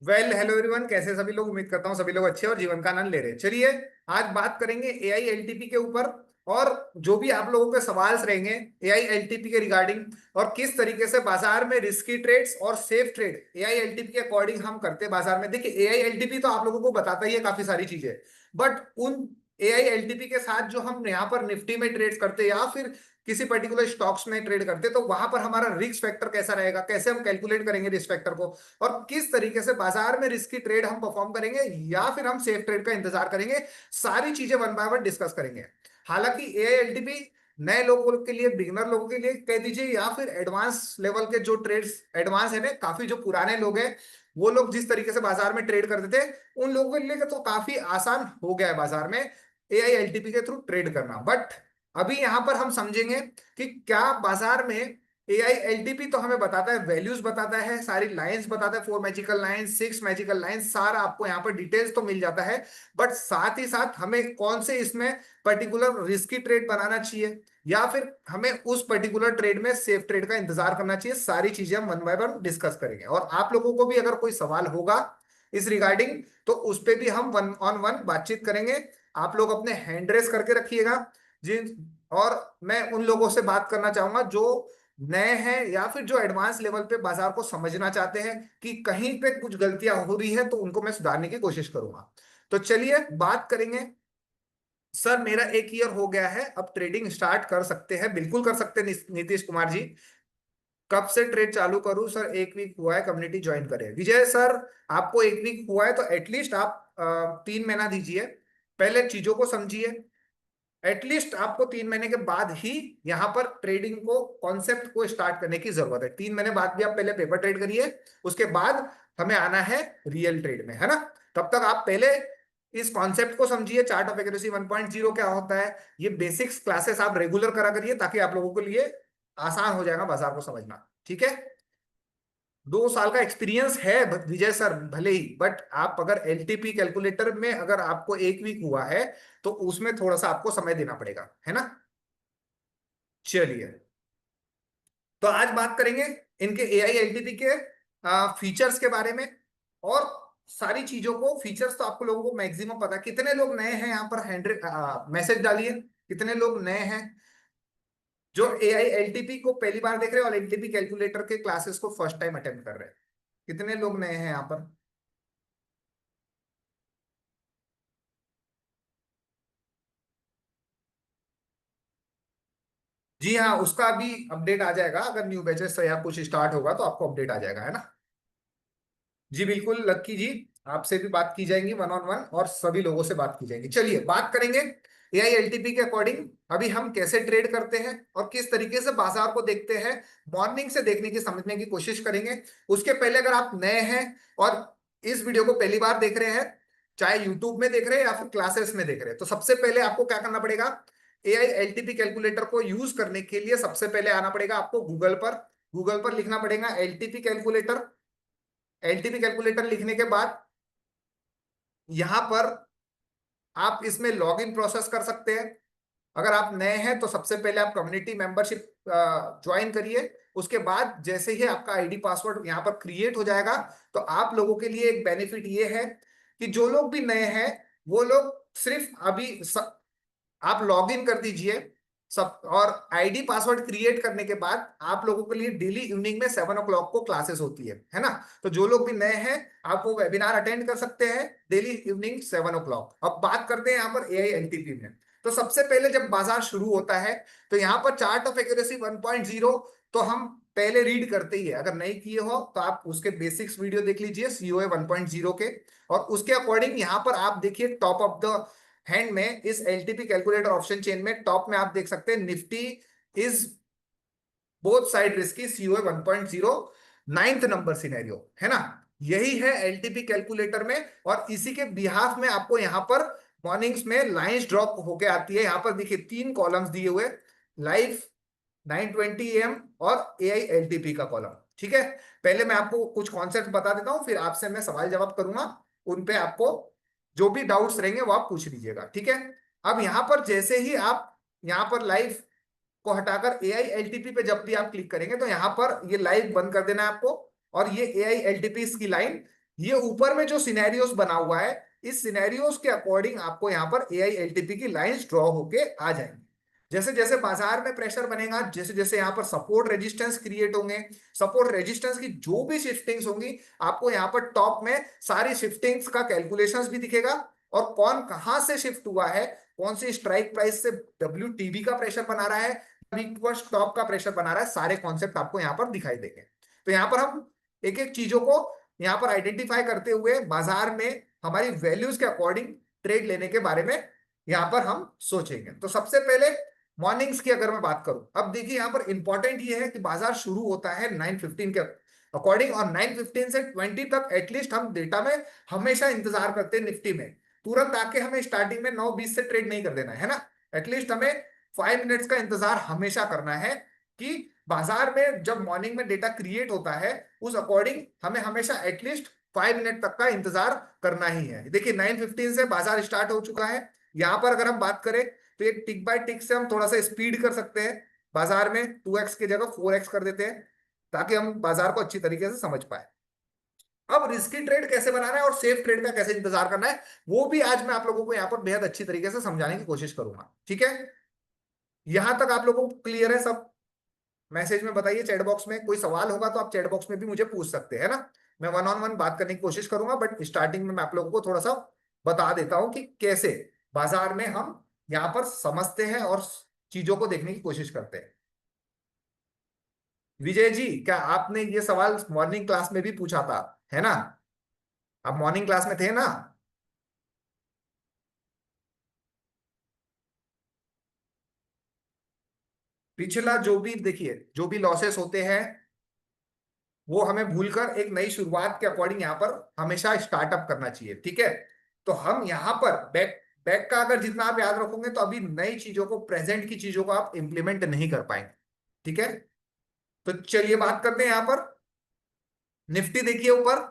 Well hello everyone, कैसे सभी लोग। उम्मीद करता हूँ सभी लोग अच्छे और जीवन का आनंद ले रहे हैं। चलिए आज बात करेंगे एआई एलटीपी के ऊपर। और जो भी आप लोगों के सवाल रहेंगे एआई एलटीपी के रिगार्डिंग, और किस तरीके से बाजार में रिस्की ट्रेड्स और सेफ ट्रेड एआई एलटीपी के अकॉर्डिंग हम करते हैं बाजार में। देखिए, एआई एलटीपी तो आप लोगों को बताता ही है काफी सारी चीजें, बट उन एआई एलटीपी के साथ जो हम यहाँ पर निफ्टी में ट्रेड करते हैं या फिर किसी पर्टिकुलर स्टॉक्स में ट्रेड करते हैं, तो वहां पर हमारा रिस्क फैक्टर कैसा रहेगा, कैसे हम कैलकुलेट करेंगे रिस्क फैक्टर को, और किस तरीके से बाजार में रिस्की ट्रेड हम परफॉर्म करेंगे या फिर हम सेफ ट्रेड का इंतजार करेंगे, सारी चीजें वन बाय वन डिस्कस करेंगे। हालांकि एआईएलटीपी नए लोगों के लिए, बिगिनर लोगों के लिए कह दीजिए, या फिर एडवांस लेवल के जो ट्रेड्स, एडवांस है ना, काफी जो पुराने लोग हैं वो लोग जिस तरीके से बाजार में ट्रेड करते थे, उन लोगों के लिए तो काफी आसान हो गया है बाजार में एआईएलटीपी के थ्रू ट्रेड करना। बट अभी यहां पर हम समझेंगे कि क्या बाजार में एआई एलटीपी तो हमें बताता है, वैल्यूज बताता है, सारी लाइंस बताता है, 4 मैजिकल लाइंस, 6 मैजिकल लाइंस, सारा आपको यहाँ पर डिटेल्स तो मिल जाता है। बट साथ ही साथ हमें कौन से इसमें पर्टिकुलर रिस्की ट्रेड बनाना चाहिए या फिर हमें उस पर्टिकुलर ट्रेड में सेफ ट्रेड का इंतजार करना चाहिए, सारी चीजें हम वन बाय वन डिस्कस करेंगे। और आप लोगों को भी अगर कोई सवाल होगा इस रिगार्डिंग, तो उस पर भी हम वन ऑन वन बातचीत करेंगे। आप लोग अपने हैंड रेस करके रखिएगा जिन, और मैं उन लोगों से बात करना चाहूंगा जो नए हैं या फिर जो एडवांस लेवल पे बाजार को समझना चाहते हैं कि कहीं पे कुछ गलतियां हो रही है, तो उनको मैं सुधारने की कोशिश करूंगा। तो चलिए बात करेंगे। सर मेरा 1 ईयर हो गया है, अब ट्रेडिंग स्टार्ट कर सकते हैं? बिल्कुल कर सकते हैं नीतीश कुमार जी। कब से ट्रेड चालू करूं सर? 1 वीक हुआ है, कम्युनिटी ज्वाइन करें। विजय सर, आपको 1 वीक हुआ है तो एटलीस्ट आप 3 महीना दीजिए, पहले चीजों को समझिए। एटलीस्ट आपको 3 महीने के बाद ही यहाँ पर ट्रेडिंग को, कॉन्सेप्ट को स्टार्ट करने की जरूरत है। 3 महीने बाद भी आप पहले पेपर ट्रेड करिए, उसके बाद हमें आना है रियल ट्रेड में, है ना। तब तक आप पहले इस कॉन्सेप्ट को समझिए, चार्ट ऑफ एक्यूरेसी 1.0 क्या होता है, ये बेसिक्स क्लासेस आप रेगुलर करा करिए, ताकि आप लोगों के लिए आसान हो जाएगा बाजार को समझना। ठीक है, 2 साल का एक्सपीरियंस है विजय सर भले ही, बट आप अगर एलटीपी कैलकुलेटर में अगर आपको 1 वीक हुआ है, तो उसमें थोड़ा सा आपको समय देना पड़ेगा, है ना। चलिए, तो आज बात करेंगे इनके एआई एलटीपी के फीचर्स के बारे में, और सारी चीजों को, फीचर्स तो आपको लोगों को मैक्सिमम पता है। कितने लोग नए हैं यहाँ पर? 100 मैसेज डालिए, कितने लोग नए हैं जो एआई एलटीपी को पहली बार देख रहे हैं और एलटीपी कैलकुलेटर के क्लासेस को फर्स्ट टाइम अटेम्प्ट कर रहे हैं। कितने लोग नए हैं यहाँ पर? जी हाँ, उसका अभी अपडेट आ जाएगा, अगर न्यू बैचेस या कुछ स्टार्ट होगा तो आपको अपडेट आ जाएगा, है ना। जी बिल्कुल लक्की जी, आपसे भी बात की जाएंगी वन ऑन वन, और सभी लोगों से बात की जाएगी। चलिए बात करेंगे एआई एलटीपी के अकॉर्डिंग अभी हम कैसे ट्रेड करते हैं और किस तरीके से बाजार को देखते हैं, मॉर्निंग से देखने की, समझने की कोशिश करेंगे। उसके पहले अगर आप नए हैं और इस वीडियो को पहली बार देख रहे हैं, चाहे यूट्यूब में देख रहे हैं या फिर क्लासेस में देख रहे हैं, तो सबसे पहले आपको क्या करना पड़ेगा, एआई एलटीपी कैलकुलेटर को यूज करने के लिए सबसे पहले आना पड़ेगा आपको गूगल पर। गूगल पर लिखना पड़ेगा एलटीपी कैलकुलेटर। एलटीपी कैलकुलेटर लिखने के बाद यहां पर आप इसमें लॉग इन प्रोसेस कर सकते हैं। अगर आप नए हैं तो सबसे पहले आप कम्युनिटी मेंबरशिप ज्वाइन करिए। उसके बाद जैसे ही आपका आईडी पासवर्ड यहाँ पर क्रिएट हो जाएगा, तो आप लोगों के लिए एक बेनिफिट ये है कि जो लोग भी नए हैं वो लोग सिर्फ अभी आप लॉग इन कर दीजिए सब, और आईडी पासवर्ड क्रिएट करने के बाद आप लोगों के लिए डेली इवनिंग में 7 o'clock को क्लासेस होती है ना। तो जो लोग भी नए हैं आप वो वेबिनार अटेंड कर सकते हैं डेली इवनिंग 7 o'clock। अब बात करते हैं यहाँ पर एआई एलटीपी में। तो सबसे पहले जब बाजार शुरू होता है, तो यहाँ पर चार्ट ऑफ एक्यूरेसी 1.0 तो हम पहले रीड करते ही है। अगर नहीं किए हो तो आप उसके बेसिक्स वीडियो देख लीजिए सीओए 1.0 के, और उसके अकॉर्डिंग यहाँ पर आप देखिए टॉप ऑफ द हैंड में इस एलटीपी कैलकुलेटर ऑप्शन चेन में टॉप में आप देख सकते हैं Nifty is both side risky COA 1.0, 9th number scenario, है ना। यही है एलटीपी कैलकुलेटर में, और इसी के बिहाफ में आपको यहाँ पर मॉर्निंग्स में लाइंस ड्रॉप होके आती है। यहाँ पर देखिए 3 कॉलम्स दिए हुए, लाइव, 9:20 AM और एआई एलटीपी का कॉलम। ठीक है, पहले मैं आपको कुछ कॉन्सेप्ट बता देता हूं, फिर आपसे मैं सवाल जवाब करूंगा, उन पे आपको जो भी डाउट्स रहेंगे वो आप पूछ लीजिएगा। ठीक है, अब यहां पर जैसे ही आप यहां पर लाइव को हटाकर एआई एलटीपी पे जब भी आप क्लिक करेंगे, तो यहां पर ये लाइव बंद कर देना है आपको, और ये एआई एलटीपी की लाइन ये ऊपर में जो सिनेरियोस बना हुआ है, इस सिनेरियोस के अकॉर्डिंग आपको यहाँ पर एआई एलटीपी की लाइंस ड्रॉ होके आ जाएंगी। जैसे जैसे बाजार में प्रेशर बनेगा, जैसे जैसे यहाँ पर सपोर्ट रेजिस्टेंस क्रिएट होंगे, सपोर्ट रेजिस्टेंस की जो भी शिफ्टिंग्स होंगी, आपको यहाँ पर टॉप में सारी शिफ्टिंग्स का कैलकुलेशंस भी दिखेगा, और कौन कहां से शिफ्ट हुआ है, कौन सी स्ट्राइक प्राइस से WTB का प्रेशर बना रहा है, वीक टॉप का प्रेशर बना रहा है, सारे कॉन्सेप्ट आपको यहाँ पर दिखाई देंगे। तो यहाँ पर हम एक एक चीजों को यहाँ पर आइडेंटिफाई करते हुए बाजार में हमारी वैल्यूज के अकॉर्डिंग ट्रेड लेने के बारे में यहाँ पर हम सोचेंगे। तो सबसे पहले मॉर्निंग्स की अगर मैं बात करूं, अब देखिए यहाँ पर इंपॉर्टेंट ये है कि बाजार शुरू होता है 9:15 के अकॉर्डिंग, और 9:15 से 20 तक एटलीस्ट हम डेटा में हमेशा इंतजार करते हैं। निफ्टी में तुरंत आके हमें स्टार्टिंग में 9:20 से ट्रेड नहीं कर देना है ना, एटलीस्ट हमें 5 मिनट्स का इंतजार हमेशा करना है कि बाजार में जब मॉर्निंग में डेटा क्रिएट होता है उस अकॉर्डिंग हमें हमेशा एटलीस्ट 5 मिनट तक का इंतजार करना ही है। देखिए 9:15 से बाजार स्टार्ट हो चुका है। यहाँ पर अगर हम बात करें तो एक टिक बाय टिक से हम थोड़ा सा स्पीड कर सकते हैं, बाजार में 2x की जगह 4x कर देते हैं, ताकि हम बाजार को अच्छी तरीके से समझ पाए। अब रिस्की ट्रेड कैसे बनाना है और सेफ ट्रेड का कैसे इंतजार करना है, वो भी आज मैं आप लोगों को यहाँ पर बेहद अच्छी तरीके से समझाने की कोशिश करूंगा। ठीक है, यहां तक आप लोगों को क्लियर है सब? मैसेज में बताइए, चैट बॉक्स में कोई सवाल होगा तो आप चैट बॉक्स में भी मुझे पूछ सकते हैं ना। मैं वन ऑन वन बात करने की कोशिश करूंगा, बट स्टार्टिंग में मैं आप लोगों को थोड़ा सा बता देता हूं कि कैसे बाजार में हम यहाँ पर समझते हैं और चीजों को देखने की कोशिश करते हैं। विजय जी, क्या आपने ये सवाल मॉर्निंग क्लास में भी पूछा था, है ना? आप मॉर्निंग क्लास में थे ना? पिछला जो भी देखिए, जो भी लॉसेस होते हैं वो हमें भूलकर एक नई शुरुआत के अकॉर्डिंग यहाँ पर हमेशा स्टार्टअप करना चाहिए। ठीक है, तो हम यहाँ पर बैक बैक का अगर जितना आप याद रखोगे तो अभी नई चीजों को, प्रेजेंट की चीजों को आप इंप्लीमेंट नहीं कर पाएंगे। ठीक है, तो चलिए बात करते हैं यहाँ पर। निफ्टी देखिए ऊपर,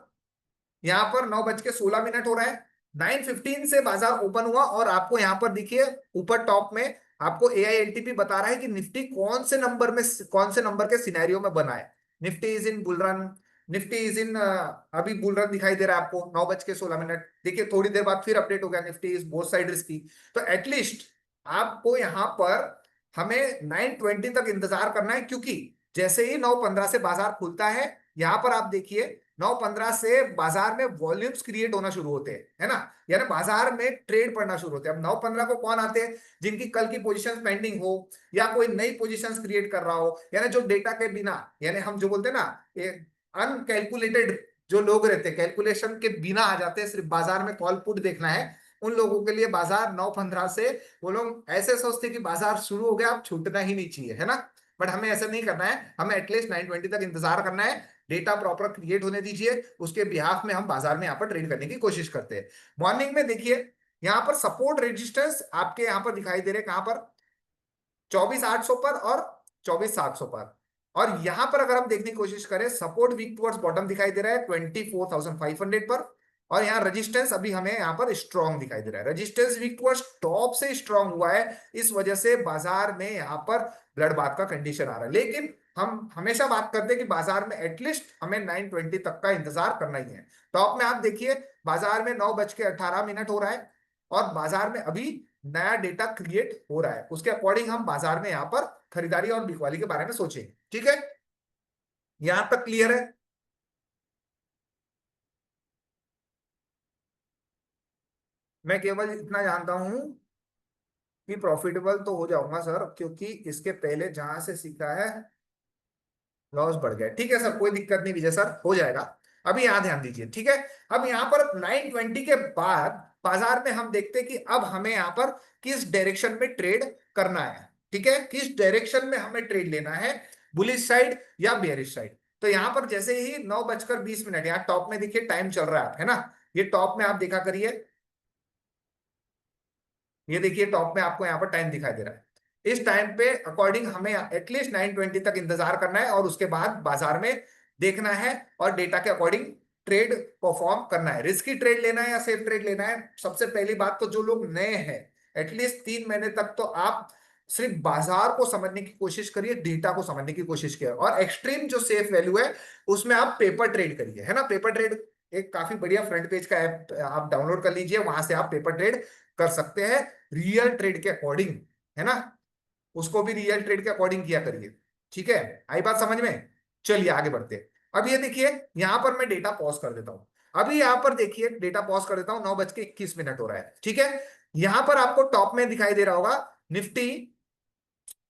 यहाँ पर 9:16 हो रहा है। 9:15 से बाजार ओपन हुआ और आपको यहाँ पर देखिए ऊपर टॉप में आपको AILTP बता रहा है कि निफ्टी कौन से नंबर में, कौन से नंबर के सिनेरियो में बना है। Nifty is in bull run, Nifty is in, अभी बुल रन दिखाई दे रहा है आपको 9:16। देखिए थोड़ी देर बाद फिर अपडेट हो गया, Nifty is both side risky. तो एटलीस्ट आपको यहाँ पर हमें 9:20 तक इंतजार करना है, क्योंकि जैसे ही 9:15 से बाजार खुलता है, यहाँ पर आप देखिए 9:15 से बाजार में वॉल्यूम्स क्रिएट होना शुरू होते हैं, है ना, यानी बाजार में ट्रेड पड़ना शुरू होते हैं। अब 9:15 को कौन आते हैं? जिनकी कल की पोजीशन पेंडिंग हो या कोई नई पोजीशंस क्रिएट कर रहा हो, यानी जो डेटा के बिना, यानी हम जो बोलते हैं ना अनकैलकुलेटेड जो लोग रहते हैं, कैलकुलेशन के बिना आ जाते हैं, सिर्फ बाजार में कॉल पुट देखना है, उन लोगों के लिए बाजार 9:15 से, वो लोग ऐसे सोचते हैं कि बाजार शुरू हो गया अब छूटना ही नहीं चाहिए, है ना। बट हमें ऐसा नहीं करना है, हमें एटलीस्ट 9:20 तक इंतजार करना है। डेटा प्रॉपर क्रिएट होने दीजिए, उसके बिहाफ में हम बाजार में यहाँ पर ट्रेड करने की कोशिश करते हैं। मॉर्निंग में देखिए यहाँ पर सपोर्ट रेजिस्टेंस आपके यहाँ पर दिखाई दे रहे हैं, कहां पर? 24,800 पर और 24,700 पर। और यहां पर अगर हम देखने की कोशिश करें, सपोर्ट वीक टुवर्ड्स बॉटम दिखाई दे रहा है 24,500 पर, और यहाँ रेजिस्टेंस अभी हमें यहाँ पर स्ट्रॉन्ग दिखाई दे रहा है। रेजिस्टेंस वीक टुवर्ड्स टॉप से स्ट्रॉन्ग हुआ है, इस वजह से बाजार में यहाँ पर ब्लड बाथ का कंडीशन आ रहा है। लेकिन हम हमेशा बात करते हैं कि बाजार में एटलीस्ट हमें 9:20 तक का इंतजार करना ही है। टॉप में आप देखिए बाजार में 9:18 हो रहा है, और बाजार में अभी नया डेटा क्रिएट हो रहा है, उसके अकॉर्डिंग हम बाजार में यहाँ पर खरीदारी और बिकवाली के बारे में सोचेंगे। ठीक है, यहां तक क्लियर है? मैं केवल इतना जानता हूं कि प्रॉफिटेबल तो हो जाऊंगा सर, क्योंकि इसके पहले जहां से सीखा है लॉस बढ़ गया। ठीक है सर, कोई दिक्कत नहीं विजय सर, हो जाएगा। अभी यहां ध्यान दीजिए, ठीक है। अब यहाँ पर 9:20 के बाद बाजार में हम देखते हैं कि अब हमें यहाँ पर किस डायरेक्शन में ट्रेड करना है। ठीक है, किस डायरेक्शन में हमें ट्रेड लेना है, बुलिश साइड या बेयरिश साइड। तो यहाँ पर जैसे ही 9:20 यहाँ टॉप में देखिए टाइम चल रहा है ना, ये टॉप में आप देखा करिए, ये देखिए टॉप में आपको यहाँ पर टाइम दिखाई दे रहा है। इस टाइम पे अकॉर्डिंग हमें एटलीस्ट 9:20 तक इंतजार करना है, और उसके बाद बाजार में देखना है और डेटा के अकॉर्डिंग ट्रेड परफॉर्म करना है। रिस्की ट्रेड लेना है या सेफ ट्रेड लेना है, सबसे पहली बात तो जो लोग नए हैं, एटलीस्ट 3 महीने तक तो आप सिर्फ बाजार को समझने की कोशिश करिए, डेटा को समझने की कोशिश करिए, और एक्सट्रीम जो सेफ वैल्यू है उसमें आप पेपर ट्रेड करिए, है ना। पेपर ट्रेड एक काफी बढ़िया फ्रंट पेज का ऐप आप डाउनलोड कर लीजिए, वहां से आप पेपर ट्रेड कर सकते हैं रियल ट्रेड के अकॉर्डिंग, है ना। उसको भी रियल ट्रेड के अकॉर्डिंग किया करिए। ठीक है, आई बात समझ में। चलिए आगे बढ़ते हैं। अब ये देखिए, यहां पर मैं डेटा पॉज कर देता हूं। अभी यहां पर देखिए, डेटा पॉज कर देता हूं, 9:21 हो रहा है। ठीक है, यहां पर आपको टॉप में दिखाई दे रहा होगा निफ्टी,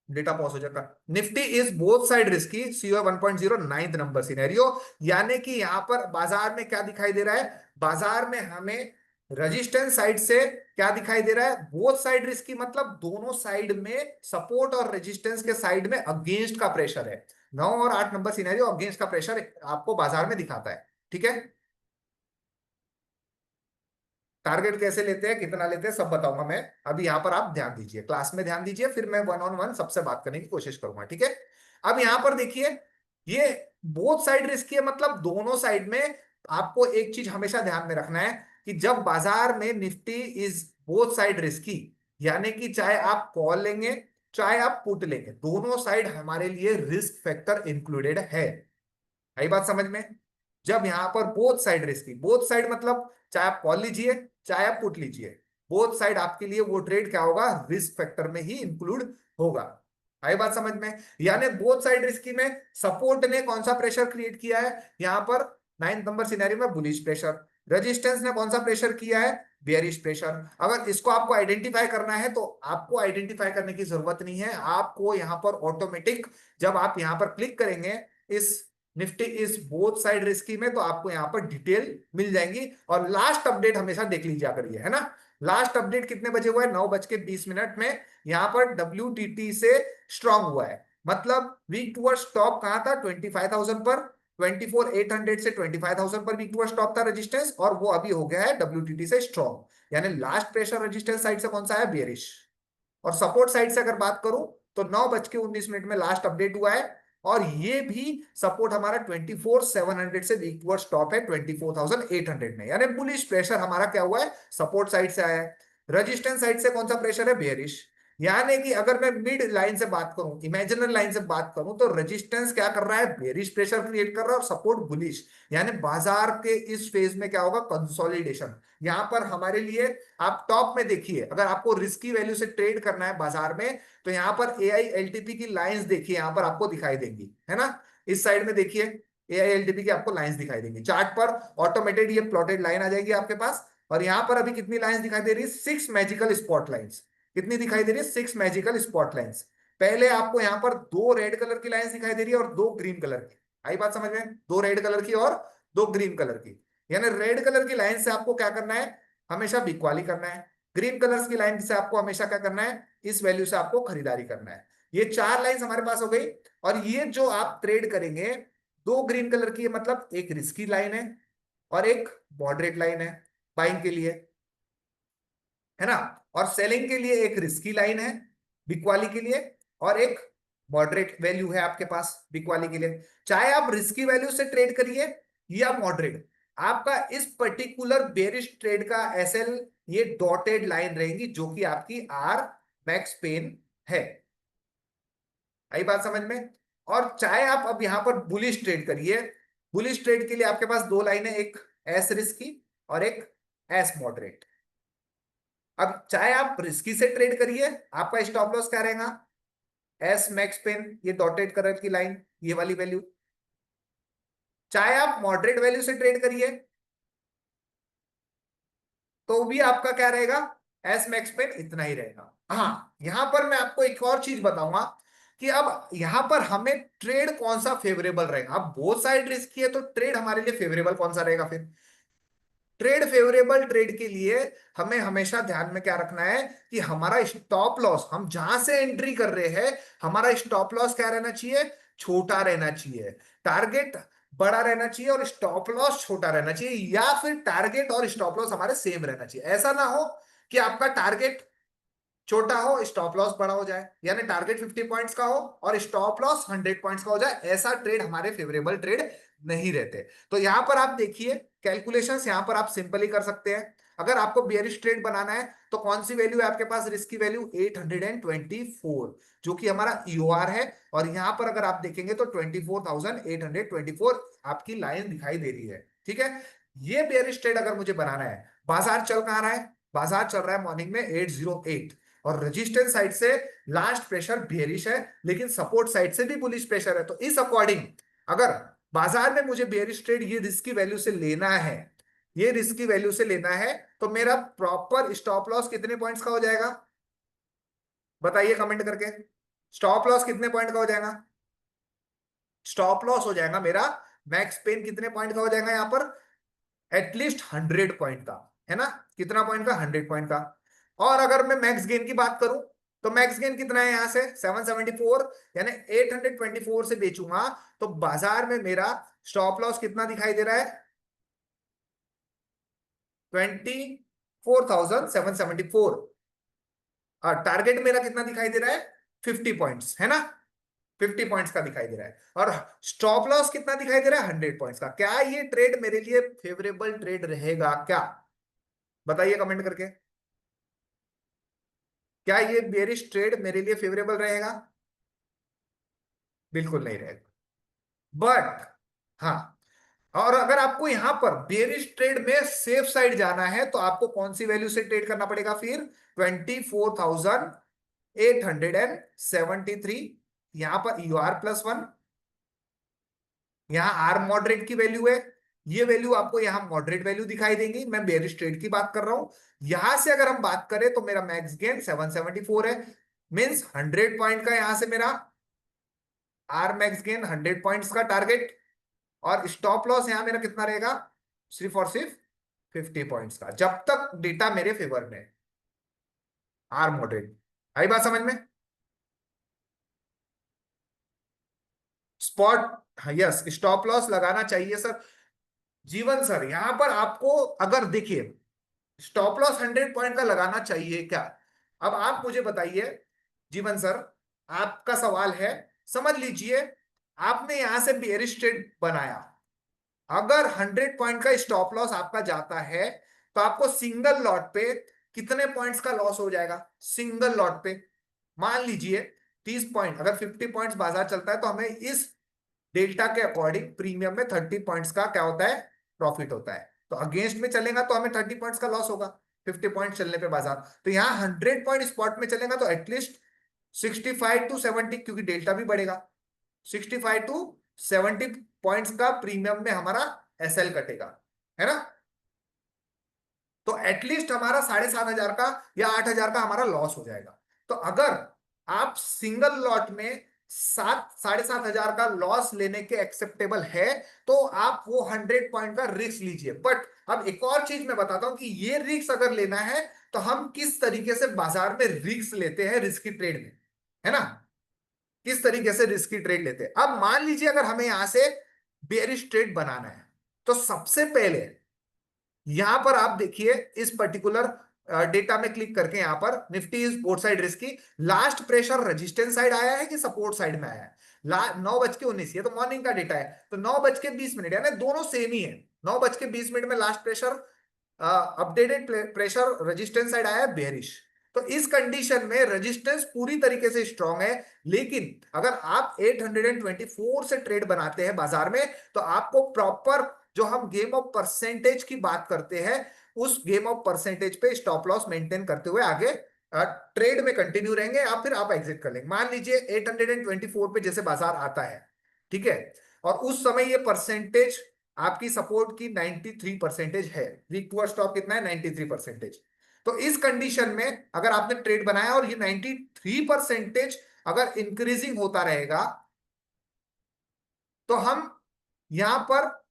डेटा पॉज हो जाता, Nifty is both side risky, CO 1.0 ninth number scenario. यानी कि यहां पर बाजार में क्या दिखाई दे रहा है, बाजार में हमें रेजिस्टेंस साइड से क्या दिखाई दे रहा है, बोथ साइड रिस्की, मतलब दोनों साइड में सपोर्ट और रेजिस्टेंस के साइड में अगेंस्ट का प्रेशर है। 9 और 8 नंबर सिनेरियो अगेंस्ट का प्रेशर आपको बाजार में दिखाता है। ठीक है, टारगेट कैसे लेते हैं, कितना लेते हैं, सब बताऊंगा मैं। अभी यहां पर आप ध्यान दीजिए, क्लास में ध्यान दीजिए, फिर मैं वन ऑन वन सबसे बात करने की कोशिश करूंगा। ठीक है, अब यहां पर देखिए, ये बोथ साइड रिस्क है, मतलब दोनों साइड में। आपको एक चीज हमेशा ध्यान में रखना है कि जब बाजार में Nifty is both side risky, यानी कि चाहे आप कॉल लेंगे चाहे आप पुट लेंगे, दोनों साइड हमारे लिए रिस्क फैक्टर इंक्लूडेड है। आई बात समझ में। जब यहां पर both side risky, both side मतलब चाहे आप कॉल लीजिए चाहे आप पुट लीजिए, बोथ साइड आपके लिए वो ट्रेड क्या होगा, रिस्क फैक्टर में ही इंक्लूड होगा। आई बात समझ में। यानी बोथ साइड रिस्की में सपोर्ट ने कौन सा प्रेशर क्रिएट किया है, यहां पर 9 नंबर सिनेरियो में बुलिश प्रेशर। रेजिस्टेंस ने कौन सा प्रेशर किया है, बेयरिश प्रेशर। अगर इसको आपको आइडेंटिफाई करना है तो आपको आइडेंटिफाई करने की जरूरत नहीं है, आपको यहां पर ऑटोमेटिक, जब आप यहां पर क्लिक करेंगे इस निफ्टी इस बोथ साइड रिस्की में, तो आपको यहां पर डिटेल मिल जाएंगी। और लास्ट अपडेट हमेशा देख लीजिए करिए, है ना। लास्ट अपडेट कितने बजे हुआ है, 9:20 में। यहां पर WTT से स्ट्रांग हुआ है, मतलब वीक टूवर्ड स्टॉप कहां था, 25,000 पर। 24,800 से 25,000 पर वीक टूवर्ड स्टॉप था रेजिस्टेंस, और वो अभी हो गया है WTT से स्ट्रांग। यानी लास्ट प्रेशर रेजिस्टेंस साइड से कौन सा है, बेयरिश। और सपोर्ट साइड से अगर बात करूं तो 9:19 में लास्ट अपडेट हुआ है, और ये भी सपोर्ट हमारा 24,700 से वीक स्टॉप है 24,800 में, यानी बुलिश प्रेशर हमारा क्या हुआ है, सपोर्ट साइड से आया है। रजिस्टेंस साइड से कौन सा प्रेशर है, बेयरिश। यानी कि अगर मैं मिड लाइन से बात करूं, इमेजिनरी लाइन से बात करूं, तो रेजिस्टेंस क्या कर रहा है, बेयरिश प्रेशर क्रिएट कर रहा है, और सपोर्ट बुलिश। यानी बाजार के इस फेज में क्या होगा, कंसोलिडेशन। यहां पर हमारे लिए, आप टॉप में देखिए, अगर आपको रिस्की वैल्यू से ट्रेड करना है बाजार में, तो यहां पर एआई एलटीपी की लाइंस देखिए, यहां पर आपको दिखाई देंगी, है ना। इस साइड में देखिए, एआई एलटीपी की आपको लाइंस दिखाई देंगी चार्ट पर, ऑटोमेटेड ये प्लॉटेड लाइन आ जाएगी आपके पास। और यहां पर अभी कितनी लाइंस दिखाई दे रही है, 6 मैजिकल स्पॉट लाइंस। कितनी दिखाई दे रही है, 6 मैजिकल स्पॉट लाइंस। पहले आपको यहां पर 2 रेड कलर की लाइंस दिखाई दे रही है और 2 ग्रीन कलर की। आई बात समझ में, 2 रेड कलर की और 2 ग्रीन कलर की। यानी रेड कलर की लाइन से आपको क्या करना है, हमेशा बिकवाली करना है। ग्रीन कलर्स की लाइन से आपको हमेशा क्या करना है, इस वैल्यू से आपको खरीदारी करना है। ये 4 लाइंस हमारे पास हो गई। और ये जो आप ट्रेड करेंगे, 2 ग्रीन कलर की है, मतलब एक रिस्की लाइन है और एक मॉडरेट लाइन है बाइंग के लिए, है ना। और सेलिंग के लिए एक रिस्की लाइन है बिकवाली के लिए, और एक मॉडरेट वैल्यू है आपके पास बिकवाली के लिए। चाहे आप रिस्की वैल्यू से ट्रेड करिए या मॉडरेट, आपका इस पर्टिकुलर बेरिश ट्रेड का एसएल, ये डॉटेड लाइन रहेंगी जो कि आपकी आर मैक्स पेन है। आई बात समझ में। और चाहे आप अब यहां पर बुलिश ट्रेड करिए, बुलिश ट्रेड के लिए आपके पास 2 लाइनें, एक एस रिस्की और एक एस मॉडरेट। अब चाहे आप रिस्की से ट्रेड करिए, आपका स्टॉप लॉस क्या रहेगा, एस मैक्स पेन, ये डॉटेड कलर की लाइन, ये वाली वैल्यू। चाहे आप मॉडरेट वैल्यू से ट्रेड करिए, तो भी आपका क्या रहेगा, एस मैक्स पेन इतना ही रहेगा। हाँ, यहां पर मैं आपको एक और चीज बताऊंगा कि अब यहां पर हमें ट्रेड कौन सा फेवरेबल रहेगा। अब बोथ साइड रिस्की है, तो ट्रेड हमारे लिए फेवरेबल कौन सा रहेगा फिर। ट्रेड फेवरेबल ट्रेड के लिए हमें हमेशा ध्यान में क्या रखना है कि हमारा स्टॉप लॉस, हम जहां से एंट्री कर रहे हैं, हमारा स्टॉप लॉस क्या रहना चाहिए, छोटा रहना चाहिए। टारगेट बड़ा रहना चाहिए और स्टॉप लॉस छोटा रहना चाहिए, या फिर टारगेट और स्टॉप लॉस हमारे सेम रहना चाहिए। ऐसा ना हो कि आपका टारगेट छोटा हो, स्टॉप लॉस बड़ा हो जाए, यानी टारगेट 50 पॉइंट्स का हो और स्टॉप लॉस 100 पॉइंट्स का हो जाए। ऐसा ट्रेड हमारे फेवरेबल ट्रेड नहीं रहते। तो यहां पर आप देखिए, कैलकुलेशंस यहां पर आप सिंपल ही कर सकते हैं। अगर आपको बियरिश ट्रेड बनाना है, तो कौन सी वैल्यू है आपके पास, रिस्की वैल्यू 824, जो कि हमारा ईओआर है। और यहां पर अगर आप देखेंगे तो 24,824 आपकी लाइन दिखाई दे रही है। ठीक है, ये बेयरिश ट्रेड अगर मुझे बनाना है, बाजार चल कहाँ रहा है, बाजार चल रहा है मॉर्निंग में 808, और रेजिस्टेंस साइड से लास्ट प्रेशर बेयरिश है, लेकिन सपोर्ट साइड से भी बुलिश प्रेशर है। तो इस अकॉर्डिंग अगर बाजार में मुझे बेयरिश ट्रेड ये रिस्क की वैल्यू से लेना है, ये रिस्क की वैल्यू से लेना है, तो मेरा प्रॉपर स्टॉप लॉस कितने पॉइंट्स का हो जाएगा, बताइए कमेंट करके। स्टॉप लॉस कितने पॉइंट का हो जाएगा, स्टॉप लॉस हो जाएगा मेरा, मैक्स पेन कितने पॉइंट का हो जाएगा यहां पर, एटलीस्ट 100 पॉइंट का, है ना। कितना पॉइंट का, 100 पॉइंट का। और अगर मैं मैक्स गेन की बात करूं, तो मैक्स गेन कितना है यहां से 774, यानी 824 से बेचूंगा, तो बाजार में मेरा स्टॉप लॉस कितना दिखाई दे रहा है, 24,774। और टारगेट मेरा कितना दिखाई दे रहा है, 50 पॉइंट्स, है ना, 50 पॉइंट्स का दिखाई दे रहा है। और स्टॉप लॉस कितना दिखाई दे रहा है, 100 पॉइंट्स का। क्या ये ट्रेड मेरे लिए फेवरेबल ट्रेड रहेगा क्या, बताइए कमेंट करके। क्या ये बेरिश ट्रेड मेरे लिए फेवरेबल रहेगा, बिल्कुल नहीं रहेगा। बट हाँ, और अगर आपको यहां पर बेरिश ट्रेड में सेफ साइड जाना है, तो आपको कौन सी वैल्यू से ट्रेड करना पड़ेगा फिर, 24,873। यहां पर UR+1, यहाँ आर मॉडरेट की वैल्यू है, ये वैल्यू आपको यहाँ मॉडरेट वैल्यू दिखाई देंगी। मैं बेयरिश ट्रेड की बात कर रहा हूं। यहां से अगर हम बात करें तो मेरा मैक्स गेन 774 है, मींस 100 पॉइंट का यहां से मेरा आर मैक्स गेन, 100 पॉइंट्स का टारगेट। और स्टॉप लॉस यहां मेरा कितना रहेगा, सिर्फ और सिर्फ 50 पॉइंट्स का, जब तक डेटा मेरे फेवर में है, आर मॉडरेट। आई बात समझ में। स्पॉट, हाँ यस, स्टॉप लॉस लगाना चाहिए सर। जीवन सर, यहां पर आपको अगर देखिए, स्टॉप लॉस 100 पॉइंट का लगाना चाहिए क्या, अब आप मुझे बताइए जीवन सर। आपका सवाल है, समझ लीजिए, आपने यहां से बेयरिश ट्रेड बनाया, अगर 100 पॉइंट का स्टॉप लॉस आपका जाता है, तो आपको सिंगल लॉट पे कितने पॉइंट्स का लॉस हो जाएगा, सिंगल लॉट पे मान लीजिए 30 पॉइंट। अगर 50 पॉइंट्स बाजार चलता है, तो हमें इस डेल्टा के अकॉर्डिंग प्रीमियम में 30 पॉइंट्स का क्या होता है, प्रॉफिट होता है। तो अगेंस्ट में चलेगा तो हमें 30 पॉइंट्स का लॉस होगा, 50 पॉइंट चलने पे बाजार। तो यहाँ 100 पॉइंट स्पॉट में चलेगा तो एटलीस्ट 65 to 70, क्योंकि डेल्टा भी बढ़ेगा, 65 to 70 पॉइंट्स का प्रीमियम में हमारा SL कटेगा, है ना। तो एटलीस्ट हमारा 7,500 का या 8,000 का हमारा लॉस हो जाएगा। तो अगर आप सिंगल लॉट में 7,500 का लॉस लेने के एक्सेप्टेबल है, तो आप वो 100 पॉइंट का रिस्क लीजिए। बट अब एक और चीज मैं बताता हूं कि ये रिस्क अगर लेना है, तो हम किस तरीके से बाजार में रिस्क लेते हैं, रिस्की ट्रेड में, है ना, किस तरीके से रिस्की ट्रेड लेते हैं। अब मान लीजिए अगर हमें यहां से बेयरिश ट्रेड बनाना है, तो सबसे पहले यहां पर आप देखिए, इस पर्टिकुलर डेटा में क्लिक करके, यहां पर Nifty is both side risky, last pressure resistance side आया है कि सपोर्ट साइड में आया है, 9:19, ये तो मॉर्निंग का डेटा है, तो 9:20 यानी दोनों सेम ही है। 9:20 में last pressure, updated pressure resistance side आया है बेयरिश। तो इस कंडीशन में रेजिस्टेंस पूरी तरीके से स्ट्रांग है, लेकिन अगर आप 824 से ट्रेड बनाते हैं बाजार में, तो आपको प्रॉपर जो हम गेम ऑफ परसेंटेज की बात करते हैं, उस गेम ऑफ परसेंटेज पे स्टॉप लॉस मेंटेन करते हुए आगे ट्रेड में कंटिन्यू रहेंगे, या फिर आप एग्जिट कर लेंगे। मान लीजिए 824 पे जैसे बाजार आता है, ठीक है, और उस समय ये परसेंटेज आपकी सपोर्ट की 93% है, वीक टू स्टॉप कितना है, 93%। तो इस कंडीशन में अगर आपने ट्रेड बनाया और ये 93% अगर इंक्रीजिंग होता रहेगा, तो हम यहां पर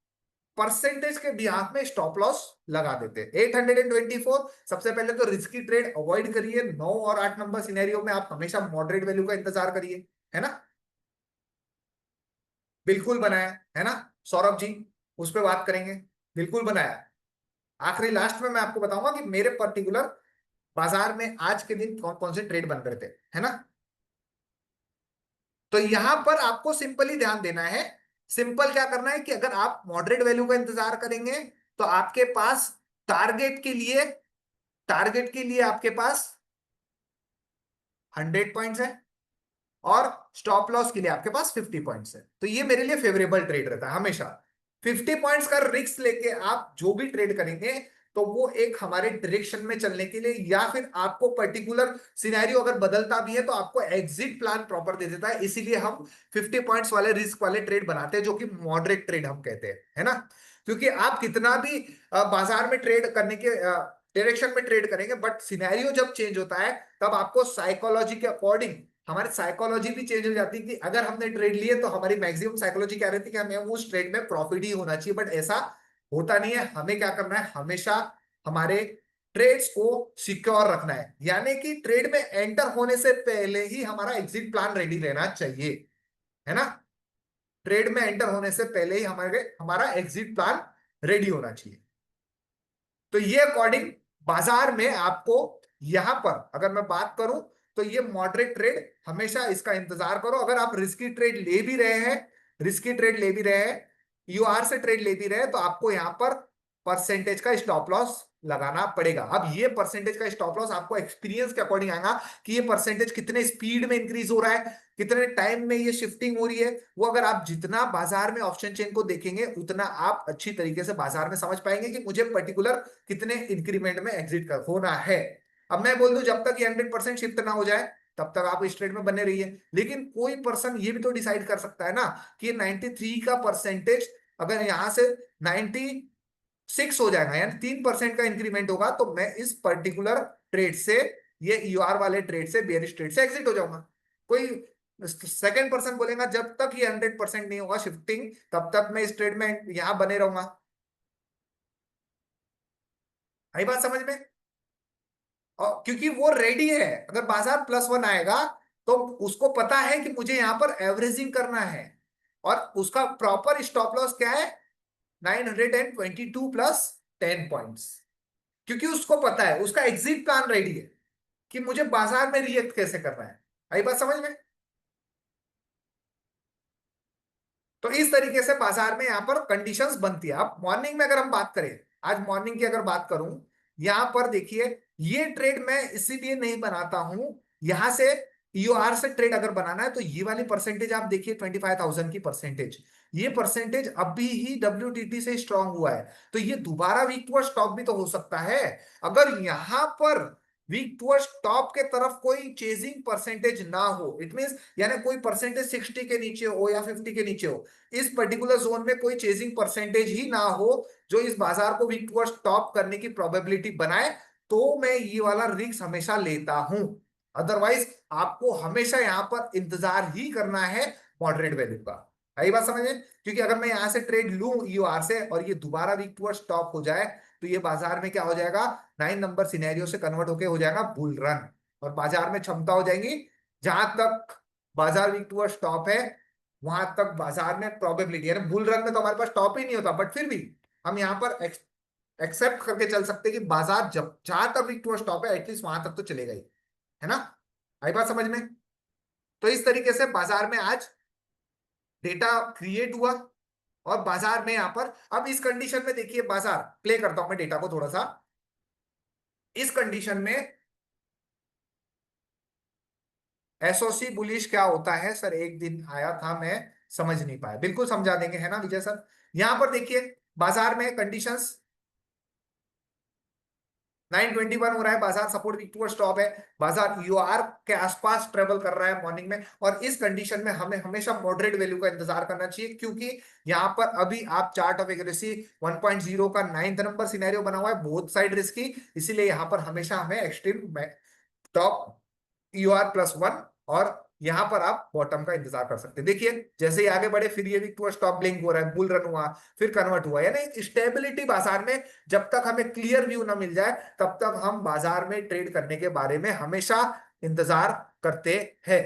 परसेंटेज के बिहाफ में स्टॉप लॉस लगा देते हैं। 824, सबसे पहले तो रिस्की ट्रेड अवॉइड करिए। 9 और 8 नंबर सिनेरियो में आप हमेशा मॉडरेट वैल्यू का इंतजार करिए, है ना। बिल्कुल बनाया, है ना सौरभ जी, उस पर बात करेंगे, बिल्कुल बनाया। आखिरी लास्ट में मैं आपको बताऊंगा कि मेरे पर्टिकुलर बाजार में आज के दिन कौन कौन से ट्रेड बन रहे थे, है ना। तो यहां पर आपको सिंपली ध्यान देना है, सिंपल क्या करना है कि अगर आप मॉडरेट वैल्यू का इंतजार करेंगे, तो आपके पास टारगेट के लिए टारगेट के लिए आपके पास 100 पॉइंट्स है, और स्टॉप लॉस के लिए आपके पास 50 पॉइंट्स है। तो ये मेरे लिए फेवरेबल ट्रेड रहता है हमेशा। 50 पॉइंट्स का रिस्क लेके आप जो भी ट्रेड करेंगे तो वो एक हमारे डायरेक्शन में चलने के लिए, या फिर आपको पर्टिकुलर सिनेरियो अगर बदलता भी है तो आपको एग्जिट प्लान प्रॉपर दे देता है। इसीलिए हम 50 पॉइंट्स वाले रिस्क वाले ट्रेड बनाते हैं, जो कि मॉडरेट ट्रेड हम कहते हैं, है ना। क्योंकि आप कितना भी बाजार में ट्रेड करने के डायरेक्शन में ट्रेड करेंगे, बट सिनेरियो जब चेंज होता है तब आपको साइकोलॉजी के अकॉर्डिंग हमारी साइकोलॉजी भी चेंज हो जाती है कि अगर हमने ट्रेड लिए तो हमारी मैक्सिमम साइकोलॉजी क्या रहती है कि हमें उस ट्रेड में प्रॉफिट ही होना चाहिए, बट ऐसा होता नहीं है। हमें क्या करना है, हमेशा हमारे ट्रेड्स को सिक्योर रखना है, यानी कि ट्रेड में एंटर होने से पहले ही हमारा एग्जिट प्लान रेडी रहना चाहिए, है ना। ट्रेड में एंटर होने से पहले ही हमारे हमारा एग्जिट प्लान रेडी होना चाहिए। तो ये अकॉर्डिंग बाजार में आपको यहां पर अगर मैं बात करूं तो ये मॉडरेट ट्रेड हमेशा इसका इंतजार करो। अगर आप रिस्की ट्रेड ले भी रहे हैं, रिस्की ट्रेड ले भी रहे हैं, यूआर से ट्रेड ले भी रहे हैं, तो आपको यहां पर परसेंटेज का स्टॉप लॉस लगाना पड़ेगा। अब ये परसेंटेज का स्टॉप लॉस आपको एक्सपीरियंस के अकॉर्डिंग आएगा कि ये परसेंटेज कितने स्पीड में इंक्रीज हो रहा है, कितने टाइम में ये शिफ्टिंग हो रही है। वो अगर आप जितना बाजार में ऑप्शन चेन को देखेंगे उतना आप अच्छी तरीके से बाजार में समझ पाएंगे कि मुझे पर्टिकुलर कितने इंक्रीमेंट में एग्जिट कर होना है। अब मैं बोल दूं जब तक ये 100% शिफ्ट ना हो जाए तब तक आप इस ट्रेड में बने रहिए, लेकिन कोई पर्सन ये भी तो डिसाइड कर सकता है ना कि 93 का परसेंटेज अगर यहां से 96 हो जाएगा, यानी 3% का इंक्रीमेंट होगा, तो मैं इस पर्टिकुलर ट्रेड से, ये यूआर वाले ट्रेड से, बेयरिश ट्रेड से एग्जिट हो जाऊंगा। कोई सेकंड पर्सन बोलेगा जब तक ये 100% नहीं होगा शिफ्टिंग तब तक मैं इस ट्रेड में यहां बने रहूंगा। आई बात समझ में। और क्योंकि वो रेडी है, अगर बाजार +1 आएगा तो उसको पता है कि मुझे यहां पर एवरेजिंग करना है, और उसका प्रॉपर स्टॉप लॉस क्या है, 922 प्लस 10 पॉइंट्स। क्योंकि उसको पता है, उसका एग्जिट प्लान रेडी है कि मुझे बाजार में रिएक्ट कैसे करना है। आई बात समझ में। तो इस तरीके से बाजार में यहां पर कंडीशंस बनती है। अब मॉर्निंग में अगर हम बात करें, आज मॉर्निंग की अगर बात करूं, यहां पर देखिए ये ट्रेड मैं इसीलिए नहीं बनाता हूं, यहां से यूआर से ट्रेड अगर बनाना है तो ये वाली परसेंटेज आप देखिए 25,000 की परसेंटेज, ये परसेंटेज अभी ही डब्ल्यूटीटी से स्ट्रांग हुआ है, तो ये दोबारा वीक टू स्टॉप भी तो हो सकता है। अगर यहां पर वीक टू टॉप के तरफ कोई चेजिंग परसेंटेज ना हो, इट मीन यानी कोई परसेंटेज 60 के नीचे हो या 50 के नीचे हो, इस पर्टिकुलर जोन में कोई चेजिंग परसेंटेज ही ना हो जो इस बाजार को वीक टू टॉप करने की प्रोबेबिलिटी बनाए, तो मैं ये वाला रिस्क हमेशा लेता हूं। अदरवाइज आपको हमेशा यहां पर इंतजार ही करना है मॉडरेट वैल्यू का। यही बात समझे, क्योंकि अगर मैं यहां से ट्रेड लूं यूआर से और ये दोबारा वीक टू स्टॉप हो जाए तो ये बाजार में क्या हो जाएगा, 9 नंबर सिनेरियो से कन्वर्ट होके हो जाएगा बुल रन, और बाजार में क्षमता हो जाएगी जहां तक बाजार वीक टू स्टॉप है वहां तक बाजार में प्रोबेबिलिटी, यानी बुल रन में तो हमारे पास टॉप ही नहीं होता, बट फिर भी हम यहाँ पर एक्सेप्ट करके चल सकते हैं कि बाजार जब जहां तक वीक टू स्टॉप है एटलीस्ट वहां तक तो चलेगा ही, है ना। आई बात समझ में। तो इस तरीके से बाजार में आज डेटा क्रिएट हुआ, और बाजार में यहां पर अब इस कंडीशन में देखिए, बाजार प्ले करता हूं मैं डेटा को थोड़ा सा, इस कंडीशन में एसओसी बुलिश क्या होता है सर, एक दिन आया था मैं समझ नहीं पाया, बिल्कुल समझा देंगे, है ना विजय सर। यहां पर देखिए बाजार में कंडीशंस 921 हो रहा है, बाजार सपोर्ट वीक टू स्टॉप है, बाजार यूआर के आसपास ट्रेवल कर रहा है मॉर्निंग में, और इस कंडीशन में हमें हमेशा मॉडरेट वैल्यू का इंतजार करना चाहिए, क्योंकि यहां पर अभी आप चार्ट ऑफ एक्यूरेसी 1.0 का 9th नंबर सिनेरियो बना हुआ है, बोथ साइड रिस्की, इसीलिए यहां पर हमेशा हमें एक्सट्रीम टॉप UR+1, और यहां पर आप बॉटम का इंतजार कर सकते हैं। देखिए जैसे ही आगे बढ़े फिर ये भी टू स्टॉप ब्लिंक हो रहा है, बुल रन हुआ, फिर कन्वर्ट हुआ, यानी स्टेबिलिटी बाजार में जब तक हमें क्लियर व्यू ना मिल जाए तब तक हम बाजार में ट्रेड करने के बारे में हमेशा इंतजार करते हैं,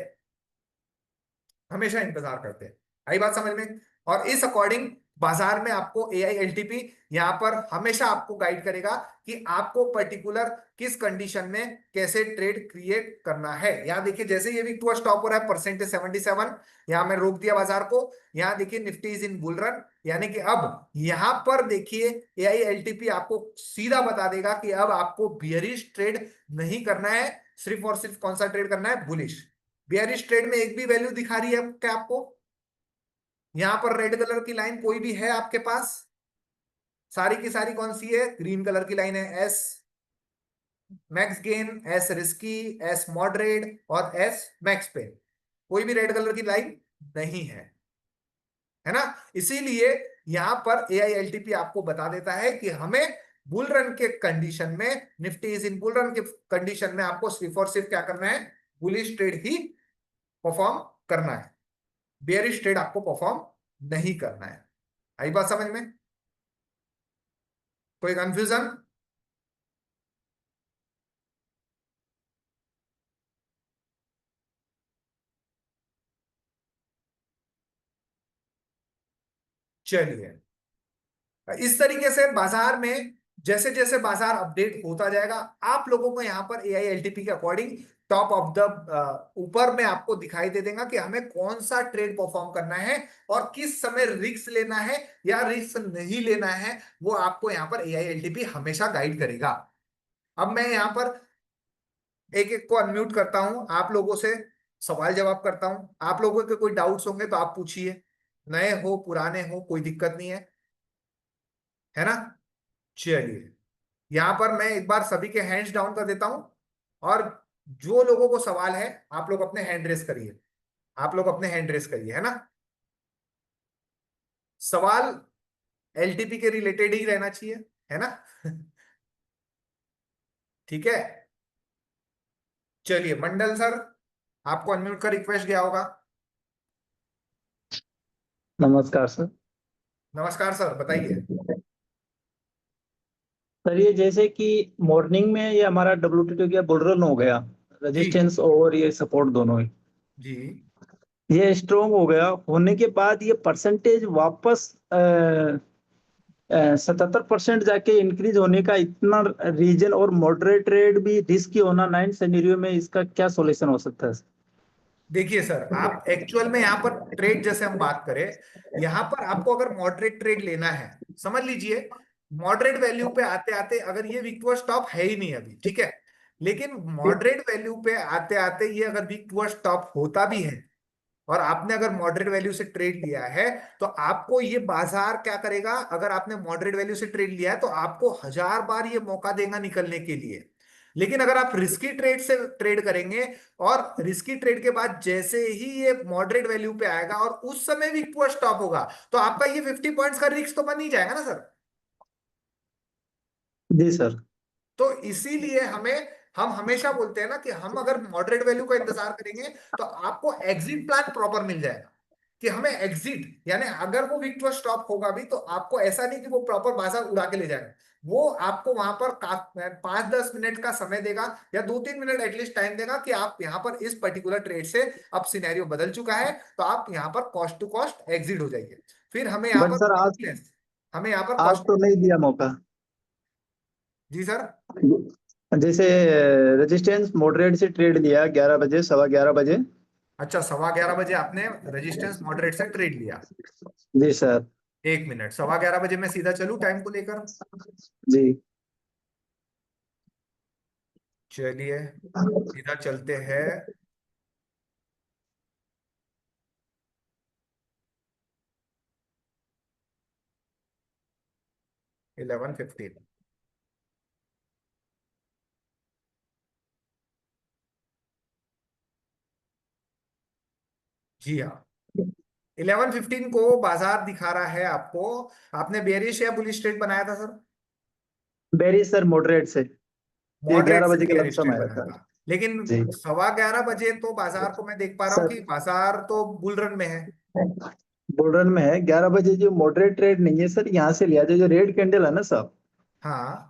हमेशा इंतजार करते हैं। आई बात समझ में। और इस अकॉर्डिंग बाजार में आपको एआई एलटीपी यहां पर हमेशा आपको गाइड करेगा कि आपको पर्टिकुलर किस कंडीशन में कैसे ट्रेड क्रिएट करना है। यहां देखिए जैसे ये वीक टू स्टॉप हो रहा है, परसेंटेज 77, यहां मैं रोक दिया बाजार को, यहां देखिए Nifty is in bull run, यानी कि अब यहां पर देखिए एआई एलटीपी आपको सीधा बता देगा कि अब आपको बियरिश ट्रेड नहीं करना है, सिर्फ और सिर्फ कौन सा ट्रेड करना है, बुलिश। बियरिश ट्रेड में एक भी वैल्यू दिखा रही है क्या आपको, यहां पर रेड कलर की लाइन कोई भी है आपके पास? सारी की सारी कौन सी है? ग्रीन कलर की लाइन है, S max gain, S risky, S moderate और एस मैक्स पे। कोई भी रेड कलर की लाइन नहीं है ना? इसीलिए यहां पर एआईएलटीपी आपको बता देता है कि हमें बुल रन के कंडीशन में, Nifty is in bull run के कंडीशन में आपको सिर्फ और सिर्फ क्या करना है? बुलिश ट्रेड ही परफॉर्म करना है, बेयरिश ट्रेड आपको परफॉर्म नहीं करना है। आई बात समझ में? कोई कंफ्यूजन? चलिए, इस तरीके से बाजार में जैसे जैसे बाजार अपडेट होता जाएगा, आप लोगों को यहां पर एआईएलटीपी के अकॉर्डिंग टॉप ऑफ द ऊपर में आपको दिखाई दे देगा कि हमें कौन सा ट्रेड परफॉर्म करना है और किस समय रिस्क लेना है या रिस्क नहीं लेना है, वो आपको यहां पर एआईएलटीपी हमेशा गाइड करेगा। अब मैं यहां पर एक एक को अनम्यूट करता हूं, आप लोगों से सवाल जवाब करता हूं। आप लोगों के कोई डाउट्स होंगे तो आप पूछिए, नए हो पुराने हो कोई दिक्कत नहीं है ना? चलिए, यहां पर मैं एक बार सभी के हैंड्स डाउन कर देता हूं, और जो लोगों को सवाल है आप लोग अपने हैंड रेस करिए, आप लोग अपने हैंड रेस करिए, है ना? सवाल एलटीपी के रिलेटेड ही रहना चाहिए, है ना? ठीक है। चलिए मंडल सर, आपको अनम्यूट का रिक्वेस्ट गया होगा। नमस्कार सर। नमस्कार सर, बताइए। सर ये जैसे कि मॉर्निंग में ये हमारा WTO गया, बुल रन हो गया, जी रेजिस्टेंस और ये सपोर्ट दोनों ही जी। ये स्ट्रोंग हो गया, होने के बाद ये परसेंटेज वापस 77% जाके इंक्रीज होने का इतना रीजन, और मॉडरेट रेट भी रिस्की होना 9 सिनेरियो में, इसका क्या सॉल्यूशन हो सकता है? देखिए सर, आप एक्चुअल में यहाँ पर ट्रेड जैसे हम बात करें, यहाँ पर आपको अगर मॉडरेट ट्रेड लेना है, समझ लीजिए मॉडरेट वैल्यू पे आते आते, अगर ये वीक टू स्टॉप है ही नहीं अभी, ठीक है, लेकिन मॉडरेट वैल्यू पे आते आते ये अगर वीक टू स्टॉप होता भी है और आपने अगर मॉडरेट वैल्यू से ट्रेड लिया है, तो आपको ये बाजार क्या करेगा? अगर आपने मॉडरेट वैल्यू से ट्रेड लिया है तो आपको 1000 बार ये मौका देगा निकलने के लिए। लेकिन अगर आप रिस्की ट्रेड से ट्रेड करेंगे, और रिस्की ट्रेड के बाद जैसे ही ये मॉडरेट वैल्यू पे आएगा और उस समय भी स्टॉप होगा, तो आपका ये 50 पॉइंट्स का रिस्क तो बन ही जाएगा ना सर? जी सर। तो इसीलिए हम हमेशा बोलते हैं ना कि हम अगर मॉडरेट वैल्यू का इंतजार करेंगे तो आपको एग्जिट प्लान प्रॉपर मिल जाएगा, कि हमें एग्जिट, यानी अगर वो वीक टू स्टॉप होगा भी तो आपको ऐसा नहीं कि वो प्रॉपर बाजार उड़ा के ले जाएगा, वो आपको वहां पर 5-10 मिनट का समय देगा या 2-3 मिनट एटलीस्ट टाइम देगा कि आप यहाँ पर इस पर्टिकुलर ट्रेड से, अब सिनेरियो बदल चुका है तो आप यहाँ पर कॉस्ट टू कॉस्ट एग्जिट हो जाइए। फिर हमें यहाँ बट सर आज पर हमें यहाँ पर आज कॉस्ट। तो नहीं दिया मौका। जी सर। जैसे रेजिस्टेंस मॉडरेट से ट्रेड लिया 11 बजे, 11:15 बजे। अच्छा, 11:15 बजे आपने रेजिस्टेंस मॉडरेट से ट्रेड लिया। जी सर। 1 मिनट, 11:15 बजे मैं सीधा चलूं टाइम को लेकर? जी। चलिए सीधा चलते हैं। 11:15। जी हाँ, 11:15 को बाजार दिखा रहा है आपको। आपने बेरिश या बुलिश ट्रेड बनाया था सर? बेरी सर मॉडरेट से, ये मॉडरेट 11 बजे से का बेरिश लमसम ट्रेड आया बनाया था। था, लेकिन जी 11:15 बजे तो बाजार को मैं देख पा रहा हूँ सर। कि बाजार तो बुल रन में है। बुल रन में है, 11 बजे जो मॉडरेट ट्रेड नहीं है सर, यहाँ से लिया, जो जो रेड कैंडल है ना साहब, हाँ,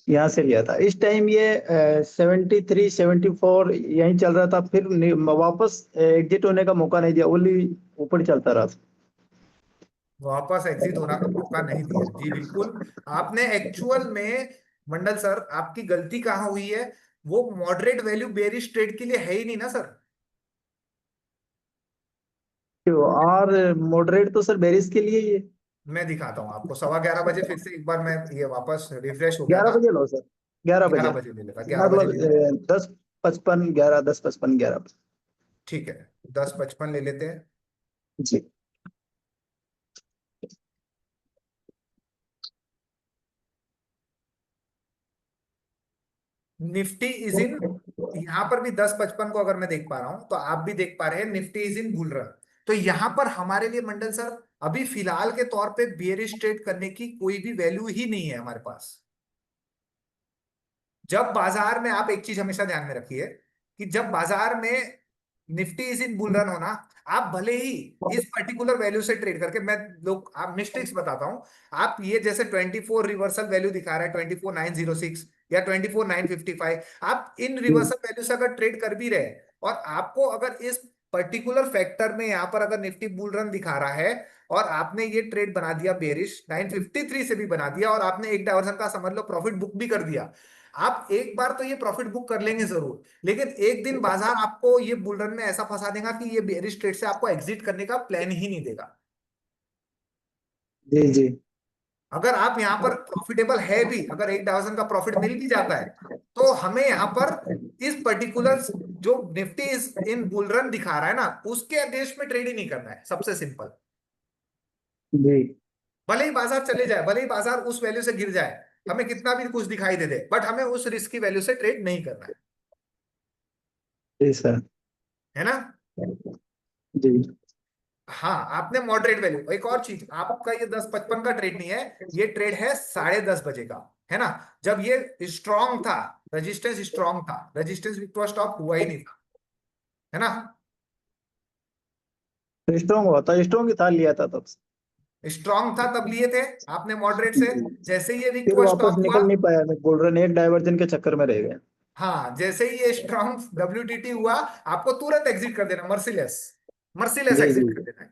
यहाँ से लिया था। इस टाइम ये 73, 74 यहीं चल रहा था, फिर वापस एग्जिट होने का मौका नहीं दिया, ओनली ऊपर चलता रहा। वापस एग्जिट होना का मौका नहीं दिया, जी बिल्कुल। आपने एक्चुअल में, मंडल सर आपकी गलती कहाँ हुई है? वो मॉडरेट वैल्यू बेरिश ट्रेड के लिए है ही नहीं ना सर। और मॉडरेट तो सर बेरिस के लिए ही है। मैं दिखाता हूँ आपको, 11:15 बजे फिर से एक बार मैं, ये वापस रिफ्रेश हो गया ग्यारह था। बजे लो सर, ग्यारह ग्यारह बजे बजे ले लेता, 11 बजे मतलब ले लेता। 10:55, 10:55, 11। ठीक है, 10:55 ले लेते हैं। जी निफ्टी इज इन, यहां पर भी 10-55 को अगर मैं देख पा रहा हूं तो आप भी देख पा रहे हैं, Nifty is in bull run. तो यहां पर हमारे लिए मंडल सर अभी फिलहाल के तौर पे बेयरिश ट्रेड करने की कोई भी वैल्यू ही नहीं है हमारे पास। जब बाजार में, आप एक चीज हमेशा ध्यान में रखिए कि जब बाजार में Nifty is in bull run होना, आप भले ही इस पर्टिकुलर वैल्यू से ट्रेड करके, मैं लोग आप मिस्टेक्स बताता हूं, आप ये जैसे 24 रिवर्सल वैल्यू दिखा रहा है 24,906 या 24,955, आप इन रिवर्सल वैल्यू से अगर ट्रेड कर भी रहे और आपको अगर इस पर्टिकुलर फैक्टर में यहां पर अगर निफ्टी बुल रन दिखा रहा है और आपने ये ट्रेड बना दिया बेरिश 953 से भी बना दिया और आपने एक डायवर्सन का समझ लो प्रॉफिट बुक भी कर दिया, आप एक बार तो ये प्रॉफिट बुक कर लेंगे जरूर, लेकिन एक दिन बाजार आपको ये बुल रन में ऐसा फंसा देगा कि ये बेरिश ट्रेड से आपको एग्जिट करने का प्लान ही नहीं देगा। जी जी। अगर आप यहाँ पर प्रॉफिटेबल है भी, अगर 1,000 का प्रॉफिट मिल भी जाता है, तो हमें यहाँ पर इस पर्टिकुलर जो निफ्टी इस इन बुल रन दिखा रहा है ना, उसके अगेंस्ट में ट्रेड ही नहीं करना है, सबसे सिंपल। जी भले ही बाजार चले जाए, भले ही बाजार उस वैल्यू से गिर जाए, हमें कितना भी कुछ दिखाई दे दे, बट हमें उस रिस्क की वैल्यू से ट्रेड नहीं करना जी सर। है ना। जी हाँ, आपने मॉडरेट वैल्यू, एक और चीज, आपका ये 10-55 का ट्रेड नहीं है, ये ट्रेड है 10:30 बजे का, है ना। जब ये स्ट्रांग था, रेजिस्टेंस स्ट्रांग था, रेजिस्टेंस विक्टोर स्टॉप हुआ ही नहीं था, है ना। स्ट्रॉन्ग हुआ था, स्ट्रॉन्ग ही था, लिया था तब से। स्ट्रांग था तब लिए थे आपने मॉडरेट से, जैसे ही ये फिर विक्टोर वापस स्टॉप हुआ, निकल नहीं पाया, मैं बोल रहा एक डाइवर्जन के चक्कर में रह गए। हाँ, जैसे ही ये स्ट्रांग डब्ल्यूटीटी हुआ, आपको तुरंत एग्जिट कर देना, मर्सीलेस, मर्सीलेस जी जी। एग्जिट कर देना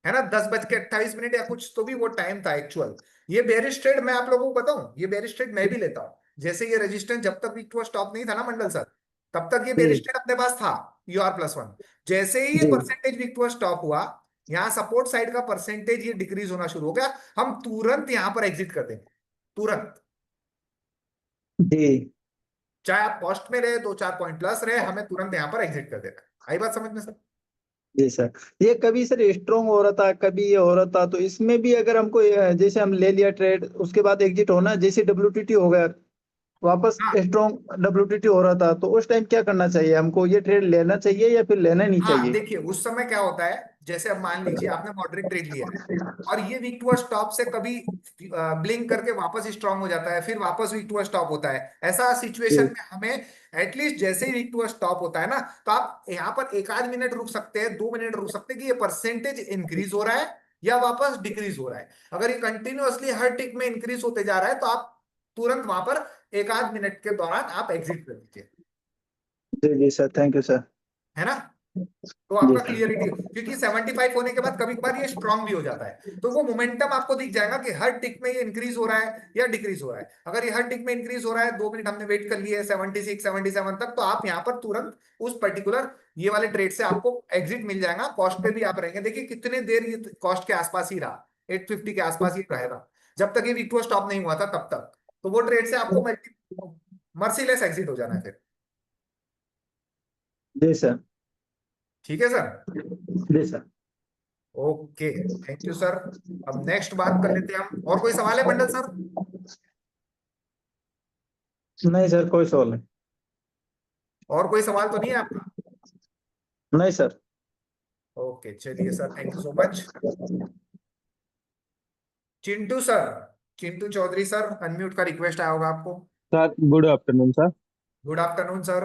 है ना। 10:28 या कुछ तो भी वो टाइम था एक्चुअल। ये बेरिश ट्रेड मैं आप लोगों को बताऊं, ये बेरिश ट्रेड मैं भी लेता हूं। जैसे ये रेजिस्टेंस जब तक वीक स्टॉप नहीं था ना मंडल सर, तब तक ये बेरिश जी ट्रेड अपने पास था, UR+1। जैसे ही ये जी परसेंटेज वीक स्टॉप हुआ, यहाँ सपोर्ट साइड का परसेंटेज ये डिक्रीज होना शुरू हो गया, हम तुरंत यहां पर एग्जिट कर देंगे, तुरंत। जी। चाहे आप कॉस्ट में रहे, 2-4 पॉइंट प्लस रहे, हमें तुरंत यहां पर एग्जिट कर देना है। आई बात समझ में सर। जी सर। ये कभी सर स्ट्रोंग हो रहा था, कभी ये हो रहा था, तो इसमें भी अगर हमको जैसे हम ले लिया ट्रेड, उसके बाद एग्जिट होना, जैसे डब्ल्यूटीटी हो गया, वापस हाँ स्ट्रोंग डब्ल्यूटीटी हो रहा था, तो उस टाइम क्या करना चाहिए हमको? ये ट्रेड लेना चाहिए या फिर लेना नहीं हाँ, चाहिए? देखिए उस समय क्या होता है, जैसे अब मान लीजिए आपने मॉडरेट ट्रेड लिया है और ये वीक टू स्टॉप से कभी ब्लिंक करके वापस स्ट्रांग हो जाता है, फिर वापस वीक टू स्टॉप होता है, ऐसा सिचुएशन जी में हमें एटलीस्ट जैसे ही वीक टू स्टॉप होता है ना, तो आप यहाँ पर एक आध मिनट रुक सकते हैं, 2 मिनट रुक सकते हैं कि ये परसेंटेज इंक्रीज हो रहा है या वापस डिक्रीज हो रहा है। अगर ये कंटिन्यूअसली हर टिक में इंक्रीज होते जा रहा है, तो आप तुरंत वहां पर एक आध मिनट के दौरान आप एग्जिट कर दीजिए, जी जी सर, थैंक यू सर। है ना। तो जी आपका क्लियरिटी, क्योंकि 75 होने के बाद कभी कभार ये स्ट्रांग भी हो जाता है, तो वो मोमेंटम आपको दिख जाएगा कि हर टिक में ये इंक्रीज हो रहा है या डिक्रीज हो रहा है। अगर ये हर टिक में इंक्रीज हो रहा है, 2 मिनट हमने वेट कर लिए 76-77 तक, तो आप यहाँ पर तुरंत उस पर्टिकुलर ये वाले ट्रेड से आपको एग्जिट मिल जाएगा, कॉस्ट पे भी आप रहेंगे। देखिए कितने देर ये कॉस्ट के आसपास ही रहा, 850 के आसपास ही रहेगा, जब तक ये वीक टू स्टॉप नहीं हुआ था तब तक। तो वो ट्रेड से आपको मर्सीलेस एग्जिट हो जाना है फिर। जी सर। ठीक है सर। जी sir. Okay, thank you sir. अब नेक्स्ट बात कर लेते हैं हम, और कोई सवाल है मंडल सर? नहीं सर, कोई सवाल नहीं। और कोई सवाल तो नहीं है आपका? नहीं सर। ओके, चलिए sir, thank you so much. Chintu sir, Chintu Chaudhary sir, unmute का रिक्वेस्ट आया होगा आपको। Sir good afternoon sir. Good afternoon sir,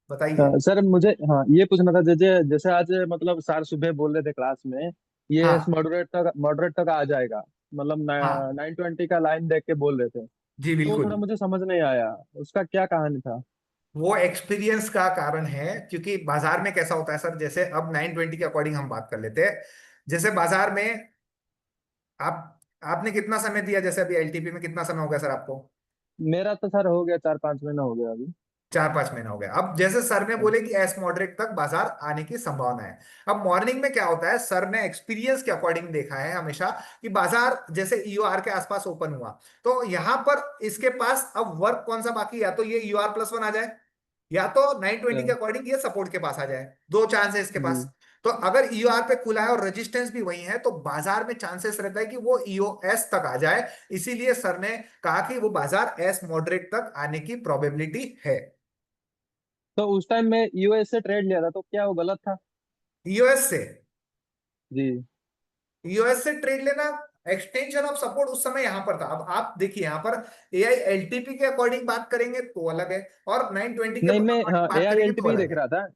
बताइए। सर मुझे हाँ ये पूछना था, जैसे जैसे आज मतलब सर सुबह बोल रहे थे क्लास में, ये हाँ मॉडरेट तक आ जाएगा, मतलब हाँ, 920 का लाइन देख के बोल रहे थे, जी तो वो बिल्कुल। थोड़ा मुझे समझ नहीं आया, उसका क्या कहानी था। वो एक्सपीरियंस का कारण है, क्योंकि बाजार में कैसा होता है सर, जैसे अब 920 के अकॉर्डिंग हम बात कर लेते हैं। जैसे बाजार में आप, आपने कितना समय दिया, जैसे अभी एलटीपी में कितना समय हो गया सर आपको? मेरा तो सर हो गया 4-5 महीना हो गया अभी। 4-5 महीना हो गया। अब जैसे सर ने बोले कि एस मॉडरेट तक बाजार आने की संभावना है। अब मॉर्निंग में क्या होता है, सर ने एक्सपीरियंस के अकॉर्डिंग देखा है हमेशा कि बाजार जैसे ईओआर के आसपास ओपन हुआ, तो यहां पर इसके पास अब वर्क कौन सा बाकी है, या तो ये UR+1 आ जाए, या तो 920 के अच्छा, अकॉर्डिंग ये सपोर्ट के पास आ जाए, दो चांस है इसके पास। जी। तो अगर ईओआर पे खुला है और रेजिस्टेंस भी वही है, तो बाजार में चांसेस रहता है कि वो ईओएस तक आ जाए। इसीलिए सर ने कहा कि वो बाजार एस मॉडरेट तक आने की प्रोबेबिलिटी है। तो उस टाइम में यूएस से ट्रेड लिया था, तो क्या वो गलत था? ईओएस से, जी। यूएस से ट्रेड लेना, एक्सटेंशन ऑफ सपोर्ट उस समय यहां पर था। अब आप देखिए यहां पर एआई एलटीपी के अकॉर्डिंग बात करेंगे तो अलग है, और 920 के नहीं, मैं अकॉर्डिंग हाँ बात एआई करेंगे तो एलटीपी ही अलग देख है। रहा था।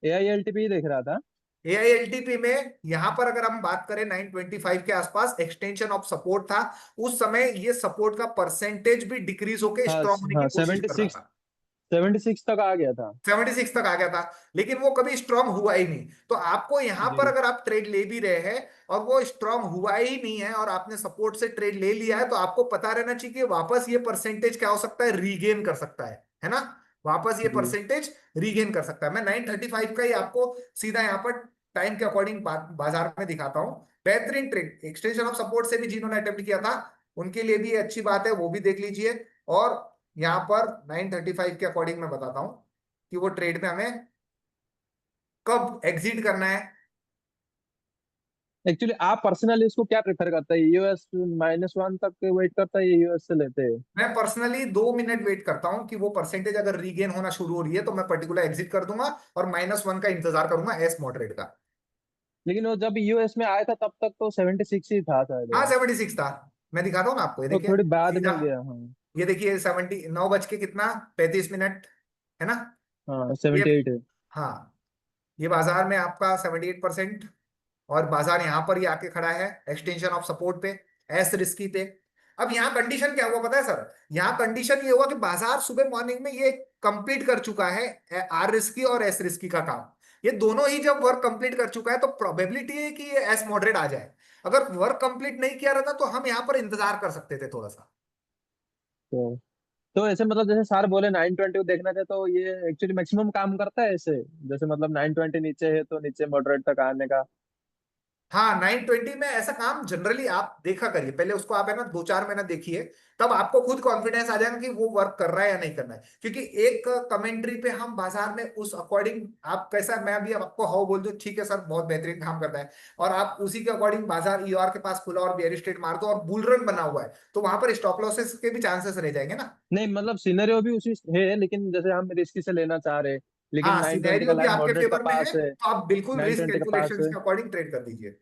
एआई एलटीपी ही देख रहा था। एआई एलटीपी में यहां पर अगर हम बात करें 925 के आसपास एक्सटेंशन ऑफ सपोर्ट था। उस समय ये सपोर्ट का परसेंटेज भी डिक्रीज होकर हाँ स्ट्रांग होने की हाँ, कोशिश कर रहा 76, था। 76 तक आ गया था। 76 तक आ गया था, लेकिन वो कभी स्ट्रांग हुआ ही नहीं। तो आपको यहां पर जी। अगर आप ट्रेड ले भी रहे हैं और वो स्ट्रांग हुआ ही नहीं है और आपने सपोर्ट से ट्रेड ले लिया है, तो आपको पता रहना चाहिए कि वापस ये परसेंटेज क्या हो सकता है, रीगेन कर सकता है ना। वापस ये जी। परसेंटेज रीगेन कर सकता है। मैं 935 का ही आपको सीधा यहाँ पर टाइम के अकॉर्डिंग बाजार में दिखाता हूँ। बेहतरीन ट्रेड, एक्सटेंशन ऑफ सपोर्ट से भी जिन्होंने अटेम्प्ट किया था उनके लिए भी ये अच्छी बात है, वो भी देख लीजिए। और यहाँ पर 935 के अकॉर्डिंग मैं बताता हूँ कि वो ट्रेड में हमें कब एग्जिट करना है। एक्चुअली आप पर्सनली इसको क्या प्रेफर करते हैं, यूएस -1 तक वेट करता है या यूएस से लेते हैं? मैं पर्सनली 2 मिनट वेट करता हूँ कि वो परसेंटेज अगर रीगेन होना शुरू हो रही है तो मैं पर्टिकुलर एग्जिट कर दूंगा, और -1 का इंतजार करूंगा एस मॉडरेट का। लेकिन वो जब यूएस में आया था तब तक तो 76 ही था शायद हाँ वो। 76 था। मैं दिखाता हूँ ना आपको, ये तो देखिए थोड़ी बाद सीधा। में गया, हाँ। ये देखिए 9 बज के कितना 35 मिनट, है ना। हाँ, ये 78 है। हाँ, ये बाजार में आपका 78%। और बाजार यहां पर ही आके खड़ा है एक्सटेंशन ऑफ सपोर्ट पे, एस रिस्की पे। अब यहाँ कंडीशन क्या हुआ पता है सर, यहाँ कंडीशन ये हुआ कि बाजार सुबह मॉर्निंग में ये कंप्लीट कर चुका है आर रिस्की और एस रिस्की का काम। ये दोनों ही जब वर्क कंप्लीट कर चुका है तो प्रोबेबिलिटी है कि ये एस मॉडरेट आ जाए। अगर वर्क कंप्लीट नहीं किया रहता तो हम यहाँ पर इंतजार कर सकते थे थोड़ा सा। तो ऐसे मतलब जैसे सर बोले 920 को देखना चाहिए, तो ये एक्चुअली मैक्सिमम काम करता है ऐसे? जैसे मतलब 920 नीचे है तो नीचे मॉडरेट तक आने का। हाँ 920 में ऐसा काम जनरली आप देखा करिए, पहले उसको आप है ना 2-4 महीना देखिए, तब आपको खुद कॉन्फिडेंस आ जाएगा कि वो वर्क कर रहा है या नहीं कर रहा है। क्योंकि एक कमेंट्री पे हम बाजार में उस अकॉर्डिंग, आप कैसा, मैं भी अब आपको हाउ बोल दूं ठीक है सर बहुत बेहतरीन काम करता है, और आप उसी के अकॉर्डिंग बाजार ईआर के पास खुला और बेयरिश ट्रेड मार दो और बुल रन बना हुआ है, तो वहां पर स्टॉप लॉसेस के भी चांसेस रह जाएंगे ना। नहीं मतलब सिनेरियो भी उसी है, लेकिन जैसे हम रिस्की से लेना चाह रहे हैं, लेकिन हाँ 920 का सिनेरियो भी लाइन आपके मॉडरेट का फेवर में है, पास है। तो आप बिल्कुल रिस्क 920 का पास कैलकुलेशंस है। के अकॉर्डिंग ट्रेड कर दीजिए।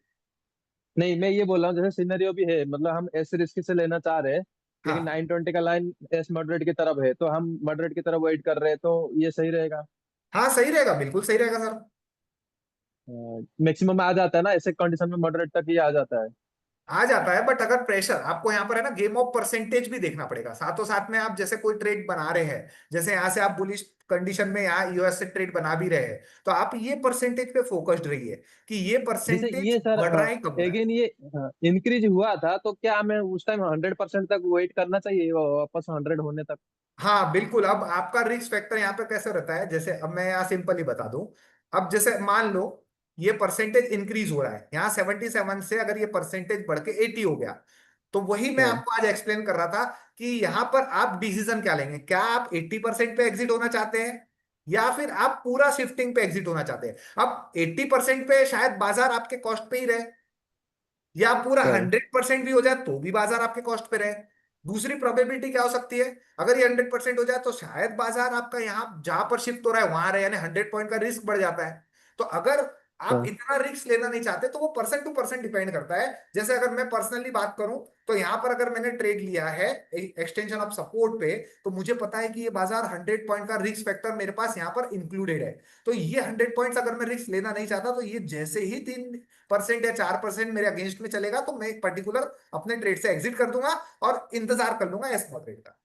नहीं, मैं ये बोल रहा हूँ जैसे सिनेरियो भी है, मतलब हम ऐसे रिस्की से लेना चाह रहे हैं, लेकिन हाँ 920 का लाइन एस मॉडरेट की तरफ है, तो हम मॉडरेट की तरफ वेट कर रहे हैं, तो ये सही रहेगा। हाँ सही रहेगा, बिल्कुल सही रहेगा सर। मैक्सिमम आ जाता है ना ऐसे कंडीशन में, मॉडरेट तक ही आ जाता है। आ जाता है, बट अगर प्रेशर आपको यहाँ पर है ना, गेम ऑफ परसेंटेज भी देखना पड़ेगा साथों साथ में। आप जैसे कोई ट्रेड बना रहे हैं, जैसे यहाँ से आप बुलिश कंडीशन में यहाँ यूएस से ट्रेड बना भी रहे हैं, तो आप ये परसेंटेज पे फोकस्ड रहिए कि ये जैसे परसेंटेज ये सर, बढ़ रहा है कब हो रहा है। अगेन ये इंक्रीज हुआ था, तो क्या हमें उस टाइम 100% तक वेट करना चाहिए वापस 100 होने तक? हाँ बिल्कुल। अब आपका रिस्क फैक्टर यहाँ पे कैसे रहता है, जैसे अब मैं यहाँ सिंपल ही बता दूं। अब जैसे मान लो ये परसेंटेज इंक्रीज हो रहा है, यहाँ 77 से अगर ये परसेंटेज बढ़ के 80 हो गया, तो वही मैं हाँ, आपको आज एक्सप्लेन कर रहा था कि यहाँ पर आप डिसीजन क्या लेंगे। क्या आप 80% पे एग्जिट होना चाहते हैं, या फिर आप पूरा शिफ्टिंग पे एग्जिट होना चाहते हैं। अब 80% पे शायद बाजार आपके कॉस्ट पे ही रहे, या पूरा हाँ, 100% भी हो जाए तो भी बाजार आपके कॉस्ट पे रहे। दूसरी प्रोबेबिलिटी क्या हो सकती है, अगर ये 100% हो जाए तो शायद बाजार आपका यहाँ जहां पर शिफ्ट हो रहा है वहां रहे, यानी 100 पॉइंट का रिस्क बढ़ जाता है। तो अगर आप हाँ, इतना रिस्क लेना नहीं चाहते तो वो परसेंट टू परसेंट डिपेंड करता है। जैसे अगर मैं पर्सनली बात करूं, तो यहाँ पर अगर मैंने ट्रेड लिया है एक्सटेंशन ऑफ सपोर्ट पे, तो मुझे पता है कि ये बाजार 100 पॉइंट का रिस्क फैक्टर मेरे पास यहाँ पर इंक्लूडेड है। तो ये 100 पॉइंट्स अगर मैं रिस्क लेना नहीं चाहता, तो ये जैसे ही 3% या 4% मेरे अगेंस्ट में चलेगा, तो मैं एक पर्टिकुलर अपने ट्रेड से एग्जिट कर दूंगा और इंतजार कर लूंगा एस मॉडरेट का।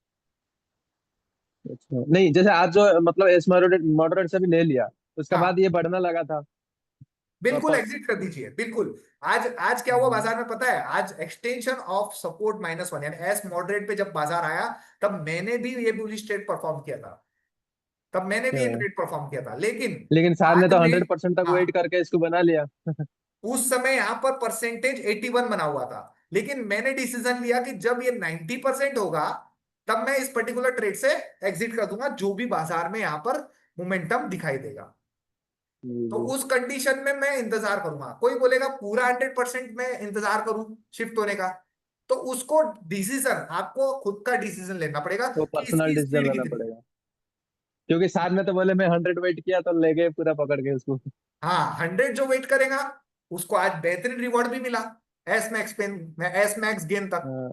अच्छा। नहीं, जैसे आज जो मतलब एस मॉडरेट मॉडरेट से भी ले लिया, उसके हाँ बाद ये बढ़ने लगा था बिल्कुल वापस। एग्जिट कर दीजिए बिल्कुल। आज आज क्या हुआ बाजार में पता है, आज एक्सटेंशन ऑफ सपोर्ट -1 यानी एस मॉडरेट पे जब बाजार आया, तब मैंने भी ये बुलिश ट्रेड परफॉर्म किया था। तब मैंने भी ये हाँ। ट्रेड परफॉर्म किया था, लेकिन लेकिन सर ने बाद तो में, 100% तक हाँ, वेट करके इसको बना लिया। उस समय यहां पर परसेंटेज 81 बना हुआ था, लेकिन मैंने डिसीजन लिया कि जब ये 90% होगा, तब मैं इस पर्टिकुलर ट्रेड से एग्जिट कर दूंगा, जो भी बाजार में यहां पर मोमेंटम दिखाई देगा। जी तो जी। उस कंडीशन में मैं इंतजार करूंगा। कोई बोलेगा पूरा 100% मैं इंतजार करूं शिफ्ट होने का, तो उसको डिसीजन, आपको खुद का डिसीजन लेना पड़ेगा तो कि पर्सनल इसकी डिसीजन स्पीड लेना कितनी है। पड़ेगा, क्योंकि साथ में तो बोले मैं 100 वेट किया तो ले गए पूरा पकड़ के उसको। हाँ, 100 जो वेट करेगा उसको आज बेहतरीन रिवॉर्ड भी मिला, S max pen, S max game तक। हाँ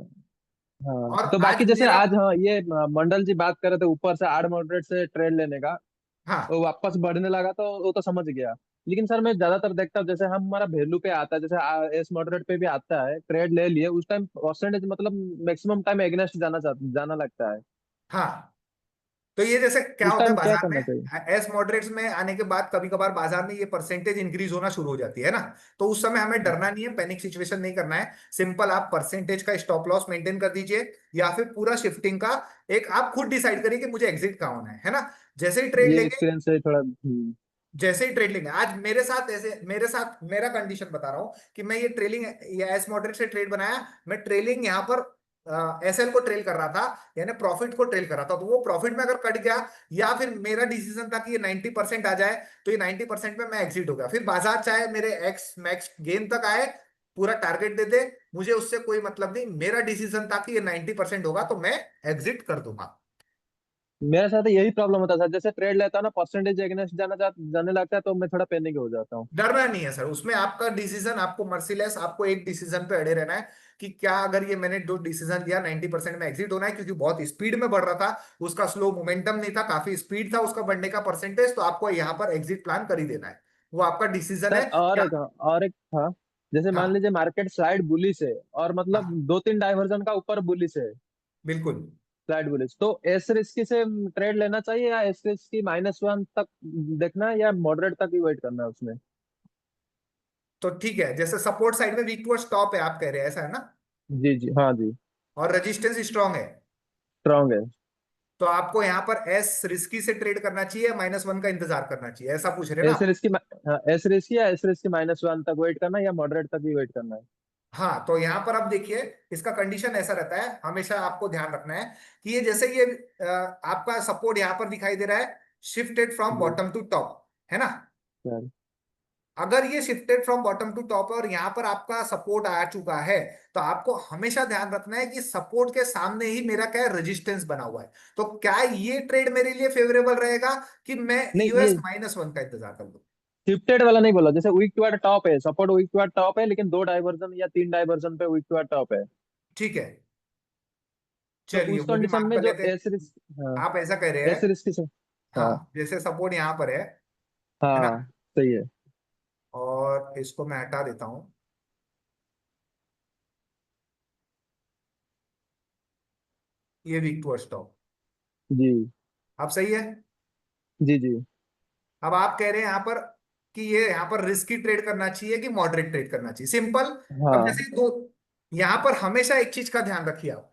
हाँ। और तो आज बाकी जैसे मेरा, आज, हाँ, ये मंडल जी बात कर रहे थे ऊपर से आड़ मॉडरेट से ट्रेड लेने का, तो हाँ वापस बढ़ने लगा तो वो तो समझ गया। लेकिन सर मैं ज्यादातर देखता हूँ, जैसे हम हमारा वैल्यू पे आता है, जैसे एस मॉडरेट पे भी आता है, ट्रेड ले लिए उस टाइम परसेंटेज मतलब मैक्सिमम टाइम एग्नेस्ट जाना लगता है। हाँ। तो ये जैसे क्या उस होता है टाइम क्या बाजार में, करना चाहिए? एस मॉडरेट्स में आने के बाद कभी कभार बाजार में ये परसेंटेज इंक्रीज होना शुरू हो जाती है ना, तो उस समय हमें डरना नहीं है, पैनिक सिचुएशन नहीं करना है। सिंपल आप परसेंटेज का स्टॉप लॉस मेंटेन कर दीजिए, या फिर पूरा शिफ्टिंग का एक आप खुद डिसाइड करिए कि मुझे एग्जिट कहाँ होना है ना। जैसे ही ट्रेड ये लेंगे, एक्सपीरियंस है थोड़ा। जैसे ही ट्रेड लेंगे, आज मेरे साथ ऐसे, मेरे साथ मेरा कंडीशन बता रहा हूँ कि मैं ये ट्रेलिंग या एस मॉडरेट से ट्रेड बनाया, मैं ट्रेलिंग यहाँ पर एसएल को ट्रेल कर रहा था, यानी प्रॉफिट को ट्रेल कर रहा था। तो वो प्रॉफिट में अगर कट गया, या फिर मेरा डिसीजन था कि ये 90% आ जाए, तो ये 90% में मैं एग्जिट हो गया। फिर बाजार चाहे मेरे एक्स मैक्स गेन तक आए, पूरा टारगेट दे दे, मुझे उससे कोई मतलब नहीं, मेरा डिसीजन था कि ये 90% होगा तो मैं एग्जिट कर दूंगा। मेरे साथ यही प्रॉब्लम होता था, जैसे ट्रेड लेता हूँ ना, परसेंटेज अगेंस्ट जाने लगता है तो मैं थोड़ा पैनिक हो जाता हूँ। डरना नहीं है सर, उसमें आपका डिसीजन, आपको मर्सीलेस, आपको एक डिसीजन पे अड़े रहना है कि क्या अगर ये मैंने जो डिसीजन लिया 90% में एग्जिट होना है, क्योंकि बहुत स्पीड में बढ़ रहा था, उसका स्लो मोमेंटम नहीं था, काफी स्पीड था उसका बढ़ने का परसेंटेज, तो आपको यहाँ पर एग्जिट प्लान कर ही देना है। वो आपका डिसीजन सर है और क्या। और एक था, जैसे मान हाँ लीजिए मार्केट स्लाइड बुलिश है और मतलब हाँ, 2-3 डाइवर्जन का ऊपर बुलिश है, बिल्कुल। स्लाइड बुलिश, तो एस रिस्की से ट्रेड लेना चाहिए या एस रिस्की -1 तक देखना है या मॉडरेट तक ही वेट करना है उसमें? तो ठीक है, जैसे सपोर्ट साइड में वीक टू स्टॉप है आप कह रहे हैं, ऐसा है ना, जी जी हाँ जी। और रेजिस्टेंस स्ट्रांग है, स्ट्रांग है। तो आपको यहाँ पर एस रिस्की से ट्रेड करना चाहिए, -1 का इंतजार करना चाहिए, ऐसा पूछ रहे हैं ना एस आप। रिस्की, हाँ, एस रिस्की या एस रिस्की -1 तक वेट करना है या मॉडरेट तक ही वेट करना है? हाँ, तो यहाँ पर आप देखिए, इसका कंडीशन ऐसा रहता है, हमेशा आपको ध्यान रखना है कि ये जैसे ये आपका सपोर्ट यहाँ पर दिखाई दे रहा है, shifted from the bottom to top, है ना। सर। अगर ये shifted from bottom to top और यहाँ पर आपका सपोर्ट आ चुका है, तो आपको हमेशा ध्यान रखना है कि सपोर्ट के सामने ही मेरा क्या है, रेजिस्टेंस बना हुआ है। तो क्या ये ट्रेड मेरे लिए फेवरेबल रहेगा कि मैं नहीं, यूएस ये -1 का इंतजार कर लूं। शिफ्टेड वाला नहीं बोला, जैसे वीक टू टॉप है, सपोर्ट वीक टू टॉप है लेकिन 2 डाइवर्जन या 3 डाइवर्जन पे वीक टू टॉप है, ठीक है, तो चलिए उस वो भी कंडीशन मार्क में कर जो लेते हैं। एस रिस्क, हाँ, आप ऐसा कह रहे हैं, एस रिस्क से, हाँ हाँ, जैसे सपोर्ट यहाँ पर है ना, हाँ सही है। और इसको मैं हटा देता हूं, ये वीक टू स्टॉप, जी अब सही है। जी जी। अब आप कह रहे हैं यहाँ पर कि ये यहाँ पर रिस्की ट्रेड करना चाहिए कि मॉडरेट ट्रेड करना चाहिए, सिंपल। अब हाँ जैसे दो, यहाँ पर हमेशा एक चीज का ध्यान रखिए आप,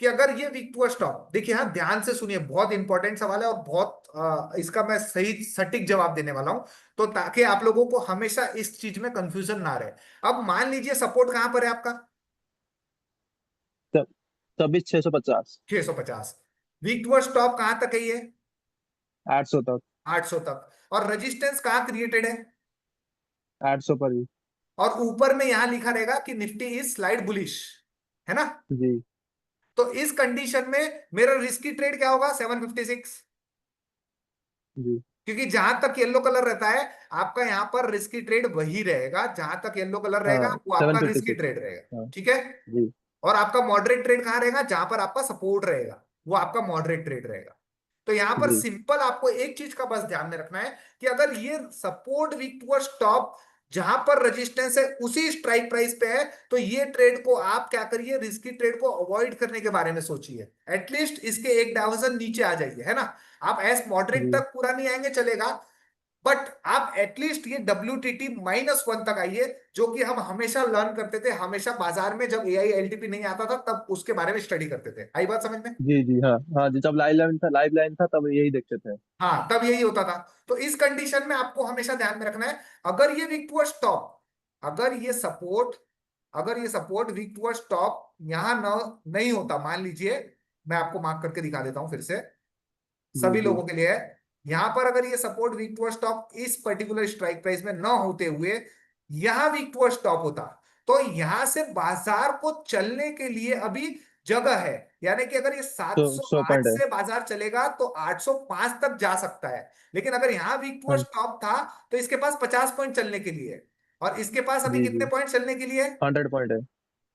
कि अगर ये वीक टू स्टॉप, देखिए हाँ ध्यान से सुनिए, बहुत इंपॉर्टेंट सवाल है, और बहुत इसका मैं सही सटीक जवाब देने वाला हूं, तो ताकि आप लोगों को हमेशा इस चीज में कंफ्यूजन ना रहे। अब मान लीजिए सपोर्ट कहां पर है आपका, तब 26,650। 650, वीक टू स्टॉप कहां तक है ये, 800 तक। 800 तक, और रेजिस्टेंस कहां क्रिएटेड है, 800 पर ही। और ऊपर में यहां लिखा रहेगा कि निफ्टी इज स्लाइड बुलिश, है ना। जी तो इस कंडीशन में मेरा रिस्की ट्रेड क्या होगा, 756, जी क्योंकि जहां तक येलो कलर रहता है, आपका यहां पर रिस्की ट्रेड वही रहेगा, जहां तक येलो कलर हाँ, रहेगा वो सेवन आपका फिफ्टी रिस्की सिक्स ट्रेड रहेगा। हाँ ठीक है, जी और आपका मॉडरेट ट्रेड कहां रहेगा, जहां पर आपका सपोर्ट रहेगा वो आपका मॉडरेट ट्रेड रहेगा। तो यहां पर जी सिंपल आपको एक चीज का बस ध्यान में रखना है कि अगर ये सपोर्ट वीक टू स्टॉप, जहां पर रेजिस्टेंस है उसी स्ट्राइक प्राइस पे है, तो ये ट्रेड को आप क्या करिए, रिस्की ट्रेड को अवॉइड करने के बारे में सोचिए, एटलीस्ट इसके एक डायवर्जन नीचे आ जाइए, है ना। आप एस मॉडरेट जी तक पूरा नहीं आएंगे चलेगा, बट आप एटलीस्ट ये WTT -1 तक आइए, जो कि हम हमेशा लर्न करते थे, हमेशा बाजार में जब AI LTP नहीं आता था तब उसके बारे में स्टडी करते थे। आई बात समझ में। जी जी हाँ हाँ जी, जब लाइव लाइन था तब यही देखते थे। हाँ, तब यही होता था। तो इस कंडीशन में आपको हमेशा ध्यान में रखना है, अगर ये वीक टू स्टॉप, अगर ये सपोर्ट, अगर ये सपोर्ट वीक टू स्टॉप यहां न नहीं होता, मान लीजिए, मैं आपको मार्क करके दिखा देता हूं फिर से, जी सभी जी लोगों के लिए है, यहां पर अगर ये सपोर्ट वीक टू स्टॉप इस पर्टिकुलर स्ट्राइक प्राइस में ना होते हुए यहां वीक टू स्टॉप होता, तो यहां से बाजार को चलने के लिए अभी जगह है। यानी कि अगर ये तो 100 708 पॉइंट है। से बाजार चलेगा तो 805 तक जा सकता है। लेकिन अगर यहां वीक टू हाँ। स्टॉप था तो इसके पास 50 पॉइंट चलने के लिए है। और इसके पास अभी जी कितने जी। पॉइंट चलने के लिए? 100 पॉइंट है।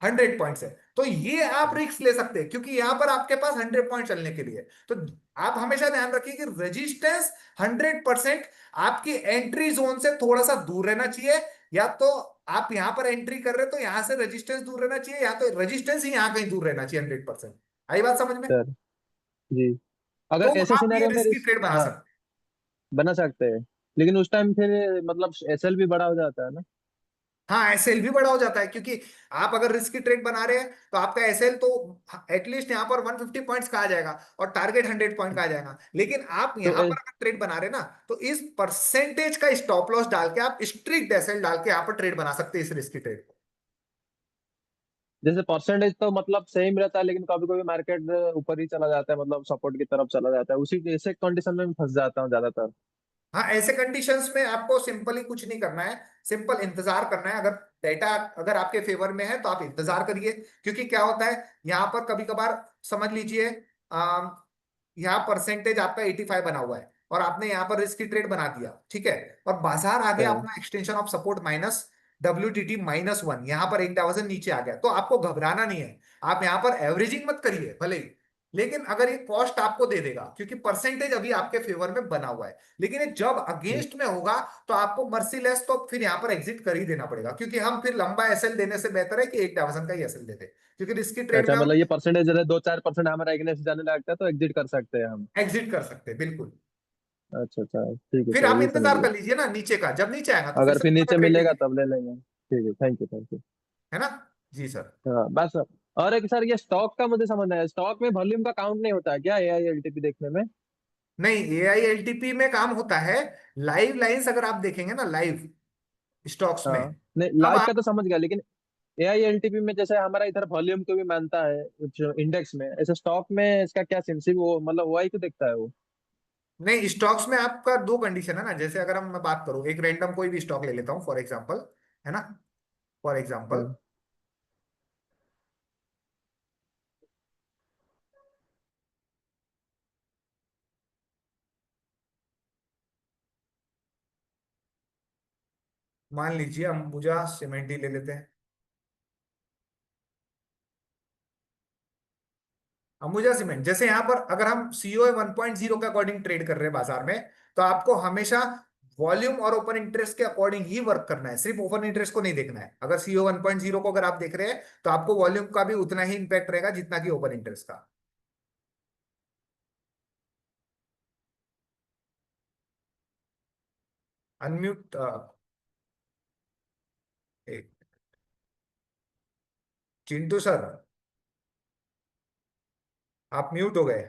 100 पॉइंट्स है। तो ये आप रिस्क ले सकते हैं क्योंकि यहां पर आपके पास 100 पॉइंट चलने के लिए है। तो आप हमेशा ध्यान रखिए कि रेजिस्टेंस 100% आपकी एंट्री जोन से थोड़ा सा दूर रहना चाहिए। या तो आप यहां पर एंट्री कर रहे हैं तो यहां से रेजिस्टेंस दूर रहना चाहिए, या तो रेजिस्टेंस ही यहां कहीं दूर रहना चाहिए 100%। आई बात समझ में? सर जी, तो अगर ऐसे आप ये सिनेरियो में रिस्की ट्रेड बना हाँ, सकते बना सकते हैं। लेकिन उस टाइम फिर मतलब एसएल भी बड़ा हो जाता है ना। हैं। हाँ, एसएल भी बड़ा हो जाता है क्योंकि आप अगर रिस्की ट्रेड बना रहे हैं तो आपका एसएल तो एटलीस्ट यहाँ पर 150 पॉइंट्स का आ जाएगा और टारगेट 100 पॉइंट का आ जाएगा। लेकिन आप तो यहाँ पर अगर ट्रेड बना रहे हैं ना तो इस परसेंटेज का स्टॉप लॉस डाल के आप स्ट्रिक्ट एसएल डाल के यहाँ पर ट्रेड बना सकते हैं इस रिस्की ट्रेड को। जैसे परसेंटेज तो मतलब सेम रहता है, लेकिन कभी कभी मार्केट ऊपर ही चला जाता है, मतलब सपोर्ट की तरफ चला जाता है, उसी ऐसे कंडीशन में मैं फंस जाता हूँ ज्यादातर। हाँ, ऐसे कंडीशंस में आपको सिंपली कुछ नहीं करना है, सिंपल इंतजार करना है। अगर डेटा अगर आपके फेवर में है तो आप इंतजार करिए। क्योंकि क्या होता है यहाँ पर कभी कभार समझ लीजिए यहाँ परसेंटेज आपका 85 बना हुआ है और आपने यहाँ पर रिस्की ट्रेड बना दिया, ठीक है। और बाजार आ गया हाँ। अपना extension of support minus WTT -1, यहाँ पर एक डायवर्जन नीचे आ गया, तो आपको घबराना नहीं है। आप यहाँ पर एवरेजिंग मत करिए भले ही, लेकिन अगर ये कॉस्ट आपको दे देगा क्योंकि परसेंटेज अभी आपके फेवर में बना हुआ है। लेकिन ये जब अगेंस्ट में होगा तो आपको मर्सीलेस तो फिर यहाँ पर एग्जिट कर ही देना पड़ेगा, क्योंकि हम फिर लंबा एसएल देने से बेहतर है कि एक डायवर्सन का ही एसएल देते, क्योंकि रिस्की ट्रेड अच्छा, में हम मतलब ये परसेंटेज जैसे 2-4% हमारा अगेंस्ट जाने लगता है तो एग्जिट कर सकते हैं हम। एग्जिट कर सकते हैं बिल्कुल। अच्छा अच्छा, ठीक है फिर सर, आप ये समझ इंतजार गया। कर लीजिए ना नीचे का, जब नीचे आएगा तो फिर अगर से फिर का नीचे ट्रेड मिलेगा लीजिए। तब ले लेंगे। ठीक है, थैंक यू। है ना? जी सर। हाँ बस। और एक सर, ये स्टॉक का मुझे समझना है, स्टॉक में वॉल्यूम का काउंट नहीं होता है क्या एआईएलटीपी देखने में? नहीं, AILTP में काम होता है। लाइव लाइंस अगर आप देखेंगे ना लाइव स्टॉक्स में, हाँ। नहीं, अब लाइव का आप तो समझ गया, लेकिन एआईएलटीपी में जैसे हमारा इधर वॉल्यूम को भी मानता है इंडेक्स में, ऐसे स्टॉक में इसका क्या सेंस वो मतलब ओआई को देखता है वो? नहीं, स्टॉक्स में आपका दो कंडीशन है ना। जैसे अगर हम मैं बात करूं एक रैंडम कोई भी स्टॉक ले लेता हूं फॉर एग्जांपल, है ना, फॉर एग्जांपल हाँ। मान लीजिए अंबुजा सीमेंट ही ले लेते हैं। अंबुजा सीमेंट जैसे यहाँ पर अगर हम सीओए 1.0 के अकॉर्डिंग ट्रेड कर रहे हैं बाजार में, तो आपको हमेशा वॉल्यूम और ओपन इंटरेस्ट के अकॉर्डिंग ही वर्क करना है, सिर्फ ओपन इंटरेस्ट को नहीं देखना है। अगर सीओ 1.0 को अगर आप देख रहे हैं तो आपको वॉल्यूम का भी उतना ही इंपैक्ट रहेगा जितना कि ओपन इंटरेस्ट का। अनम्यूट चिंटू सर, आप म्यूट हो गए।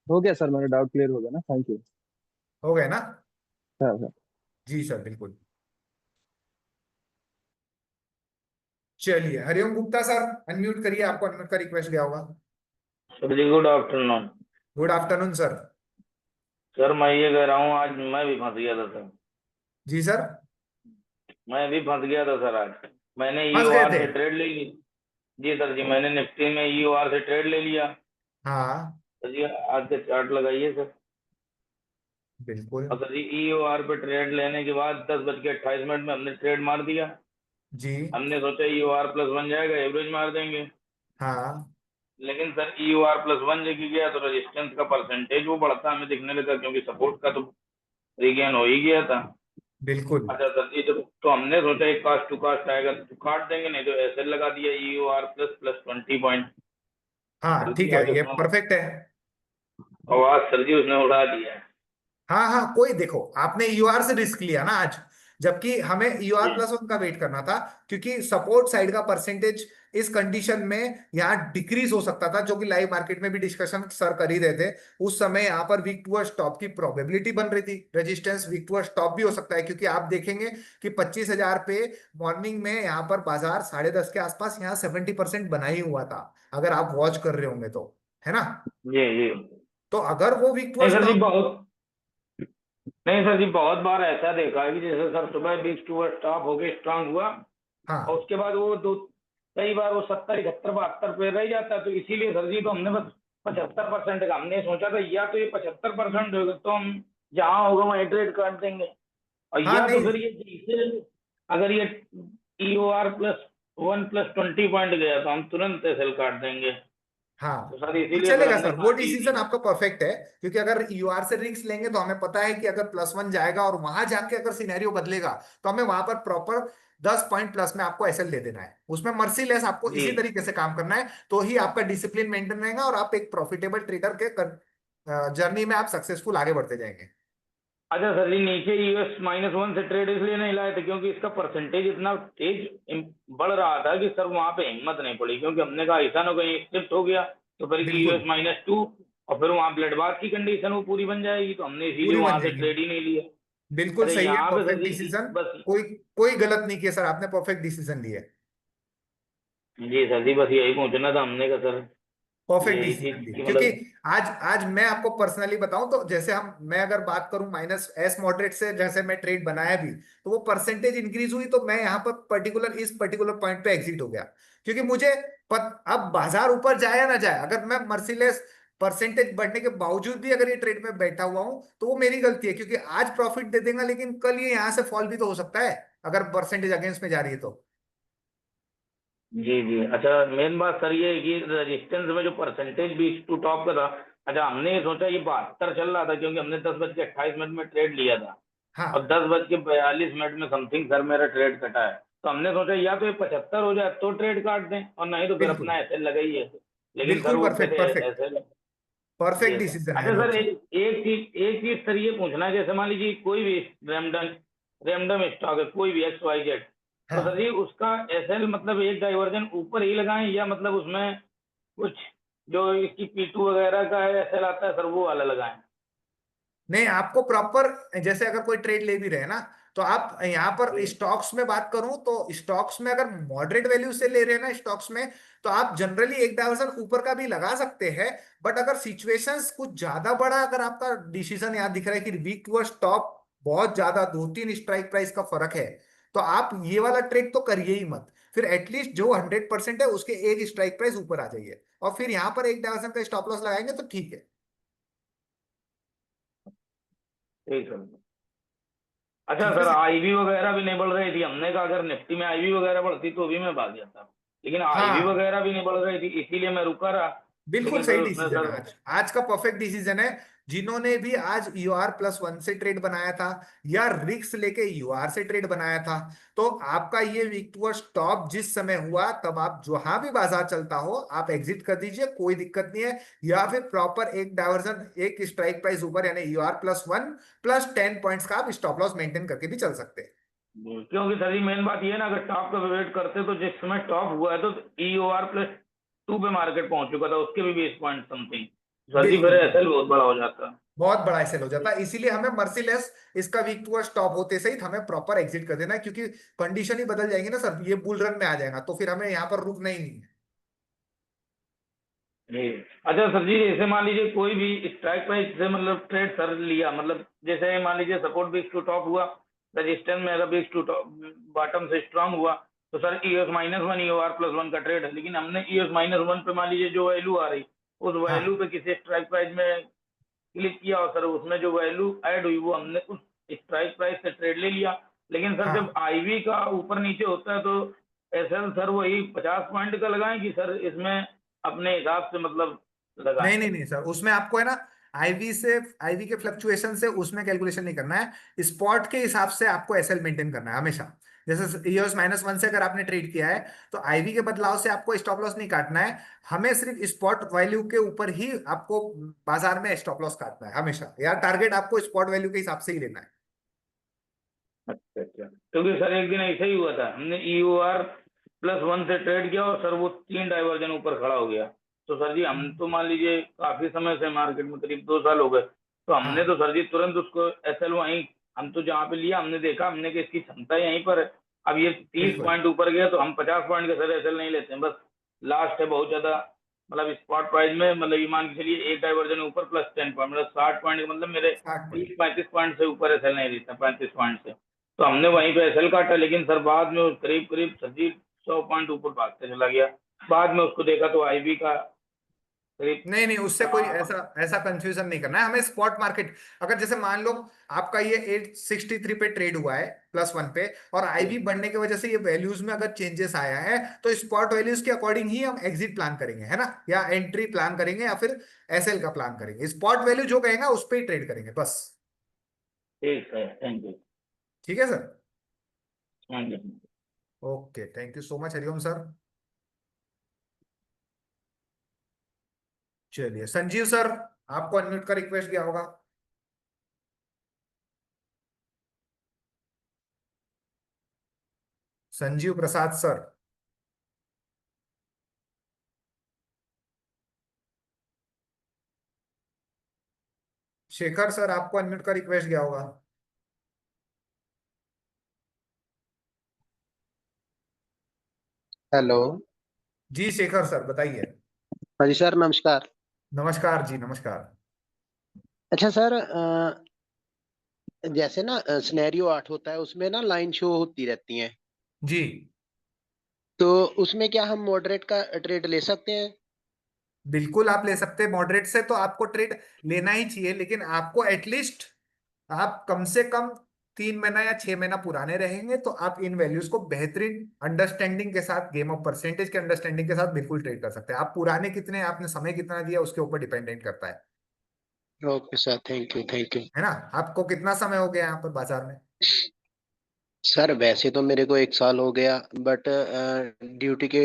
हो गया सर, मेरा डाउट क्लियर हो गया ना, थैंक यू। हो गए ना? हाँ हाँ। जी सर बिल्कुल। चलिए हरिओम गुप्ता सर, अनम्यूट करिए, आपको अनम्यूट का रिक्वेस्ट गया होगा। सर जी good afternoon. Good afternoon sir. Sir मैं ये कह रहा हूँ आज मैं भी फंस गया था सर। जी सर। मैं भी फंस गया था सर आज। मैंने फंस गए ईओआर थे? से ट्रेड ले ली। जी सर जी, मैंने निफ्टी में ईओआर से ट्रेड ले लिया। हाँ सर जी आज के चार्ट लगाइए सर। बिल्कुल। और सर जी ईओआर पे ट्रेड लेने के बाद 10:28 में हमने ट्रेड मार दिया। जी। हमने सोचा ईओआर +1 जाएगा, एवरेज मार देंगे। हाँ लेकिन सर ईओआर +1 लेके गया तो रेजिस्टेंस का परसेंटेज वो बढ़ता हमें दिखने लगा, क्योंकि सपोर्ट का तो रिगेन हो ही गया था। बिल्कुल। अच्छा सर जी, तो हमने सोचा एक कास्ट टू कास्ट आएगा तो काट देंगे, नहीं तो ऐसे लगा दिया EOR++20 पॉइंट। हाँ सर जी ठीक है, आज ये उसने परफेक्ट है। आवाज सर जी उसने उड़ा दिया है। हाँ हाँ, कोई देखो आपने यूआर से रिस्क लिया ना आज, जबकि हमें यूआर जी प्लस वन का वेट करना था। क्योंकि सपोर्ट साइड का परसेंटेज इस कंडीशन में यहाँ डिक्रीज हो सकता था, जो कि लाइव मार्केट में भी डिस्कशन सर कर ही रहे थे उस समय। यहाँ पर वीक टू स्टॉप की प्रोबेबिलिटी बन रही थी, रेजिस्टेंस वीक टू स्टॉप भी हो सकता है, क्योंकि आप देखेंगे कि 25,000 पे मॉर्निंग में यहाँ पर बाजार 10:30 के आसपास यहाँ 70% बना ही हुआ था, अगर आप वॉच कर रहे होंगे तो। है ना। जी जी। तो अगर वो वीक टू नहीं सर जी, स्टॉप, बहुत नहीं सर जी, बहुत बार ऐसा देखा है कि जैसे सर सुबह बिग टू स्टॉप होके स्ट्रांग हुआ और हाँ उसके बाद वो दो कई बार वो 70 71 72 पे रह जाता है, तो इसीलिए सर जी तो हमने बस 75% का हमने सोचा था, या तो ये 75% होगा तो हम जहाँ होगा वहीं ट्रेड काट देंगे, और हाँ या तो नहीं फिर ये जैसे अगर ये EOR +1 +20 पॉइंट गया तो हम तुरंत एसएल काट देंगे। तो हाँ सर हाँ इसीलिए फिर चलेगा हमने सर, वो काट ही डिसीजन दी। आपका परफेक्ट है, क्योंकि अगर यूआर से रिस्क लेंगे तो हमें पता है कि अगर +1 जाएगा और वहां जाके अगर सिनेरियो बदलेगा तो हमें वहां पर प्रॉपर 10 पॉइंट प्लस में आपको एसएल दे देना है, उसमें मर्सीलेस आपको जी। इसी तरीके से काम करना है, तो ही आपका डिसिप्लिन मेंटेन रहेगा और आप एक प्रॉफिटेबल ट्रेडर के जर्नी में आप सक्सेसफुल आगे बढ़ते जाएंगे। अच्छा सर जी, नीचे US-1 से ट्रेड इसलिए नहीं लाए थे क्योंकि इसका परसेंटेज इतना तेज बढ़ रहा था कि सर वहां पे हिम्मत नहीं पड़ी, क्योंकि हमने कहा ऐसा ना कहीं शिफ्ट हो गया तो फिर बिल्कुल US-2 और फिर वहां ब्लडबाथ की कंडीशन वो पूरी बन जाएगी, तो हमने इसीलिए पूरी बन वहां से जाएगी। ट्रेड ही नहीं लिया। बिल्कुल अरे सही है, यहाँ पे सर परफेक्ट जी डिसीजन। बस। कोई कोई गलत नहीं किया सर, आपने परफेक्ट डिसीजन लिया है। जी सर जी, बस यही पूछना था हमने का सर, परफेक्ट यही डिसीजन चीज लिया, की क्योंकि मतलब। आज आज मैं आपको पर्सनली बताऊं तो जैसे मैं अगर बात करूं माइनस एस मॉडरेट से जैसे मैं ट्रेड बनाया भी, तो वो परसेंटेज इंक्रीज हुई तो मैं यहाँ पर इस पर्टिकुलर पॉइंट पे एग्जिट हो गया, क्योंकि मुझे अब बाजार ऊपर जाए या ना जाए, अगर मैं मर्सीलेस परसेंटेज बढ़ने के बावजूद भी अगर ये ट्रेड में बैठा हुआ हूं तो वो मेरी गलती है, क्योंकि आज प्रॉफिट दे देगा लेकिन कल ये यहाँ से फॉल भी तो हो सकता है अगर परसेंटेज अगेंस्ट में जा रही है तो। जी जी। अच्छा, मेन बात सर ये है कि रेजिस्टेंस में जो परसेंटेज भी टू टॉप का था, अच्छा हमने ये सोचा ये 72 चल रहा था क्योंकि हमने 10:28 में ट्रेड लिया था, और हाँ 10:42 में समथिंग सर मेरा ट्रेड कटा है, तो हमने सोचा या तो ये 75 हो जाए तो ट्रेड काट दें और नहीं तो फिर बिल्कुल अपना ऐसे लगा ही है, लेकिन सर बिल्कुल, वो परफेक्ट फिर परफेक्ट ऐसे। परफेक्ट जी सर। डिसीजन है अच्छा अनुप सर, सर। एक चीज सर ये पूछना है, जैसे मान लीजिए कोई भी रैमडम रैमडम स्टॉक है, कोई भी XYZ, तो सर हाँ जी उसका एसएल मतलब एक डाइवर्जन ऊपर ही लगाएं या मतलब उसमें कुछ जो इसकी P2 वगैरह का एसएल आता है सर वो वाला लगाएं? नहीं, आपको प्रॉपर, जैसे अगर कोई ट्रेड ले भी रहे ना, तो आप यहाँ पर जी स्टॉक्स में बात करूं तो स्टॉक्स में अगर मॉडरेट वैल्यू से ले रहे हैं ना स्टॉक्स में, तो आप जनरली एक डायवर्सन ऊपर का भी लगा सकते हैं, बट अगर सिचुएशंस कुछ ज्यादा बड़ा, अगर आपका डिसीजन यहाँ दिख रहा है कि वीक टू स्टॉप बहुत ज्यादा 2-3 स्ट्राइक प्राइस का फर्क है, तो आप ये वाला ट्रेड तो करिए ही मत, फिर एटलीस्ट जो 100% है उसके एक स्ट्राइक प्राइस ऊपर आ जाइए और फिर यहाँ पर एक डायवर्सन का स्टॉप लॉस लगाएंगे तो ठीक है। ठीक सर। अच्छा ठीक है सर, सर। आईवी वगैरह भी नहीं बढ़ रही थी, हमने कहा अगर निफ्टी में आईवी वगैरह बढ़ती तो भी मैं भाग जाता, लेकिन आईवी हाँ वगैरह भी नहीं बढ़ रही थी इसीलिए मैं रुका रहा, बिल्कुल लेकिन सही फिर उसने डिसीजन है, सर। आज का परफेक्ट डिसीजन है। जिन्होंने भी आज UR+1 से ट्रेड बनाया था या रिक्स लेके UR से ट्रेड बनाया था, तो आपका ये वीक टू स्टॉप जिस समय हुआ तब आप जहां भी बाजार चलता हो आप एग्जिट कर दीजिए, कोई दिक्कत नहीं है, या फिर प्रॉपर एक डायवर्जन एक स्ट्राइक प्राइस ऊपर यानी UR+1 +10 पॉइंट्स का आप स्टॉप लॉस मेंटेन करके भी चल सकते हैं। क्योंकि सर जी मेन बात ये है ना, अगर टॉप का वेट करते तो जिस समय टॉप हुआ है तो EOR+2 पे मार्केट पहुंच चुका था, उसके भी 20 पॉइंट समथिंग, सर जी फिर बिल्कुल एसएल बहुत बड़ा हो जाता। बहुत बड़ा सेल हो जाता है, इसीलिए हमें मर्सीलेस इसका वीक टू स्टॉप होते सही हमें प्रॉपर एग्जिट कर देना है, क्योंकि कंडीशन ही बदल जाएंगी ना सर, ये बुल रन में आ जाएगा तो फिर हमें यहाँ पर रुकना ही नहीं है। जी। अच्छा सर जी, जैसे मान लीजिए कोई भी स्ट्राइक प्राइस से मतलब ट्रेड सर लिया, मतलब जैसे मान लीजिए सपोर्ट बीच टू टॉप हुआ, रजिस्टेंस मेरा बीच टू टॉप बॉटम से स्ट्रांग हुआ, तो सर EOS-1 EOR+1 का ट्रेड है, लेकिन हमने EOS-1 पे मान लीजिए जो वैल्यू आ रही उस वैल्यू हाँ पे किसी स्ट्राइक प्राइस में क्लिक किया और सर उसमें जो वैल्यू ऐड हुई वो हमने उस स्ट्राइक प्राइस से ट्रेड ले लिया, लेकिन सर जब हाँ आईवी का ऊपर नीचे होता है तो एसएल सर वही 50 पॉइंट का लगाएं कि सर इसमें अपने हिसाब से मतलब लगाएं? नहीं नहीं नहीं सर, उसमें आपको है ना आईवी के फ्लक्चुएशन से उसमें कैलकुलेशन नहीं करना है, स्पॉट के हिसाब से आपको एसएल मेंटेन करना है हमेशा। जैसे EOS-1 से अगर आपने ट्रेड किया है तो आईवी के बदलाव से आपको स्टॉप लॉस नहीं काटना है, हमें सिर्फ स्पॉट वैल्यू के ऊपर ही आपको बाजार में स्टॉप लॉस काटना है हमेशा, या टारगेट आपको स्पॉट वैल्यू के हिसाब से ही लेना है। अच्छा अच्छा, क्योंकि सर एक दिन ऐसा ही हुआ था, हमने EOR+1 से ट्रेड किया और सर वो 3 डाइवर्जन ऊपर खड़ा हो गया, तो सर जी हम तो मान लीजिए काफी समय से मार्केट में करीब 2 साल हो गए, तो हमने हाँ तो सर जी तुरंत उसको एसएल वहीं, हम तो जहाँ पे लिया हमने देखा, हमने कि इसकी क्षमता यहीं पर है, अब ये तीस बिल्कुल पॉइंट ऊपर गया तो हम 50 पॉइंट के सर एसएल नहीं लेते हैं, बस लास्ट है बहुत ज्यादा मतलब स्पॉट प्राइस में मतलब ये मान के चलिए एक डाइवर्जन ऊपर प्लस 10 पॉइंट, मतलब 60 पॉइंट, मतलब मेरे 60 पॉइंट। 35 पॉइंट से ऊपर एसएल नहीं रहता, 35 पॉइंट से। तो हमने वहीं पे एसएल काटा, लेकिन सर बाद में करीब करीब सर जी 100 पॉइंट ऊपर भागते चला गया। बाद में उसको देखा तो आईबी का करीब नहीं नहीं, उससे कोई ऐसा ऐसा कंफ्यूजन नहीं करना है हमें। स्पॉट मार्केट, अगर जैसे मान लो आपका ये 863 पे ट्रेड हुआ है +1 पे, और आईवी बढ़ने की वजह से ये वैल्यूज में अगर चेंजेस आया है, तो स्पॉट वैल्यूज के अकॉर्डिंग ही हम एग्जिट प्लान करेंगे, है ना, या एंट्री प्लान करेंगे, या फिर एसएल का प्लान करेंगे। स्पॉट वैल्यू जो कहेगा उस पर ही ट्रेड करेंगे बस। ठीक है। Thank you. ठीक है सर। हाँ जी। Okay, thank you so much Hariom sir. चलिए संजीव सर, आपको अनम्यूट का रिक्वेस्ट गया होगा। संजीव प्रसाद सर। शेखर सर, आपको अनम्यूट का रिक्वेस्ट गया होगा। हेलो। जी शेखर सर बताइए। हाँ जी सर, नमस्कार। नमस्कार जी, नमस्कार। अच्छा सर, जैसे ना सिनेरियो 8 होता है, उसमें ना लाइन शो होती रहती हैं, जी तो उसमें क्या हम मॉडरेट का ट्रेड ले सकते हैं? बिल्कुल आप ले सकते हैं मॉडरेट से, तो आपको ट्रेड लेना ही चाहिए, लेकिन आपको एटलीस्ट, आप कम से कम 3 महीना या 6 महीना पुराने रहेंगे तो आप इन वैल्यूज को बेहतरीन अंडरस्टैंडिंग के साथ, गेम ऑफ परसेंटेज के अंडरस्टैंडिंग के साथ बिल्कुल ट्रेड कर सकते हैं। आप पुराने कितने, आपने समय कितना दिया उसके ऊपर डिपेंडेंट करता okay sir, thank you thank you. है ना। आपको कितना समय हो गया यहाँ पर बाजार में? सर वैसे तो मेरे को 1 साल हो गया, बट ड्यूटी के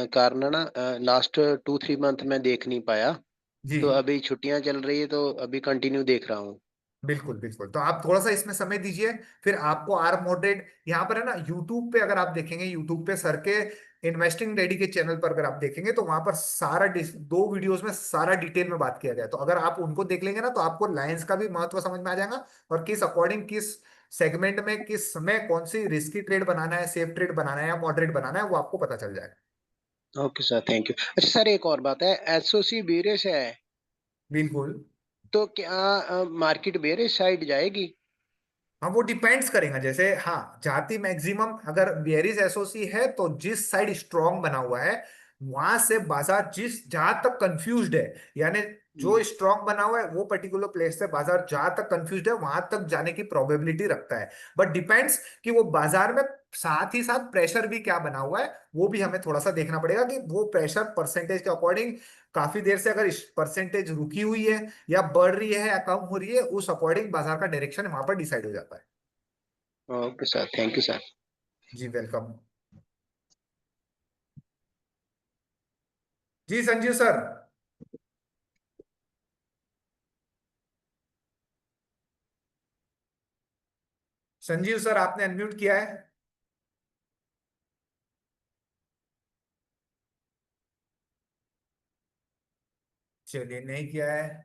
कारण ना लास्ट 2-3 मंथ में देख नहीं पाया। जी तो अभी छुट्टियां चल रही है, तो अभी कंटिन्यू देख रहा हूँ। बिल्कुल बिल्कुल, तो आप थोड़ा सा इसमें समय दीजिए, फिर आपको आर मॉडरेट यहाँ पर है ना, यूट्यूब पे अगर आप देखेंगे, यूट्यूब पे सर के इन्वेस्टिंग रेडी के चैनल पर अगर आप देखेंगे, तो वहां पर सारा 2 वीडियोस में सारा डिटेल में बात किया गया है। तो अगर आप उनको देख लेंगे ना, तो आपको लाइंस का भी महत्व समझ में आ जाएगा, और किस अकॉर्डिंग, किस सेगमेंट में, किस समय कौन सी रिस्की ट्रेड बनाना है, सेफ ट्रेड बनाना है या मॉडरेट बनाना है, वो आपको पता चल जाएगा। Okay sir, thank you. अच्छा सर, एक और बात है, एसओसी बेरिश है, बिल्कुल। तो क्या मार्केट बेरिश साइड जाएगी? हाँ वो डिपेंड्स करेगा, जैसे हाँ जाति मैक्सिमम अगर बेयरिश एसओसी है, तो जिस साइड स्ट्रांग बना हुआ है वहां से बाजार, जिस जहां तक कंफ्यूज्ड है, यानी जो स्ट्रांग बना हुआ है वो पर्टिकुलर प्लेस से बाजार जहां तक कंफ्यूज्ड है वहां तक जाने की प्रोबेबिलिटी रखता है। बट डिपेंड्स कि वो बाजार में साथ ही साथ प्रेशर भी क्या बना हुआ है, वो भी हमें थोड़ा सा देखना पड़ेगा कि वो प्रेशर परसेंटेज के अकॉर्डिंग काफी देर से अगर परसेंटेज रुकी हुई है या बढ़ रही है या कम हो रही है, उस अकॉर्डिंग बाजार का डायरेक्शन वहां पर डिसाइड हो जाता है। Okay sir, thank you sir. जी वेलकम। जी संजीव सर। संजीव सर आपने अनम्यूट किया है। चलिए नहीं किया है।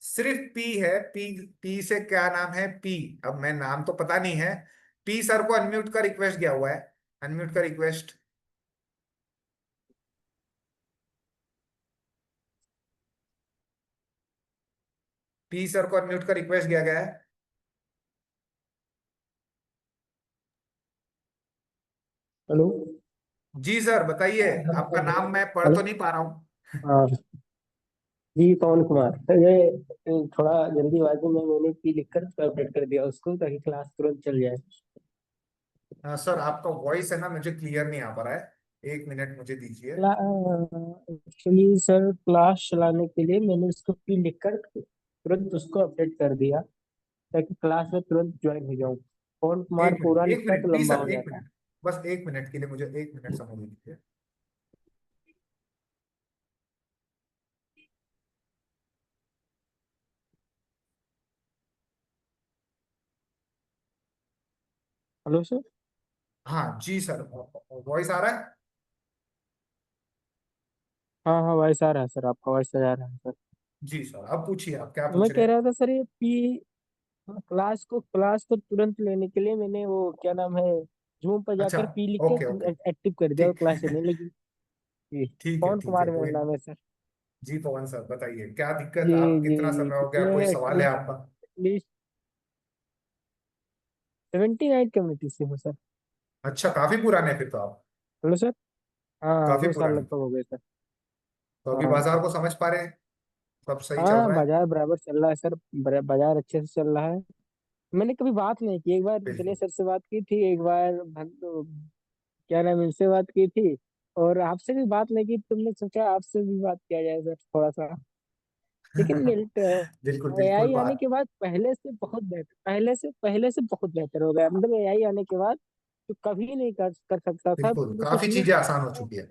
सिर्फ पी है, पी। पी से क्या नाम है, पी। अब मैं नाम तो पता नहीं है। पी सर को अनम्यूट का रिक्वेस्ट गया हुआ है। अनम्यूट का रिक्वेस्ट। पी सर को अनम्यूट का रिक्वेस्ट किया गया है। हेलो। जी सर बताइए। आपका नाम मैं पढ़ तो हेलो। नहीं पा रहा हूँ। हाँ जी, पवन कुमार सर, ये थोड़ा जल्दीबाजी में मैंने पी लिखकर अपडेट कर दिया उसको, ताकि क्लास तुरंत चल जाए। सर आपका वॉइस है ना मुझे क्लियर नहीं आ पा रहा है, 1 मिनट मुझे दीजिए। एक्चुअली सर, क्लास चलाने के लिए मैंने उसको पी लिखकर तुरंत उसको अपडेट कर दिया, ताकि क्लास में तुरंत ज्वाइन हो जाऊँ। पवन कुमार पूरा एक लिखता है मिनट तो प्लीज लंबा सर, हो एक जाता है। मिनट। बस 1 मिनट के लिए मुझे 1 मिनट समय दीजिए। Hello sir. हाँ जी सर, वॉइस आ रहा है। हाँ हाँ, वॉइस आ रहा है सर, आपका वॉइस आ रहा है सर। जी सर, अब पूछिए आप क्या मैं पूछ रहे कह हैं। रहा था सर, ये पी क्लास को तुरंत लेने के लिए मैंने वो क्या नाम है, जूम पर अच्छा। जाकर पी लिख ओके ओके। के एक्टिव कर दिया और ठीक क्लास चलने लगी। जी, ठीक है, पवन ठीक कुमार है, मेरा कोई नाम है सर। जी पवन सर बताइए क्या दिक्कत, जी आप जी कितना जी, समय हो गया, मैं कोई सवाल एक्चुअली है आपका? एटलीस्ट 79 कम्युनिटी से हूँ सर। अच्छा, काफी पुराने फिर तो आप। Hello sir. हाँ, काफी 2 साल पुराने। लगभग हो गए सर। तो अभी बाजार हाँ को समझ पा रहे हैं, सब सही चल हाँ, रहा है? बाजार बराबर चल रहा है सर। बाजार अच्छे से चल रहा है। मैंने कभी बात नहीं की, एक बार बिल्कुल। दिनेश सर से बात की थी, एक बार क्या नाम है, इनसे बात की थी, और आपसे भी बात नहीं की। तुमने सोचा आपसे भी बात किया जाए सर थोड़ा सा। लेकिन बिल्कुल बिल्कुल एआई आने बात। के बाद पहले से बहुत बेहतर, पहले से बहुत बेहतर हो गया। मतलब एआई आने के बाद तो कभी नहीं कर सकता था बिल्कुल कुछ काफी भी। चीजें आसान हो चुकी है।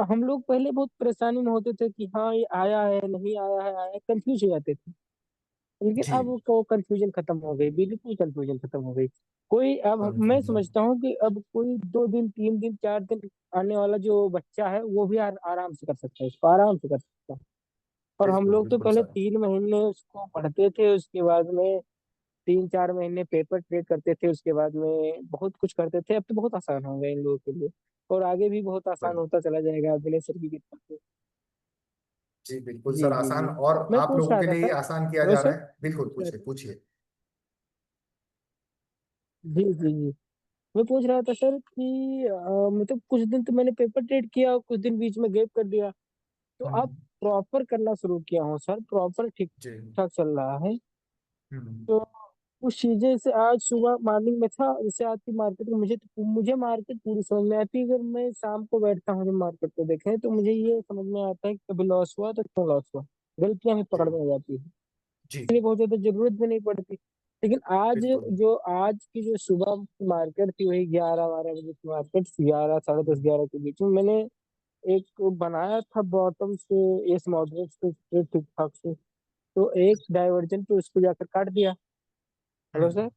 हम लोग पहले बहुत परेशानी में होते थे कि हाँ ये आया है नहीं आया है, आया कंफ्यूज हो जाते थे। लेकिन जी। अब वो कंफ्यूजन खत्म हो गई, बिल्कुल कंफ्यूजन खत्म हो गई। कोई अब मैं कंफ्यूजन। समझता हूँ कि अब कोई 2 दिन 3 दिन 4 दिन आने वाला जो बच्चा है वो भी आराम से कर सकता है, इसको आराम से कर सकता है। और हम बिल्कुल लोग तो बिल्कुल पहले सर। 3 महीने उसको पढ़ते थे, उसके बाद में 3 4 महीने पेपर ट्रेड करते थे, उसके बाद में बहुत कुछ करते थे। अब तो बहुत आसान हो गया इन लोगों के लिए, और आगे भी बहुत आसान बिल्कुल। होता चला जाएगा दिनेश सर की कृपा से। जी बिल्कुल जी सर, जी आसान जी। और मैं आप पूछ लोगों रहा के था लिए ही सर। आसान किया हेलो जा रहा सर। है। बिल्कुल पूछिए पूछिए। जी जी जी। मैं पूछ रहा था सर कि मतलब कुछ दिन तो मैंने पेपर ट्रेड किया और कुछ दिन बीच में गैप कर दिया, तो अब हम्म। प्रॉपर करना शुरू किया हूँ सर, प्रॉपर ठीक जी। ठाक चल रहा है। हम्म। तो कुछ चीजें से आज सुबह मॉर्निंग में था, जैसे आज की मार्केट में मुझे मार्केट पूरी समझ में आती है। अगर मैं शाम को बैठता हूँ जब मार्केट को देखें तो मुझे ये समझ में आता है कि कभी लॉस हुआ तो क्यों लॉस हुआ। गलतियां भी जी। पकड़ में आ जाती है, जी। इसलिए बहुत ज्यादा जरूरत भी नहीं पड़ती। लेकिन बिल्कुल। आज की जो सुबह की मार्केट थी वही 11 12 बजे की मार्केट, 11 10:30 11 के बीच में मैंने एक बनाया था बॉटम से एस मॉडरेट से ठीक ठाक से, तो एक डाइवर्जन पे उसको जाकर काट दिया। Hello sir. हम्म।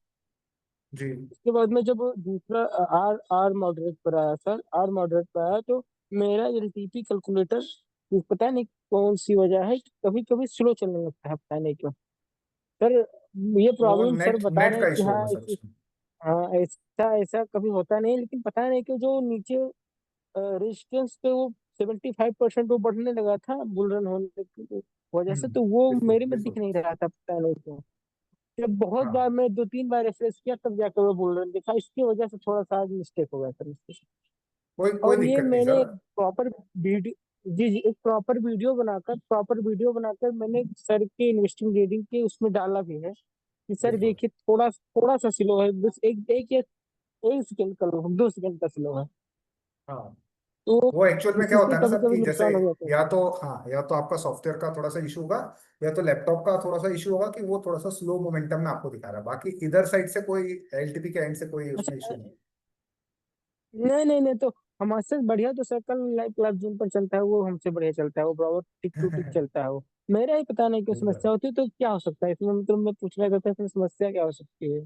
जी। उसके बाद में जब दूसरा आर आर मॉडरेट पर आया सर, आर मॉडरेट पर आया तो मेरा एलटीपी कैलकुलेटर पता नहीं कौन सी वजह है कभी कभी स्लो चलने लगता है, पता नहीं क्यों सर। ये वो प्रॉब्लम सर नेट बता नेट रहे का हैं कि इशू हाँ होगा सर उसमें। हाँ ऐसा ऐसा कभी होता नहीं, लेकिन पता नहीं क्यों जो नीचे रेजिस्टेंस पे वो 75% वो बढ़ने लगा था बुल रन होने की वजह से, तो वो बिल्कुल मेरे में दिख बिल्कुल। नहीं रहा था, पता नहीं क्यों। जब बहुत बार हाँ। मैं 2 3 बार रिफ्रेश किया तब जाकर वो बुल रन दिखा, इसकी वजह से थोड़ा सा मिस्टेक हो गया सर इसमें। कोई और ये दिक्कत नहीं मैंने सर। एक प्रॉपर वीडियो, जी जी, एक प्रॉपर वीडियो बनाकर मैंने सर के इन्वेस्टिंग रीडिंग के उसमें डाला भी है कि सर बिल्कुल। देखिए थोड़ा थोड़ा सा स्लो है, बस एक सेकंड का लो, 2 सेकंड का स्लो है। हाँ। तो वो एक्चुअल में क्या इससे होता है ना कभी सर कभी कि जैसे नुकसान हो जाता है। या तो हाँ, या तो आपका सॉफ्टवेयर का थोड़ा सा इशू होगा, या तो लैपटॉप का थोड़ा सा इशू होगा कि वो थोड़ा सा स्लो मोमेंटम में आपको दिखा रहा है। बाकी इधर साइड से कोई एलटीपी के एंड से कोई उसमें अच्छा, इशू नहीं। नहीं नहीं नहीं, तो हमसे बढ़िया तो सर्कल लाइव क्लास जूम पर चलता है, वो हमसे बढ़िया चलता है, वो बराबर टिक टू टिक चलता है वो। मेरा ही पता नहीं क्यों बिल्कुल। समस्या होती है, तो क्या हो सकता है इसमें, मतलब मैं पूछना चाहता था इसमें समस्या क्या हो सकती है।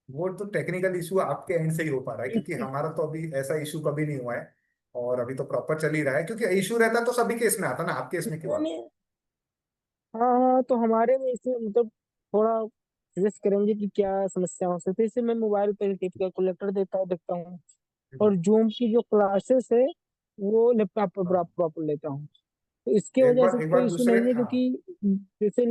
वो तो टेक्निकल इशू आपके एंड से ही हो पा रहा है, क्योंकि हमारा तो अभी ऐसा इशू कभी नहीं हुआ है। और अभी तो प्रॉपर चल ही रहा है, क्योंकि इशू रहता तो सभी केस में आता ना, आपके केस में क्यों आता? मैंने हाँ हाँ, तो हमारे में इसे मतलब थोड़ा सजेस्ट करेंगे कि क्या समस्या हो सकती है। इसे मैं मोबाइल पे टिप कैलकुलेटर देखता हूँ, और जूम की जो क्लासेस है वो लैपटॉप पर हाँ। प्रॉपर लेता हूँ, तो इसके वजह से एक कोई बार इशू दूसरे, नहीं है, हाँ। क्योंकि जैसे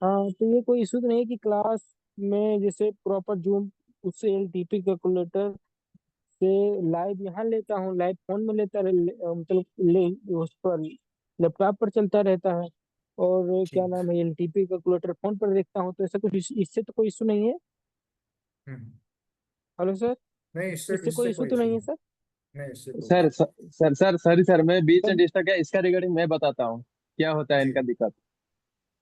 हाँ, तो ये कोई इशू तो नहीं है कि क्लास में जैसे प्रॉपर जूम उससे एलटीपी कैलकुलेटर से लाइव यहाँ लेता हूँ, लाइव फोन में मतलब उस पर लैपटॉप पर चलता रहता है, और क्या ठीक। नाम है एलटीपी कैलकुलेटर फोन पर देखता हूँ, तो ऐसा कुछ इससे तो कोई इशू नहीं है। हम्म। Hello sir. नहीं, इससे इससे कोई इशू कोई तो इशू नहीं है नहीं। सर। नहीं, इससे कोई सर इशू। सर मैं बीच में सर डिस्टर्ब किया, इसका रिगार्डिंग मैं बताता हूँ क्या होता है जी। इनका दिक्कत।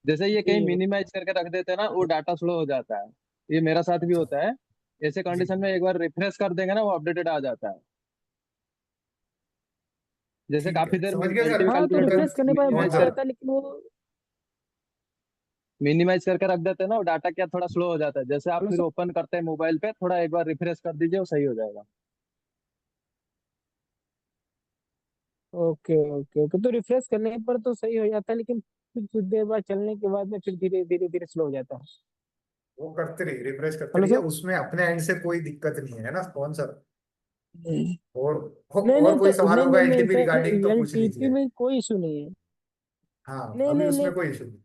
जैसे ये कहीं जी मिनिमाइज करके रख देते हैं ना, वो डाटा स्लो हो जाता है। ये मेरा साथ भी अच्छा। होता है। ऐसे जी। कंडीशन में एक बार रिफ्रेश कर देंगे ना, वो अपडेटेड आ जाता है। जैसे ठीक काफी है, देर समझ गया सर। एलटीवी हाँ, तो कैलकुलेटर रिफ्रेश करने पर बहुत अपडेट आ मिनिमाइज जाता है, लेकिन वो करके रख देते हैं ना, वो डाटा क्या थोड़ा स्लो हो जाता है। जैसे आप हेलो फिर सर। ओपन करते हैं मोबाइल पे, थोड़ा एक बार रिफ्रेश कर दीजिए, वो सही हो जाएगा। ओके ओके ओके, तो रिफ्रेश करने पर तो सही हो जाता है, लेकिन फिर कुछ देर बाद चलने के बाद में फिर धीरे धीरे धीरे स्लो हो जाता है। वो करते रहिए, रिफ्रेश करते हेलो रहिए, सर। उसमें अपने एंड से कोई दिक्कत नहीं है ना कौन सर। नहीं और नहीं और नहीं, कोई तो सवाल नहीं होगा नहीं नहीं एलटीपी सर, रिगार्डिंग तो पूछ एलटीपी लीजिए। में कोई इशू नहीं है। हाँ, नहीं अभी नहीं उसमें नहीं। कोई इशू नहीं।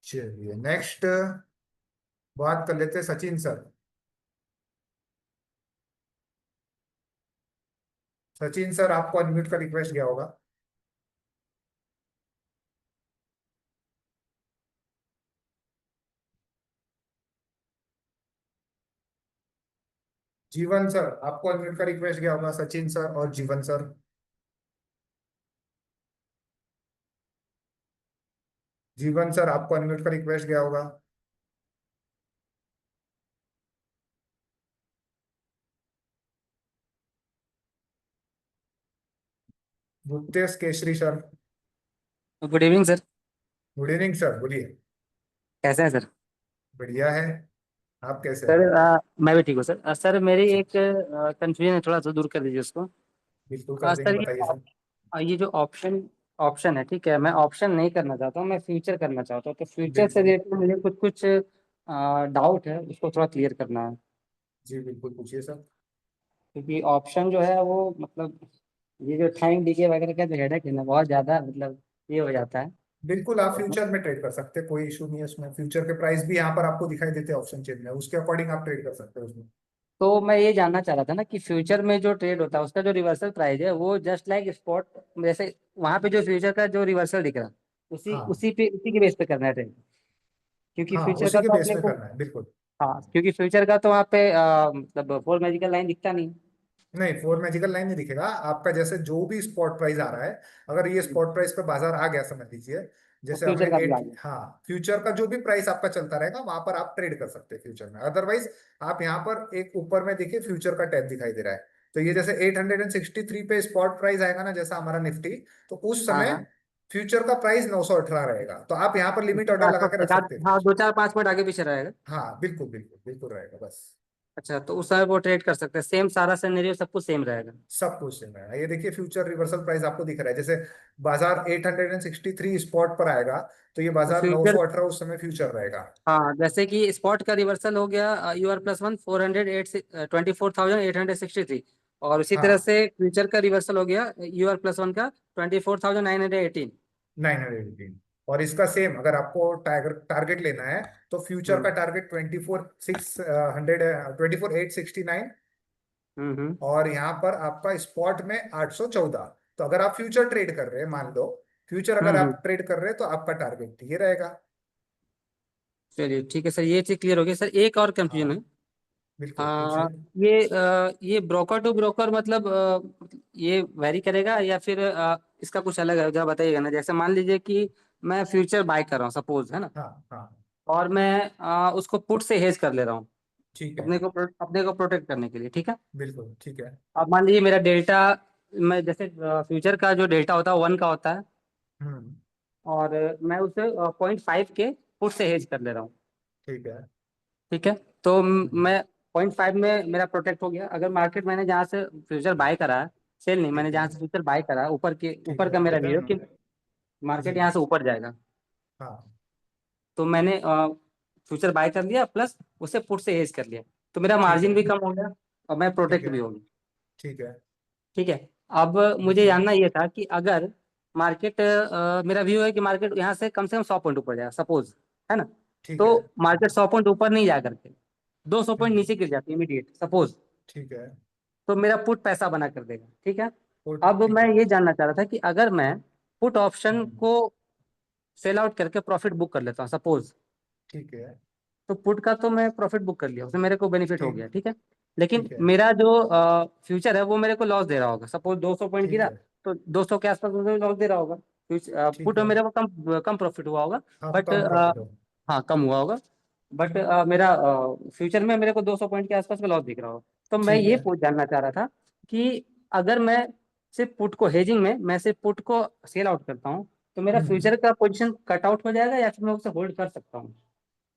चलिए नेक्स्ट बात कर लेते हैं सचिन सर। सचिन सर, आपको अनम्यूट का रिक्वेस्ट गया होगा। जीवन सर, आपको अनम्यूट का रिक्वेस्ट गया होगा, सचिन सर और जीवन सर। जीवन सर, आपको अनम्यूट का रिक्वेस्ट गया होगा। Guptesh Kesari sir. Good evening sir. Good evening sir, बोलिए। कैसे हैं सर? बढ़िया है। आप कैसे सर हैं? मैं भी ठीक हूँ सर। सर मेरी अच्छा, एक कंफ्यूजन है, थोड़ा सा दूर कर दीजिए उसको। बिल्कुल कर देंगे, सर बताइए सर। ये जो ऑप्शन ऑप्शन है, ठीक है, मैं ऑप्शन नहीं करना चाहता हूँ, मैं फ्यूचर करना चाहता हूँ। तो फ्यूचर से बिल्कुल। रिलेटेड मुझे कुछ कुछ डाउट है, उसको थोड़ा क्लियर करना है। जी बिल्कुल, पूछिए सर। क्योंकि ऑप्शन जो है वो मतलब ये जो टाइम डीके वगैरह का जो हेडेक है ना, बहुत ज़्यादा मतलब ये हो जाता है। बिल्कुल, आप फ्यूचर में ट्रेड कर सकते हैं, कोई इशू नहीं है उसमें। फ्यूचर के प्राइस भी यहाँ पर आपको दिखाई देते हैं ऑप्शन चेन में, उसके अकॉर्डिंग आप ट्रेड कर सकते हैं उसमें। तो मैं ये जानना चाह रहा था ना कि फ्यूचर में जो ट्रेड होता है उसका जो रिवर्सल प्राइस है वो जस्ट लाइक स्पॉट, जैसे वहां पे जो फ्यूचर का जो रिवर्सल दिख रहा है उसी हाँ उसी के बेस पे करना है ट्रेड। क्योंकि हाँ, फ्यूचर उसी का के तो बेस अपने में को, करना है, बिल्कुल। हाँ क्योंकि फ्यूचर का तो वहाँ पे मतलब फोर मैजिकल लाइन दिखता नहीं। नहीं, फोर मैजिकल लाइन नहीं दिखेगा आपका। जैसे जो भी स्पॉट प्राइस आ रहा है, अगर ये स्पॉट प्राइस पे बाजार आ गया समझ लीजिए, तो जैसे हमने फ्यूचर का भी आ एट, गया। हाँ, फ्यूचर का जो भी प्राइस आपका चलता रहेगा वहां पर आप ट्रेड कर सकते हैं फ्यूचर में। अदरवाइज आप यहाँ पर एक ऊपर में देखिए फ्यूचर का टैब दिखाई दे रहा है, तो ये जैसे 863 पे स्पॉट प्राइस आएगा ना, जैसा हमारा निफ्टी, तो उस हाँ समय हाँ। फ्यूचर का प्राइस 918 रहेगा, तो आप यहाँ पर लिमिट ऑर्डर हाँ लगा तो के रख सकते हैं हाँ फ्यूचर। 2 4 5 मिनट आगे पीछे रहेगा। हाँ बिल्कुल बिल्कुल बिल्कुल रहेगा बस। अच्छा, तो उस समय वो ट्रेड कर सकते हैं, सेम सारा सिनेरियो सब कुछ सेम रहेगा। सब कुछ सेम है। ये देखिए फ्यूचर रिवर्सल प्राइस आपको दिख रहा है, जैसे बाजार 863 स्पॉट पर आएगा, तो ये तो बाजार फ्यूचर, 918 उस समय फ्यूचर रहेगा। हाँ जैसे कि स्पॉट का रिवर्सल हो गया UR+1 408 24,863, और उसी तरह हाँ, से फ्यूचर का रिवर्सल हो गया UR+1 का 24,918। 918। और इसका सेम, अगर आपको टारगेट लेना है, तो फ्यूचर का हम्म टारगेट 24,600, 24,869। हम्म। और यहाँ पर आपका स्पॉट में 814। तो अगर आप फ्यूचर ट्रेड कर रहे हैं, मान लो फ्यूचर अगर हम्म। आप ट्रेड कर रहे हैं, तो आपका टारगेट ये रहेगा। चलिए ठीक है सर, ये चीज क्लियर हो गई। सर एक और कंफ्यूजन है। हाँ बिल्कुल, आ, पूछिए। ये ब्रोकर टू ब्रोकर मतलब ये वेरी करेगा या फिर इसका कुछ अलग है, जरा बताइएगा ना। जैसे मान लीजिए कि मैं फ्यूचर बाय कर रहा हूँ सपोज, है ना, हाँ हाँ, और मैं उसको पुट से हेज कर ले रहा हूँ ठीक है। अपने को प्रोटेक्ट करने के लिए, ठीक है। बिल्कुल ठीक है। अब मान लीजिए मेरा डेल्टा, मैं जैसे फ्यूचर का जो डेल्टा होता है 1 का होता है, हम्म। और मैं उसे 0.5 के पुट से हेज कर ले रहा हूँ, ठीक है। ठीक है। तो हम्म। मैं 0.5 में मेरा प्रोटेक्ट हो गया। अगर मार्केट मैंने जहाँ से फ्यूचर बाय करा है, सेल नहीं, मैंने ठीक है। जहाँ से फ्यूचर बाय करा है, ठीक ऊपर है। का मेरा ठीक है। व्यू है कि जी। मार्केट यहाँ से ऊपर जाएगा। हाँ। तो मैंने फ्यूचर बाय कर लिया प्लस उसे पुट से हेज कर लिया, तो मेरा ठीक मार्जिन है। भी कम हो गया और मैं ठीक प्रोटेक्ट है। भी हो गया, ठीक है। ठीक है। अब मुझे बिल्कुल। जानना ये था कि अगर मार्केट, मेरा व्यू है कि मार्केट यहाँ से कम 100 पॉइंट ऊपर जाए सपोज, है ना। ठीक तो है। मार्केट 100 पॉइंट ऊपर नहीं जा करके 200 पॉइंट हम्म। नीचे गिर जाती है इमीडिएट सपोज, ठीक है। तो मेरा पुट पैसा बना कर देगा, ठीक है। गुड, अब ठीक मैं है। ये जानना चाह रहा था कि अगर मैं पुट ऑप्शन हम्म। को सेल आउट करके प्रॉफिट बुक कर लेता हूँ सपोज, ठीक है। तो पुट का तो मैं प्रॉफिट बुक कर लिया, उसमें मेरे को बेनिफिट हो ठीक। गया, ठीक है। लेकिन ठीक है। मेरा जो फ्यूचर है वो मेरे को लॉस दे रहा होगा, सपोज 200 पॉइंट ठीक गिरा, है। तो 200 के आसपास मुझे लॉस दे रहा होगा। ठीक पुट में है। मेरे को कम कम प्रॉफिट हुआ होगा, हाँ, बट कम प्रॉफिट हो। हाँ कम हुआ होगा, बट मेरा फ्यूचर में मेरे को 200 पॉइंट के आसपास का लॉस दिख रहा होगा। तो मैं ठीक ये है। पूछ जानना चाह रहा था कि अगर मैं सिर्फ पुट को हेजिंग में मैं सिर्फ पुट को सेल आउट करता हूँ, तो मेरा हम्म। फ्यूचर का पोजीशन कट आउट हो जाएगा या फिर मैं उसे होल्ड कर सकता हूँ।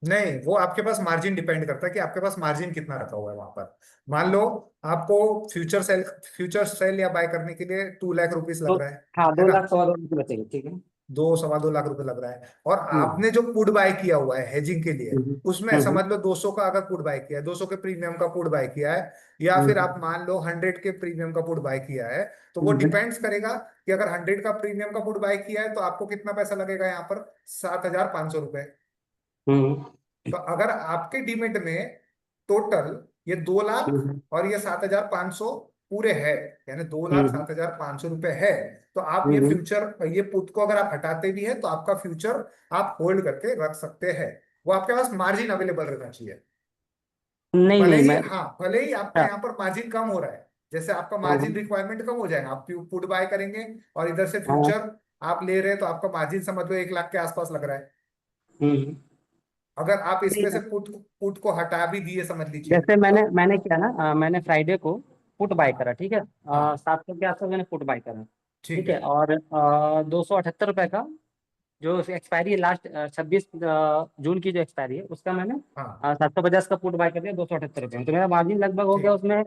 नहीं, वो आपके पास मार्जिन डिपेंड करता है कि आपके पास मार्जिन कितना रखा हुआ है वहां पर। मान लो आपको फ्यूचर सेल या बाय करने के लिए 2 लाख रुपीस तो लग रहा हाँ है दो ना। लाख 1.25 लाख बचेगी, ठीक है। 2 सवा 2 लाख रुपए लग रहा है, और आपने जो पुट बाय किया हुआ है हेजिंग के लिए, उसमें समझ लो 200 का अगर पुट बाय किया है, 200 के प्रीमियम का पुट बाय किया है, या फिर आप मान लो 100 के प्रीमियम का पुट बाय किया है, तो वो डिपेंड्स करेगा कि अगर 100 का प्रीमियम का पुट बाय किया है तो आपको कितना पैसा लगेगा यहाँ पर, 7,500 रुपए। तो अगर आपके डीमेट में टोटल ये 2 लाख और ये 7,500 पूरे है, यानी 2,07,500 रुपए है, तो आप ये फ्यूचर, ये पुट को अगर आप हटाते भी हैं तो आपका फ्यूचर आप होल्ड करके रख सकते हैं। वो आपके पास मार्जिन अवेलेबल रहना चाहिए। नहीं भले नहीं, ही, मैं हाँ, भले ही आपका यहाँ पर मार्जिन कम हो रहा है, जैसे आपका मार्जिन रिक्वायरमेंट कम हो जाएगा, आप पुट बाय करेंगे और इधर से हाँ, फ्यूचर आप ले रहे हैं, तो आपका मार्जिन समझ लो 1 लाख के आसपास लग रहा है। अगर आप इसमें से नहीं, पुट पुट को हटा भी दिए समझ लीजिए जैसे तो। मैंने किया ना, मैंने फ्राइडे को पुट बाय हाँ करा, ठीक है, हाँ 700 के आसपास मैंने पुट बाय करा, ठीक ठीक है, है। और 278 रुपए का जो एक्सपायरी है लास्ट 26 जून की जो एक्सपायरी है उसका मैंने हाँ 750 का पुट बाय कर दिया 278 रुपये में, तो मेरा मार्जिन लगभग हो गया ठीक उसमें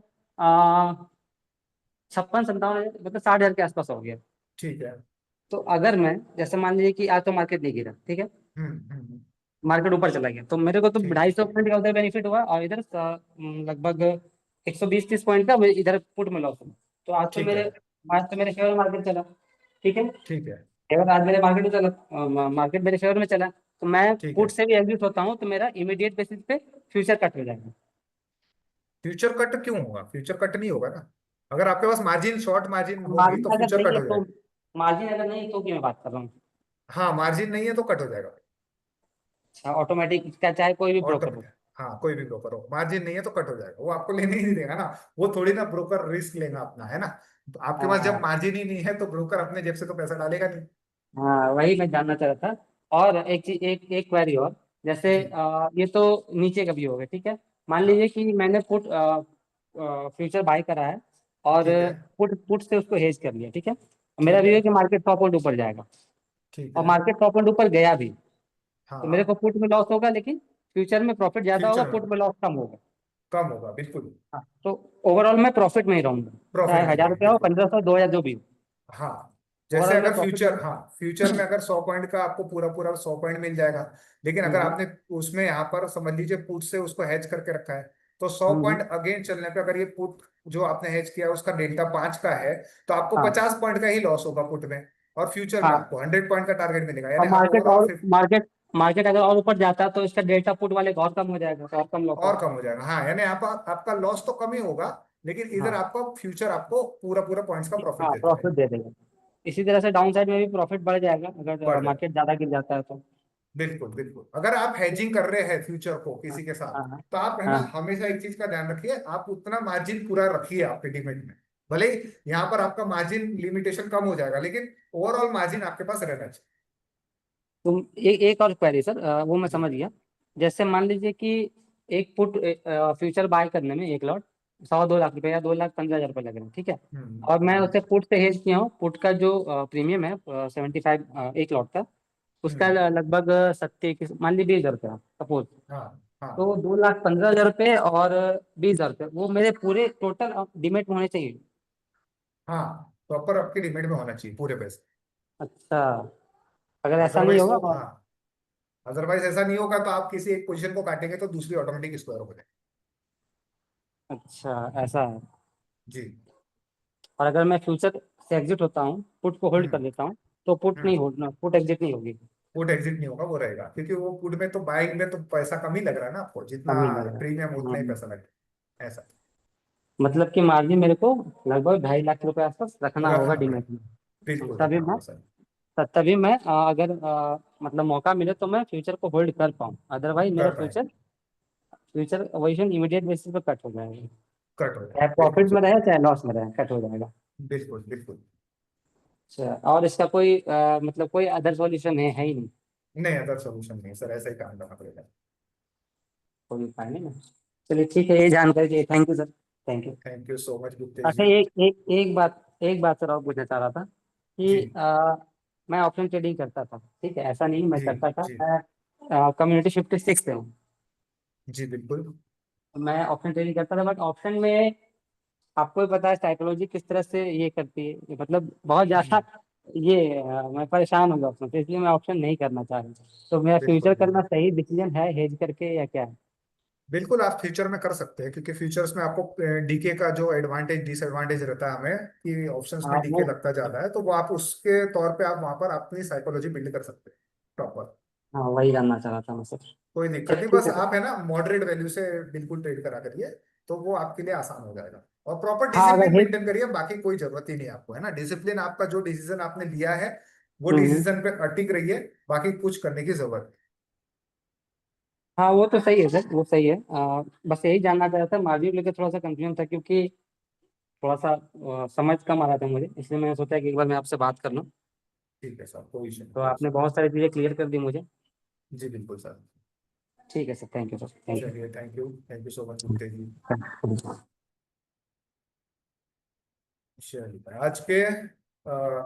56-57, मतलब 60 हजार के आसपास हो गया। ठीक है। तो अगर मैं, जैसे मान लीजिए कि आज तो मार्केट नहीं गिरा, ठीक है, मार्केट ऊपर चला गया, तो मेरे को तो ठीक। 250 पॉइंट का उधर बेनिफिट हुआ, और इधर लगभग 120-30 पॉइंट का इधर पुट में लॉस हुआ। तो ठीक है। आज तो मेरे फेवर मार्केट चला, ठीक है, ठीक है। अगर आज मेरे मार्केट में चला, मार्केट मेरे फेवर में चला, तो मैं ठीक पुट है। से भी एग्जिट होता हूँ, तो मेरा इमीडिएट बेसिस पे फ्यूचर कट हो जाएगा। फ्यूचर कट क्यों होगा? फ्यूचर कट नहीं होगा ना, अगर आपके पास मार्जिन, शॉर्ट मार्जिन होगी मार्जिन तो अगर फ्यूचर नहीं कट है हो तो, जाएगा। मार्जिन अगर नहीं है तो की मैं बात कर रहा हूँ। हाँ, मार्जिन नहीं है तो कट हो जाएगा। अच्छा, ऑटोमेटिक क्या, चाहे कोई भी ब्रोकर हो। ऑटोमेटिक, हाँ, कोई भी ब्रोकर हो, मार्जिन नहीं है तो कट हो जाएगा, वो आपको लेने ही नहीं देगा ना। वो थोड़ी ना ब्रोकर रिस्क लेगा अपना, है ना। तो आपके पास जब हाँ मार्जिन ही नहीं है तो ब्रोकर अपने जेब से तो पैसा डालेगा नहीं। हाँ, वही मैं जानना चाह रहा था। और एक चीज, एक क्वेरी और, जैसे जी। ये तो नीचे का भी हो गया, ठीक है, मान लीजिए हाँ कि मैंने पुट फ्यूचर बाय करा है, और ठीक है। पुट से उसको हेज कर लिया, ठीक है, मेरा ठीक व्यू है। है कि मार्केट 100 पॉइंट ऊपर जाएगा, ठीक और है। मार्केट 100 पॉइंट ऊपर गया भी, तो मेरे को हाँ, पुट में लॉस होगा, लेकिन फ्यूचर में प्रॉफिट ज्यादा होगा, फ्यूचर पुट में में लॉस कम होगा। कम होगा, बिल्कुल। हाँ, तो ओवरऑल मैं प्रॉफिट में ही रहूंगा, प्रॉफिट चाहे में 1,000 रुपया हो, बिल्कुल। 1,500, 2,000, जो भी हो, हाँ, जैसे ओवरऑल मैं अगर प्रॉफिट में। फ्यूचर, हाँ, फ्यूचर में अगर 100 पॉइंट का आपको पूरा पूरा 100 पॉइंट मिल जाएगा, लेकिन अगर हम्म आपने उसमें यहाँ पर समझ लीजिए पुट से उसको हेज करके रखा है, तो सौ हम्म, पॉइंट अगेन चलने पे अगर ये पुट जो आपने हेज किया है उसका डेल्टा 5 का है, तो आपको हाँ 50 पॉइंट का ही लॉस होगा पुट में, और फ्यूचर में हाँ, आपको 100 पॉइंट का टारगेट मिलेगा, और यानी आप ओवरऑल मार्केट अगर और ऊपर जाता है तो इसका डेल्टा पुट वाले का और कम हो जाएगा, तो और कम लॉस और होगा। कम हो जाएगा। हाँ, यानी आप आपका लॉस तो कम ही होगा, लेकिन इधर हाँ आपका फ्यूचर आपको पूरा पूरा पॉइंट्स का प्रॉफिट हाँ, देता है। प्रॉफिट दे देगा। इसी तरह से डाउन साइड में भी प्रॉफिट बढ़ जाएगा अगर बढ़ जाएगा, मार्केट ज्यादा गिर जाता है तो। बिल्कुल बिल्कुल। अगर आप हेजिंग कर रहे हैं फ्यूचर को हाँ किसी के साथ, हाँ तो आप, है ना, हाँ, हमेशा एक चीज का ध्यान रखिए, आप उतना मार्जिन पूरा रखिए आपके डिमेट में। भले ही यहाँ पर आपका मार्जिन लिमिटेशन कम हो जाएगा, लेकिन ओवरऑल मार्जिन आपके पास रहना चाहिए। तो एक और क्वेरी सर, वो मैं जी। समझ गया। जैसे मान लीजिए कि एक पुट फ्यूचर बाय करने में एक लॉट 1.25 लाख रुपए या 2,15,000 रुपये लग रहे हैं, ठीक है, और मैं हम्म उसे पुट से हेज किया हूँ, पुट का जो प्रीमियम है 75 एक लॉट का, उसका हम्म। लगभग 70, मान लीजिए 20,000 सपोज। हाँ हाँ तो 2,15,000 रुपये और 20,000 रुपये वो मेरे पूरे टोटल डिमेट में होने चाहिए। हाँ, प्रॉपर आपके डिमेट में होना चाहिए पूरे पैसे। अच्छा, अगर ऐसा नहीं अदरवाइज होगा वो, हाँ, अदरवाइज ऐसा नहीं होगा तो आप किसी एक पोजीशन को काटेंगे तो दूसरी ऑटोमेटिक स्क्वायर हो जाएगी। अच्छा, ऐसा है। जी। और अगर मैं फ्यूचर से एग्जिट होता हूँ, पुट को होल्ड कर हम्म लेता हूँ, तो पुट नहीं हम्म होल्ड, पुट एग्जिट नहीं होगी। पुट एग्जिट नहीं होगा, वो रहेगा, क्योंकि वो पुट में तो, बाइंग में तो पैसा कम ही लग रहा है ना आपको, जितना कम ही लग रहा प्रीमियम है। उतना ही पैसा लग रहा है, ऐसा मतलब कि मार्जिन मेरे को लगभग 2.5 लाख रुपए आसपास रखना होगा रखना पड़ेगा। डिमेट में। बिल्कुल तभी रखना मैं होगा सर। तभी मैं अगर मतलब मौका मिले तो मैं फ्यूचर को होल्ड कर पाऊँ, अदरवाइज मेरा कर पाएंगे। फ्यूचर वही इमीडिएट बेसिस पे कट हो जाएगा, कट हो चाहे जाएगा, बिल्कुल प्रॉफिट में सर। रहे चाहे लॉस में रहे, कट हो जाएगा। बिल्कुल बिल्कुल। अच्छा, और इसका कोई मतलब कोई अदर सॉल्यूशन है ही नहीं? नहीं, अदर सोल्यूशन नहीं सर, ऐसा ही काम करना पड़ेगा। कोई उपाय नहीं ना? चलिए ठीक है, ये जानकारी के thank you sir, thank you. Thank you so much Guptesh अच्छा, जी। एक बात सर और पूछना चाह रहा था जी। कि मैं ऑप्शन ट्रेडिंग करता था, ठीक है, ऐसा नहीं मैं जी। करता था, जी। मैं कम्युनिटी 56 पे हूँ। जी बिल्कुल। मैं ऑप्शन ट्रेडिंग करता था, बट ऑप्शन में आपको भी पता है साइकोलॉजी किस तरह से ये करती है, मतलब बहुत ज्यादा ये मैं परेशान हूँ ऑप्शन से, इसलिए मैं ऑप्शन नहीं करना चाह रहा। तो मेरा बिल्कुल फ्यूचर करना बिल्कुल। सही डिसीजन है हेज करके या क्या है? बिल्कुल आप फ्यूचर में कर सकते हैं, क्योंकि फ्यूचर्स में आपको डीके का जो एडवांटेज डिसएडवांटेज रहता है हमें कि ऑप्शंस में हाँ डीके वो लगता ज्यादा है, तो वो आप उसके तौर पे आप वहां पर अपनी साइकोलॉजी बिल्ड कर सकते हैं प्रॉपर। हाँ वही जानना चाह रहा था मैं सर। कोई दिक्कत चलिए नहीं, ठीक बस है सर। आप है ना मॉडरेट वैल्यू से बिल्कुल ट्रेड करा करिए, तो वो आपके लिए आसान हो जाएगा। और प्रॉपर हाँ अगर डिसिप्लिन हेज। मेंटेन करिए, बाकी कोई जरूरत ही नहीं है आपको, है ना। डिसिप्लिन आपका जो डिसीजन आपने लिया है वो हम्म। डिसीजन पे अटिक रहिए, बाकी कुछ करने की जरूरत नहीं। हाँ वो तो सही है सर, वो सही है। बस यही जानना चाह रहा था, मार्जिन लेके थोड़ा सा कंफ्यूजन था, क्योंकि थोड़ा सा समझ कम आ रहा था मुझे, इसलिए मैंने सोचा कि एक बार मैं आपसे बात कर लूँ। ठीक है सर, कोई इशू नहीं, तो कोई आपने इशू बहुत सारी चीज़ें क्लियर कर दी मुझे। नहीं। जी बिल्कुल सर। ठीक है sir, thank you sir, thank चलिए, thank you so much Gupte ji. You. चलिए, आज के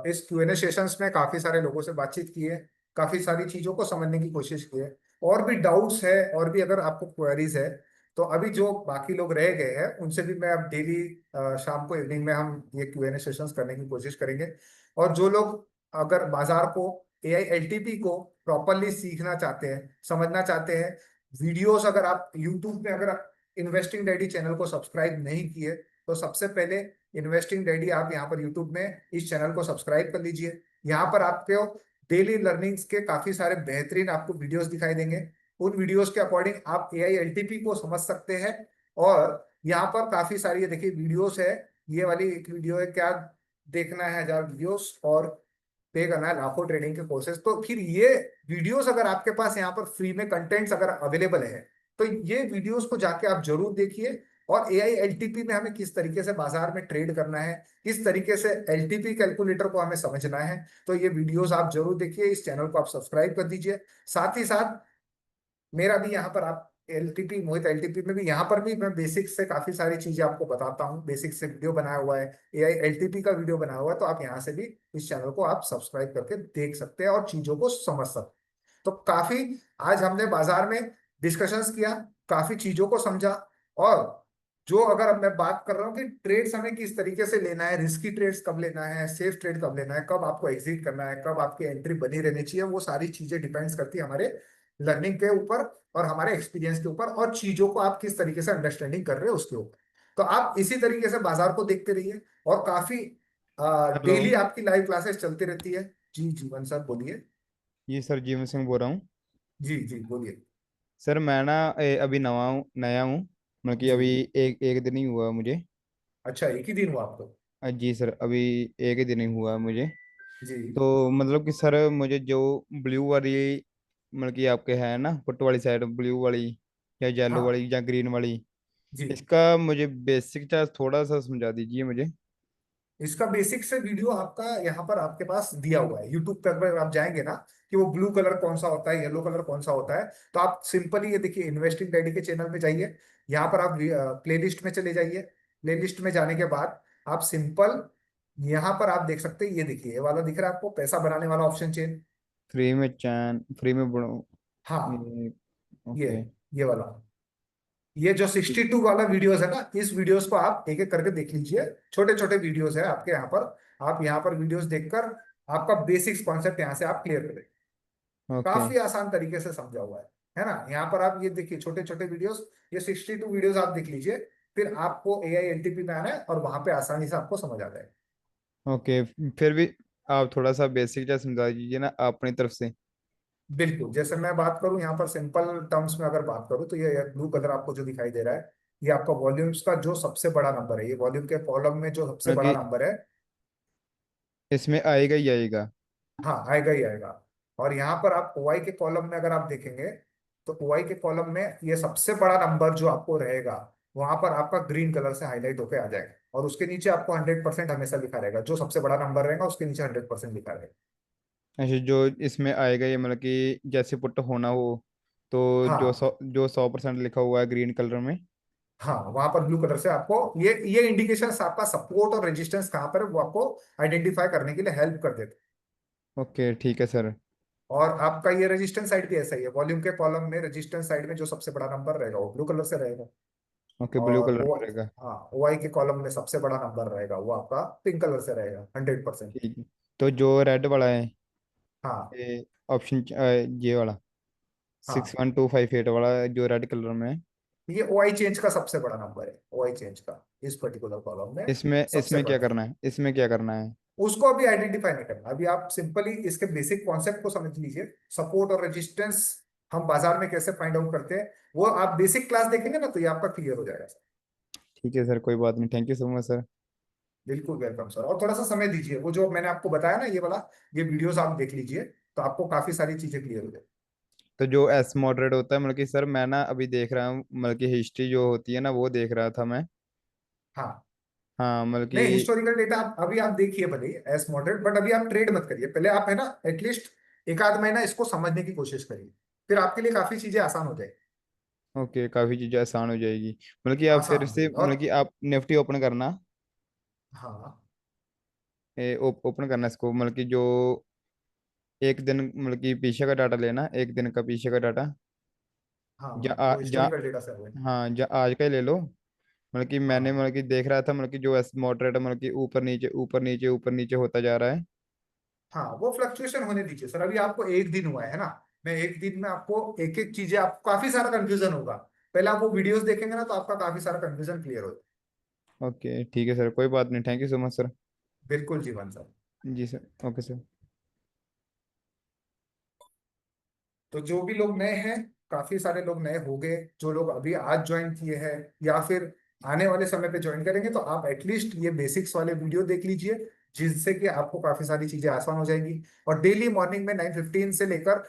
इस Q&A सेशंस में काफी सारे लोगों से बातचीत की है, काफी सारी चीजों को समझने की कोशिश की है। और भी डाउट्स है, और भी अगर आपको क्वेरीज है, तो अभी जो बाकी लोग रह गए हैं उनसे भी मैं अब डेली शाम को इवनिंग में हम ये Q&A सेशंस करने की कोशिश करेंगे। और जो लोग अगर बाजार को, AI LTP को प्रॉपरली सीखना चाहते हैं, समझना चाहते हैं, वीडियोस अगर आप यूट्यूब में अगर इन्वेस्टिंग डैडी चैनल को सब्सक्राइब नहीं किए, तो सबसे पहले इन्वेस्टिंग डैडी आप यहाँ पर यूट्यूब में इस चैनल को सब्सक्राइब कर लीजिए। यहाँ पर आपको डेली लर्निंग्स के काफी सारे बेहतरीन आपको वीडियोस दिखाई देंगे। उन वीडियोस के अकॉर्डिंग आप AI LTP को समझ सकते हैं। और यहाँ पर काफी सारी, ये देखिए वीडियोस है, ये वाली एक वीडियो है, क्या देखना है 1000 वीडियोस और पे करना है लाखों ट्रेडिंग के कोर्सेज। तो फिर ये वीडियोस अगर आपके पास यहाँ पर फ्री में कंटेंट्स अगर अवेलेबल है, तो ये वीडियोस को जाके आप जरूर देखिए। और AI LTP में हमें किस तरीके से बाजार में ट्रेड करना है, किस तरीके से LTP कैलकुलेटर को हमें समझना है, तो ये वीडियोस आप जरूर देखिए। इस चैनल को आप सब्सक्राइब कर दीजिए। साथ ही साथ मेरा भी यहाँ पर आप LTP, मोहित LTP में भी, यहाँ पर भी मैं बेसिक्स से काफी सारी चीजें आपको बताता हूँ। बेसिक्स से वीडियो बनाया हुआ है, AI LTP का वीडियो बनाया हुआ है, तो आप यहाँ से भी इस चैनल को आप सब्सक्राइब करके देख सकते हैं और चीजों को समझ सकते हैं। तो काफी आज हमने बाजार में डिस्कशंस किया, काफी चीजों को समझा। और जो अगर अब मैं बात कर रहा हूँ कि ट्रेड्स हमें किस तरीके से लेना है, रिस्की ट्रेड्स कब लेना है, सेफ ट्रेड कब लेना है, कब आपको एग्जिट करना है, कब आपकी एंट्री बनी रहनी चाहिए, वो सारी चीजें डिपेंड्स करती है हमारे लर्निंग के ऊपर और हमारे एक्सपीरियंस के ऊपर, और चीजों को आप किस तरीके से अंडरस्टैंडिंग कर रहे हो उसके ऊपर। तो आप इसी तरीके से बाजार को देखते रहिए। और काफी हेलो। डेली आपकी लाइव क्लासेस चलती रहती है। जी जीवन सर बोलिए। जी सर, जीवन सिंह बोल रहा हूँ। जी जी बोलिए। सर मैं ना अभी नया हूँ। मतलब कि जी अभी जी। एक एक दिन ही हुआ मुझे। अच्छा, एक ही दिन हुआ आपको? जी सर, अभी एक ही दिन ही हुआ मुझे। जी तो मतलब कि सर मुझे जो ब्लू वाली, मतलब कि आपके है ना पुट वाली साइड, ब्लू वाली या येलो हाँ। वाली या ग्रीन वाली, जी, इसका मुझे बेसिक चार्ज थोड़ा सा समझा दीजिए मुझे। इसका बेसिक से वीडियो आपका यहाँ पर आपके पास दिया हुआ है यूट्यूब पर। अगर आप जाएंगे ना कि वो ब्लू कलर कौन सा होता है, येलो कलर कौन सा होता है, तो आप सिंपली ये देखिए, इन्वेस्टिंग डैडी के चैनल पे जाइए। यहाँ पर आप प्लेलिस्ट में चले जाइए। प्लेलिस्ट में जाने के बाद आप सिंपल यहाँ पर आप देख सकते हैं, ये देखिए, ये वाला दिख रहा है आपको, पैसा बनाने वाला ऑप्शन चेन। फ्री में बढ़ो। हाँ, ये ओके। ये वाला, ये जो 62 वाला वीडियोस है ना, इस वीडियोस को आप एक एक करके देख लीजिए। छोटे छोटे वीडियोस है आपके यहाँ पर। आप यहाँ पर वीडियोस देखकर आपका बेसिक्स कॉन्सेप्ट यहाँ से आप क्लियर करें। ओके। काफी आसान तरीके से समझा हुआ है ना। यहाँ पर आप ये देखिए, छोटे छोटे वीडियोस, ये 62 वीडियोस आप देख लीजिए। फिर आपको AI LTP में आना है और वहां पे आसानी से आपको समझ आ जाएगा। ओके। फिर भी आप थोड़ा सा बेसिक चार्ज समझा दीजिए ना अपनी तरफ से। बिल्कुल, जैसे मैं बात करूं यहाँ पर सिंपल टर्म्स में अगर बात करूं, तो ये ब्लू कलर आपको जो दिखाई दे रहा है, ये आपका वॉल्यूम्स का जो सबसे बड़ा नंबर है, ये वॉल्यूम के कॉलम में जो सबसे मतलब बड़ा कि नंबर है। इसमें आएगा ही आएगा। हाँ, आएगा ही आएगा। और यहाँ पर आप OI के कॉलम में अगर आप देखेंगे, तो OI के कॉलम में ये सबसे बड़ा नंबर जो आपको रहेगा, वहां पर आपका ग्रीन कलर से हाईलाइट होकर आ जाएगा। और उसके नीचे आपको 100% हमेशा लिखा रहेगा, जो सबसे बड़ा नंबर रहेगा उसके नीचे 100% लिखा रहेगा। अच्छा, जो इसमें आएगा ये मतलब कि जैसे पुट होना हो, तो हाँ। जो 100% लिखा हुआ है ग्रीन कलर में। हाँ, वहां पर ब्लू कलर से आपको ये इंडिकेशन आपका सपोर्ट और रेजिस्टेंस कहाँ पर है वो आपको आइडेंटिफाई करने के लिए हेल्प कर देते हैं। ओके ठीक है सर। और आपका ये रेजिस्टेंस साइड भी ऐसा ही है, वॉल्यूम के कॉलम में रेजिस्टेंस साइड में जो सबसे बड़ा नंबर रहेगा वो ब्लू कलर से रहेगा। ओके, ब्लू और कलर वो, में रहेगा। हाँ, OI के कॉलम में सबसे बड़ा नंबर रहेगा वो आपका पिंक कलर से रहेगा, 100%। ठीक है। तो जो रेड वाला है, हाँ ये ऑप्शन ये वाला हाँ, 61258 वाला जो रेड कलर में है, ये ओआई चेंज का सबसे बड़ा नंबर है, ओआई चेंज का इस पर्टिकुलर कॉलम में इसमें सबसे इसमें क्या बड़ा है। करना है, इसमें क्या करना है? उसको अभी आइडेंटिफाई नहीं करना, अभी आप सिंपली इसके बेसिक कॉन्सेप्ट को समझ लीजिए। सपोर्ट और रेजिस्टेंस हम बाजार में कैसे फाइंड आउट करते हैं, वो आप बेसिक क्लास देखेंगे ना तो ये आपका क्लियर हो जाएगा सर। ठीक है सर, कोई बात नहीं, thank you so much sir. बिल्कुल वेलकम सर, और थोड़ा सा समय दीजिए, वो जो मैंने आपको बताया ना ये वाला, ये वीडियोस आप देख लीजिए, तो आपको काफी सारी चीजें क्लियर हो जाएगी। तो जो एस मॉडरेट होता है, मतलब कि सर मैं ना अभी देख रहा हूँ, मतलब कि हिस्ट्री जो होती है ना वो देख रहा था मैं। हाँ, हाँ मतलब नहीं कि हिस्टोरिकल डेटा आप अभी आप देखिए भले एज मॉडरेट, बट अभी आप ट्रेड मत करिए, पहले आप है ना एटलीस्ट एक आध महीना इसको समझने की कोशिश करिए, फिर आपके लिए काफी चीजें आसान हो जाएगी। ओके, काफ़ी चीज़ें आसान हो जाएगी। मतलब कि आप आसान फिर हो से, जाएगी और मतलब कि आप निफ्टी ओपन करना, हाँ ओपन करना इसको, मतलब कि जो एक दिन, मतलब कि पीछे का डाटा लेना, एक दिन का पीछे का डाटा, हाँ या हाँ, वो जा हिस्टोरिकल डेटा सर। हाँ, जा आज का ही ले लो। मतलब कि मैंने, हाँ मतलब कि देख रहा था, मतलब कि जो एस मॉडरेट है, मतलब कि ऊपर नीचे ऊपर नीचे ऊपर नीचे होता जा रहा है। हाँ, वो फ्लक्चुएशन होने दीजिए सर, अभी आपको एक दिन हुआ है ना, मैं एक दिन में आपको एक एक चीजें, आपको काफी सारा कंफ्यूजन होगा, पहले आप वो वीडियोस देखेंगे ना तो आपका काफी सारा कंफ्यूजन क्लियर हो जाएगा। ओके ठीक है सर, कोई बात नहीं, thank you so much sir. बिल्कुल जीवन सर। जी सर, ओके सर। तो जो भी लोग नए हैं, काफी सारे लोग नए हो गए, जो लोग अभी आज ज्वाइन किए हैं या फिर आने वाले समय पे ज्वाइन करेंगे, तो आप एटलीस्ट ये बेसिक्स वाले वीडियो देख लीजिए, जिससे कि आपको काफी सारी चीजें आसान हो जाएंगी। और डेली मॉर्निंग में 9:15 से लेकर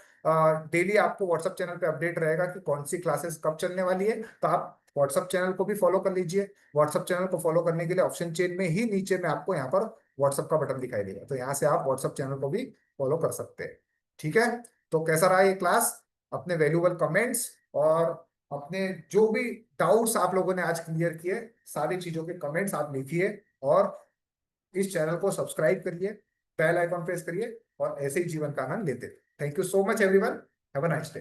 डेली आपको व्हाट्सएप चैनल पे अपडेट रहेगा कि कौन सी क्लासेस कब चलने वाली है, तो आप व्हाट्सएप चैनल को भी फॉलो कर लीजिए। व्हाट्सएप चैनल को फॉलो करने के लिए ऑप्शन चेन में ही नीचे में आपको यहाँ पर व्हाट्सएप का बटन दिखाई देगा, तो यहाँ से आप व्हाट्सएप चैनल को भी फॉलो कर सकते हैं। ठीक है, तो कैसा रहा ये क्लास? अपने वैल्यूएबल कमेंट्स और अपने जो भी डाउट्स आप लोगों ने आज क्लियर किए, सारी चीजों के कमेंट्स आप लिखिए, और इस चैनल को सब्सक्राइब करिए, बेल आइकॉन प्रेस करिए, और ऐसे ही जीवन का आनंद लेते। Thank you so much everyone, have a nice day.